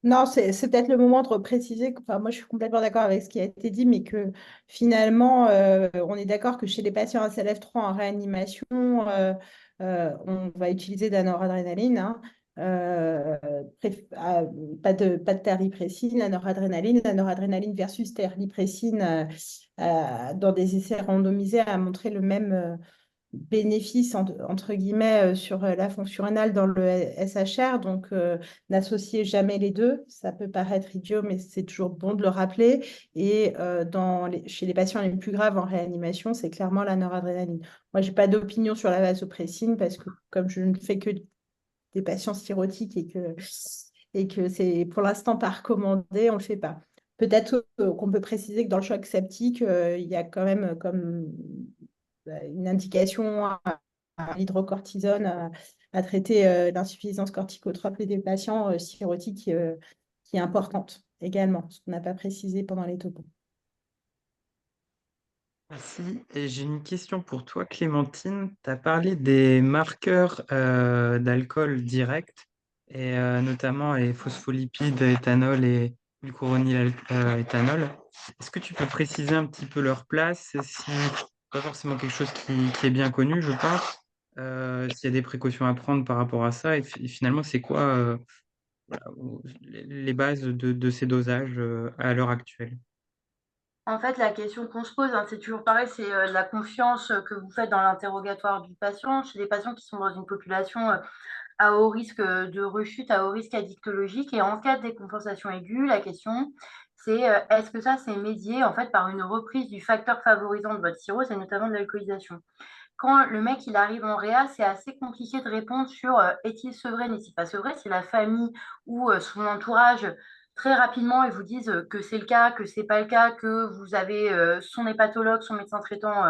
Non, c'est peut-être le moment de repréciser. Enfin, moi, je suis complètement d'accord avec ce qui a été dit, mais que finalement, on est d'accord que chez les patients SLF3 en réanimation, on va utiliser de la noradrénaline, hein. Euh, pas de terlipressine, la noradrénaline versus terlipressine dans des essais randomisés a montré le même bénéfice entre guillemets sur la fonction rénale dans le SHR. Donc, n'associez jamais les deux. Ça peut paraître idiot, mais c'est toujours bon de le rappeler. Et chez les patients les plus graves en réanimation, c'est clairement la noradrénaline. Moi, j'ai pas d'opinion sur la vasopressine parce que comme je ne fais que des patients cirrhotiques et que c'est pour l'instant pas recommandé, on le fait pas. Peut-être qu'on peut préciser que dans le choc septique, il y a quand même comme une indication à l'hydrocortisone à traiter l'insuffisance corticotrope des patients cirrhotiques qui est importante également, ce qu'on n'a pas précisé pendant les topos. Merci. Et j'ai une question pour toi, Clémentine. Tu as parlé des marqueurs d'alcool direct, et notamment les phospholipides, éthanol et glucuronil éthanol. Est-ce que tu peux préciser un petit peu leur place? Pas forcément quelque chose qui est bien connu, je pense. S'il y a des précautions à prendre par rapport à ça, et finalement, c'est quoi voilà, les bases de ces dosages à l'heure actuelle? En fait, la question qu'on se pose, hein, c'est toujours pareil, c'est la confiance que vous faites dans l'interrogatoire du patient. Chez des patients qui sont dans une population à haut risque de rechute, à haut risque addictologique, et en cas de décompensation aiguë, la question, c'est est-ce que ça, c'est médié en fait par une reprise du facteur favorisant de votre cirrhose et notamment de l'alcoolisation. Quand le mec il arrive en réa, c'est assez compliqué de répondre sur est-il sevré, n'est-il pas sevré. C'est la famille ou son entourage très rapidement ils vous disent que c'est le cas, que c'est pas le cas, que vous avez son hépatologue, son médecin traitant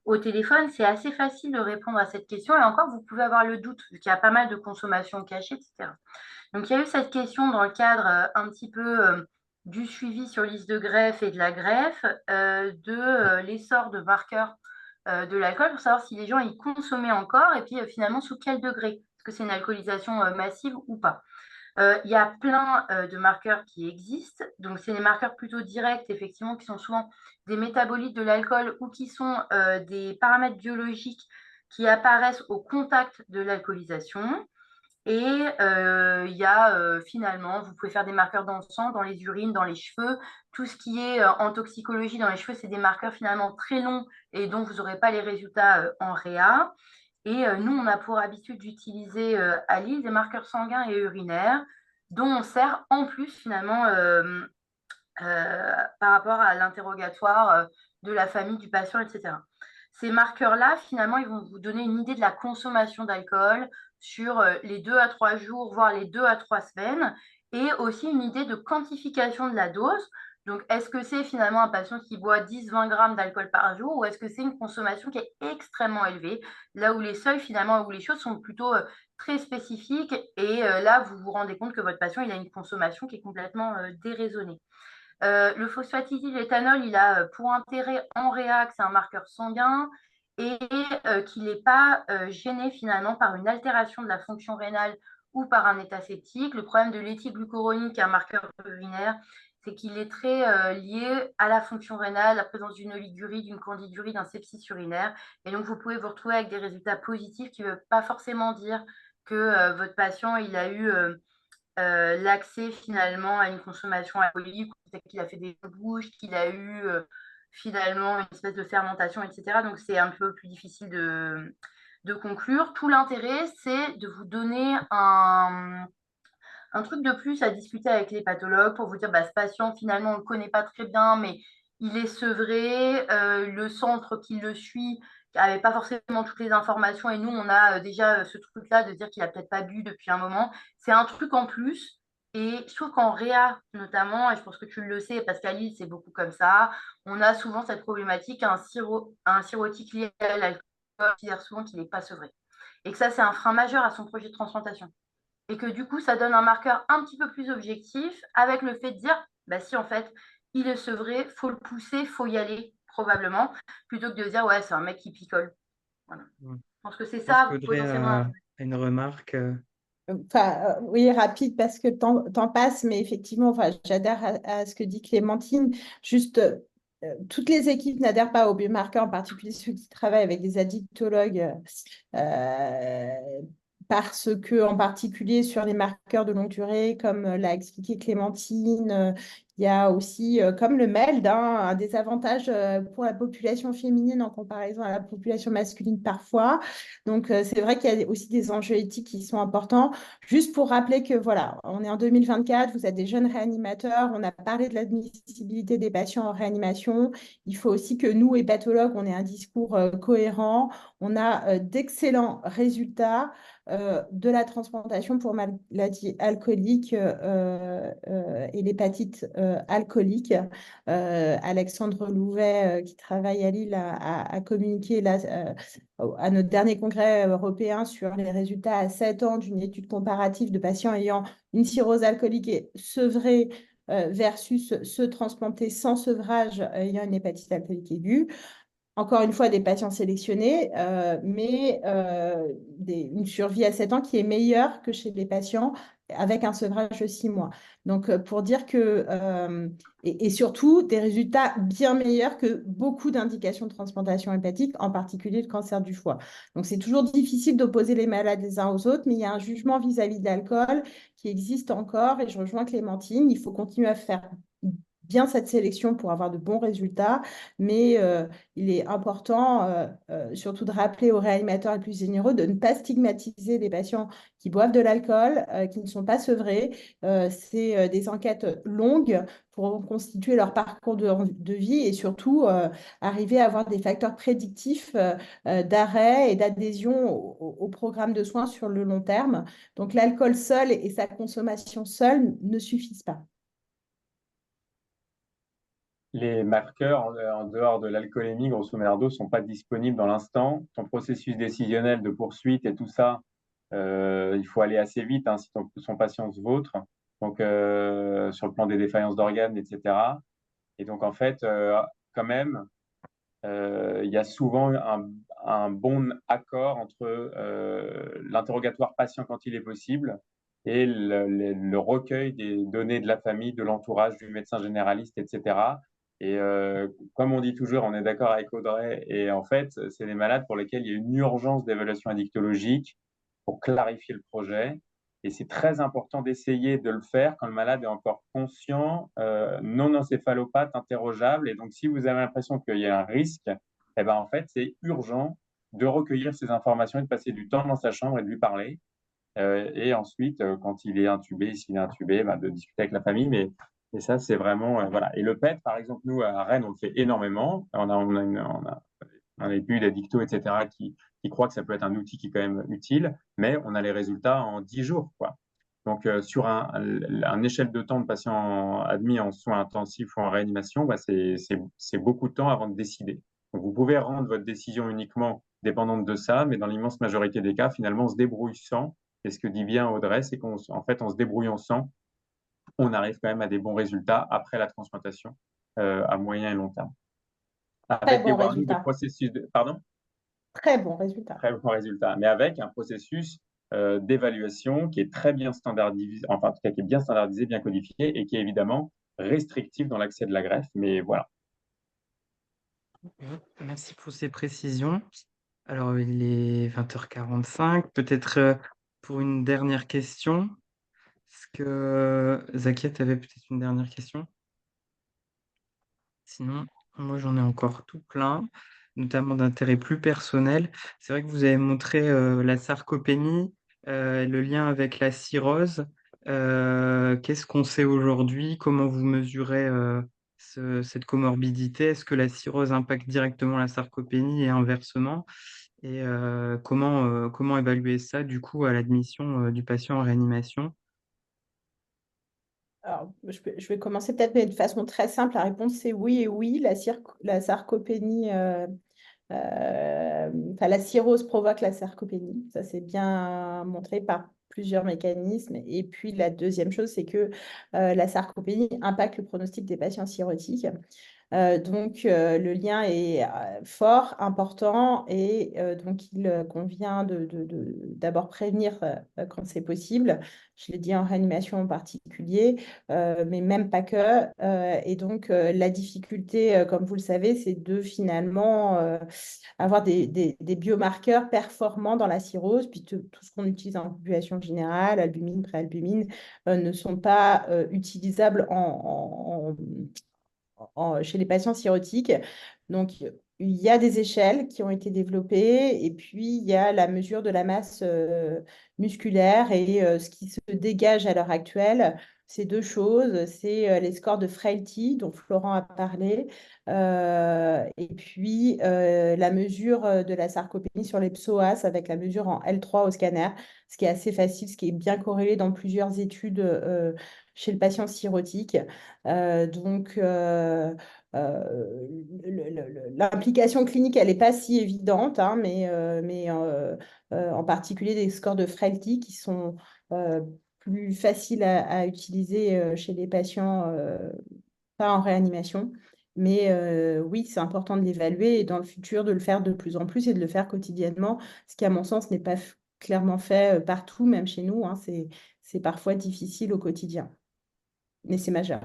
au téléphone, c'est assez facile de répondre à cette question. Et encore, vous pouvez avoir le doute, vu qu'il y a pas mal de consommation cachée, etc. Donc, il y a eu cette question dans le cadre un petit peu du suivi sur liste de greffe et de la greffe, de l'essor de marqueurs de l'alcool pour savoir si les gens y consommaient encore et puis finalement sous quel degré. Est-ce que c'est une alcoolisation massive ou pas? Il y a plein de marqueurs qui existent. Donc, c'est des marqueurs plutôt directs, effectivement, qui sont souvent des métabolites de l'alcool ou qui sont des paramètres biologiques qui apparaissent au contact de l'alcoolisation. Et il y a finalement, vous pouvez faire des marqueurs dans le sang, dans les urines, dans les cheveux. Tout ce qui est en toxicologie dans les cheveux, c'est des marqueurs finalement très longs et dont vous n'aurez pas les résultats en réa. Et nous, on a pour habitude d'utiliser à Lille des marqueurs sanguins et urinaires dont on sert en plus finalement par rapport à l'interrogatoire de la famille, du patient, etc. Ces marqueurs-là, finalement, ils vont vous donner une idée de la consommation d'alcool sur les 2 à 3 jours, voire les 2 à 3 semaines, et aussi une idée de quantification de la dose. Donc, est-ce que c'est finalement un patient qui boit 10-20 grammes d'alcool par jour ou est-ce que c'est une consommation qui est extrêmement élevée, là où les seuils, finalement, où les choses sont plutôt très spécifiques et là, vous vous rendez compte que votre patient, il a une consommation qui est complètement déraisonnée. Le phosphatidyléthanol, il a pour intérêt en réa que c'est un marqueur sanguin et qu'il n'est pas gêné finalement par une altération de la fonction rénale ou par un état septique. Le problème de l'éthylglucuronique, qui est un marqueur urinaire, c'est qu'il est très lié à la fonction rénale, la présence d'une oligurie, d'une candidurie, d'un sepsis urinaire. Et donc, vous pouvez vous retrouver avec des résultats positifs qui ne veulent pas forcément dire que votre patient, il a eu l'accès finalement à une consommation alcoolique, peut-être qu'il a fait des bouches, qu'il a eu finalement une espèce de fermentation, etc. Donc c'est un peu plus difficile de conclure. Tout l'intérêt, c'est de vous donner un truc de plus à discuter avec les pathologues pour vous dire, bah, ce patient, finalement, on ne le connaît pas très bien, mais il est sevré, le centre qui le suit n'avait pas forcément toutes les informations et nous, on a déjà ce truc-là de dire qu'il n'a peut-être pas bu depuis un moment. C'est un truc en plus. Et je trouve qu'en réa, notamment, et je pense que tu le sais, parce qu'à Lille, c'est beaucoup comme ça, on a souvent cette problématique, un cirrhotique lié à l'alcool, qui considère souvent qu'il n'est pas sevré. Et que ça, c'est un frein majeur à son projet de transplantation. Et que du coup, ça donne un marqueur un petit peu plus objectif avec le fait de dire, bah si en fait, il est sevré, faut le pousser, faut y aller, probablement, plutôt que de dire, ouais, c'est un mec qui picole. Voilà. Ouais. Je pense que c'est Je pense ça, qu'Audrey potentiellement. a une remarque. Enfin, oui, rapide parce que le temps passe, mais effectivement, enfin, j'adhère à ce que dit Clémentine. Juste, toutes les équipes n'adhèrent pas aux biomarqueurs, en particulier ceux qui travaillent avec des addictologues, parce que, en particulier sur les marqueurs de longue durée, comme l'a expliqué Clémentine, il y a aussi, comme le MELD, un désavantage pour la population féminine en comparaison à la population masculine parfois. Donc, c'est vrai qu'il y a aussi des enjeux éthiques qui sont importants. Juste pour rappeler que, voilà, on est en 2024, vous êtes des jeunes réanimateurs, on a parlé de l'admissibilité des patients en réanimation. Il faut aussi que nous, hépatologues, on ait un discours cohérent. On a d'excellents résultats de la transplantation pour maladies alcooliques et l'hépatite alcoolique. Alexandre Louvet, qui travaille à Lille, a communiqué là, à notre dernier congrès européen sur les résultats à 7 ans d'une étude comparative de patients ayant une cirrhose alcoolique et sevrés versus ceux transplantés sans sevrage ayant une hépatite alcoolique aiguë. Encore une fois, des patients sélectionnés, mais une survie à 7 ans qui est meilleure que chez les patients avec un sevrage de 6 mois. Donc, pour dire que, et surtout, des résultats bien meilleurs que beaucoup d'indications de transplantation hépatique, en particulier le cancer du foie. Donc, c'est toujours difficile d'opposer les malades les uns aux autres, mais il y a un jugement vis-à-vis de l'alcool qui existe encore, et je rejoins Clémentine, il faut continuer à faire bien cette sélection pour avoir de bons résultats, mais il est important surtout de rappeler aux réanimateurs les plus généreux de ne pas stigmatiser les patients qui boivent de l'alcool, qui ne sont pas sevrés. C'est des enquêtes longues pour constituer leur parcours de vie et surtout arriver à avoir des facteurs prédictifs d'arrêt et d'adhésion au programme de soins sur le long terme. Donc l'alcool seul et sa consommation seule ne suffisent pas. les marqueurs en dehors de l'alcoolémie, grosso merdo, ne sont pas disponibles dans l'instant. Ton processus décisionnel de poursuite et tout ça, il faut aller assez vite si son patient se vautre, donc sur le plan des défaillances d'organes, etc. Et donc, en fait, quand même, il y a souvent un bon accord entre l'interrogatoire patient quand il est possible et le recueil des données de la famille, de l'entourage, du médecin généraliste, etc. Et comme on dit toujours, on est d'accord avec Audrey, et en fait, c'est des malades pour lesquels il y a une urgence d'évaluation addictologique pour clarifier le projet. Et c'est très important d'essayer de le faire quand le malade est encore conscient, non encéphalopathe, interrogeable. Et donc, si vous avez l'impression qu'il y a un risque, eh ben, en fait, c'est urgent de recueillir ces informations et de passer du temps dans sa chambre et de lui parler. Et ensuite, quand il est intubé, s'il est intubé, ben, de discuter avec la famille. Mais ça, c'est vraiment. Voilà. Et le PET, par exemple, nous, à Rennes, on le fait énormément. On a des études d'addicto, etc., qui croient que ça peut être un outil qui est quand même utile, mais on a les résultats en 10 jours, quoi. Donc, sur un échelle de temps de patients admis en soins intensifs ou en réanimation, bah, c'est beaucoup de temps avant de décider. Donc, vous pouvez rendre votre décision uniquement dépendante de ça, mais dans l'immense majorité des cas, finalement, on se débrouille sans. Et ce que dit bien Audrey, c'est qu'en fait, en se débrouillant sans, on arrive quand même à des bons résultats après la transplantation à moyen et long terme. Très Avec des bon warnings de résultat. processus de... Pardon? Très bon résultat. Très bon résultat, mais avec un processus d'évaluation qui est très bien standardisé, enfin, en tout cas, qui est bien standardisé, bien codifié et qui est évidemment restrictif dans l'accès de la greffe. Mais voilà. Merci pour ces précisions. Alors, il est 20h45. Peut-être pour une dernière question. Est-ce que Zakia, tu avais peut-être une dernière question? Sinon, moi, j'en ai encore tout plein, notamment d'intérêt plus personnel. C'est vrai que vous avez montré la sarcopénie, le lien avec la cirrhose. Qu'est-ce qu'on sait aujourd'hui? Comment vous mesurez cette comorbidité? Est-ce que la cirrhose impacte directement la sarcopénie et inversement? Et comment évaluer ça, du coup, à l'admission du patient en réanimation? Alors, je vais commencer peut-être, mais de façon très simple. La réponse, c'est oui et oui. La sarcopénie, enfin, la cirrhose provoque la sarcopénie. Ça, c'est bien montré par plusieurs mécanismes. Et puis, la deuxième chose, c'est que la sarcopénie impacte le pronostic des patients cirrhotiques. Donc, le lien est fort, important, et donc il convient d'abord prévenir quand c'est possible. Je l'ai dit en réanimation en particulier, mais même pas que. Et donc, la difficulté, comme vous le savez, c'est de finalement avoir des biomarqueurs performants dans la cirrhose, puis tout ce qu'on utilise en population générale, albumine, préalbumine, ne sont pas utilisables chez les patients cirrhotiques. Donc, il y a des échelles qui ont été développées et puis il y a la mesure de la masse musculaire et ce qui se dégage à l'heure actuelle. C'est deux choses, c'est les scores de frailty dont Florent a parlé et puis la mesure de la sarcopénie sur les psoas avec la mesure en L3 au scanner, ce qui est assez facile, ce qui est bien corrélé dans plusieurs études chez le patient cirrhotique. Donc, l'implication clinique, elle n'est pas si évidente, hein, mais en particulier des scores de Frailty qui sont plus faciles à utiliser chez les patients pas en réanimation. Mais oui, c'est important de l'évaluer et dans le futur de le faire de plus en plus et de le faire quotidiennement, ce qui, à mon sens, n'est pas clairement fait partout, même chez nous, hein, c'est parfois difficile au quotidien, mais c'est majeur.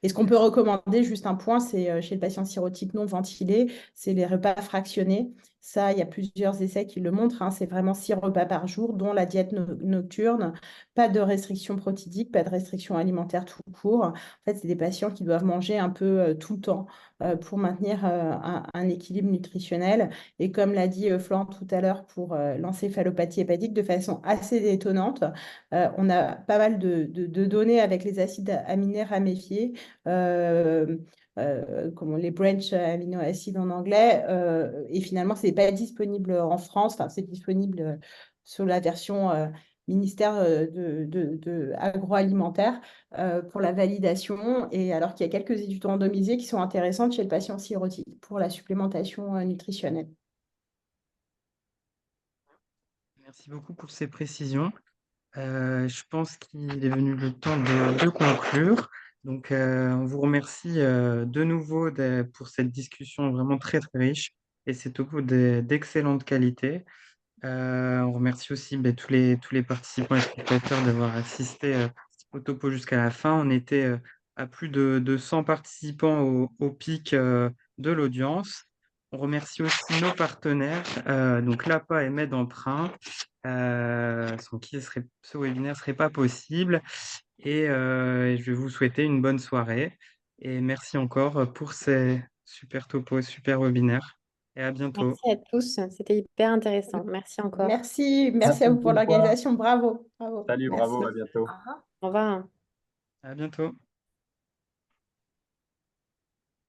Et ce qu'on peut recommander, juste un point, c'est chez le patient cirrhotique non ventilé, c'est les repas fractionnés. Ça, il y a plusieurs essais qui le montrent, hein. C'est vraiment 6 repas par jour, dont la diète nocturne. Pas de restriction protidique, pas de restriction alimentaire tout court. En fait, c'est des patients qui doivent manger un peu tout le temps pour maintenir un équilibre nutritionnel. Et comme l'a dit Florent tout à l'heure pour l'encéphalopathie hépatique, de façon assez étonnante, on a pas mal de données avec les acides aminaires à méfier. Comme les branch amino acids en anglais, et finalement, ce n'est pas disponible en France, enfin, c'est disponible sur la version ministère agroalimentaire pour la validation, et alors qu'il y a quelques études randomisées qui sont intéressantes chez le patient cirrhotique pour la supplémentation nutritionnelle. Merci beaucoup pour ces précisions. Je pense qu'il est venu le temps de conclure. Donc, on vous remercie de nouveau pour cette discussion vraiment très, très riche et ces topos d'excellente qualité. On remercie aussi tous les participants et spectateurs d'avoir assisté au topo jusqu'à la fin. On était à plus de 100 participants au pic de l'audience. On remercie aussi nos partenaires, donc l'APA et MedEmprunt, sans qui ce webinaire ne serait pas possible. Et je vais vous souhaiter une bonne soirée. Et merci encore pour ces super topos, super webinaires. Et à bientôt. Merci à tous, c'était hyper intéressant. Merci encore. Merci à Merci vous pour une fois. l'organisation. Bravo. Salut, Merci. bravo, à bientôt. Au revoir. Au revoir. À bientôt.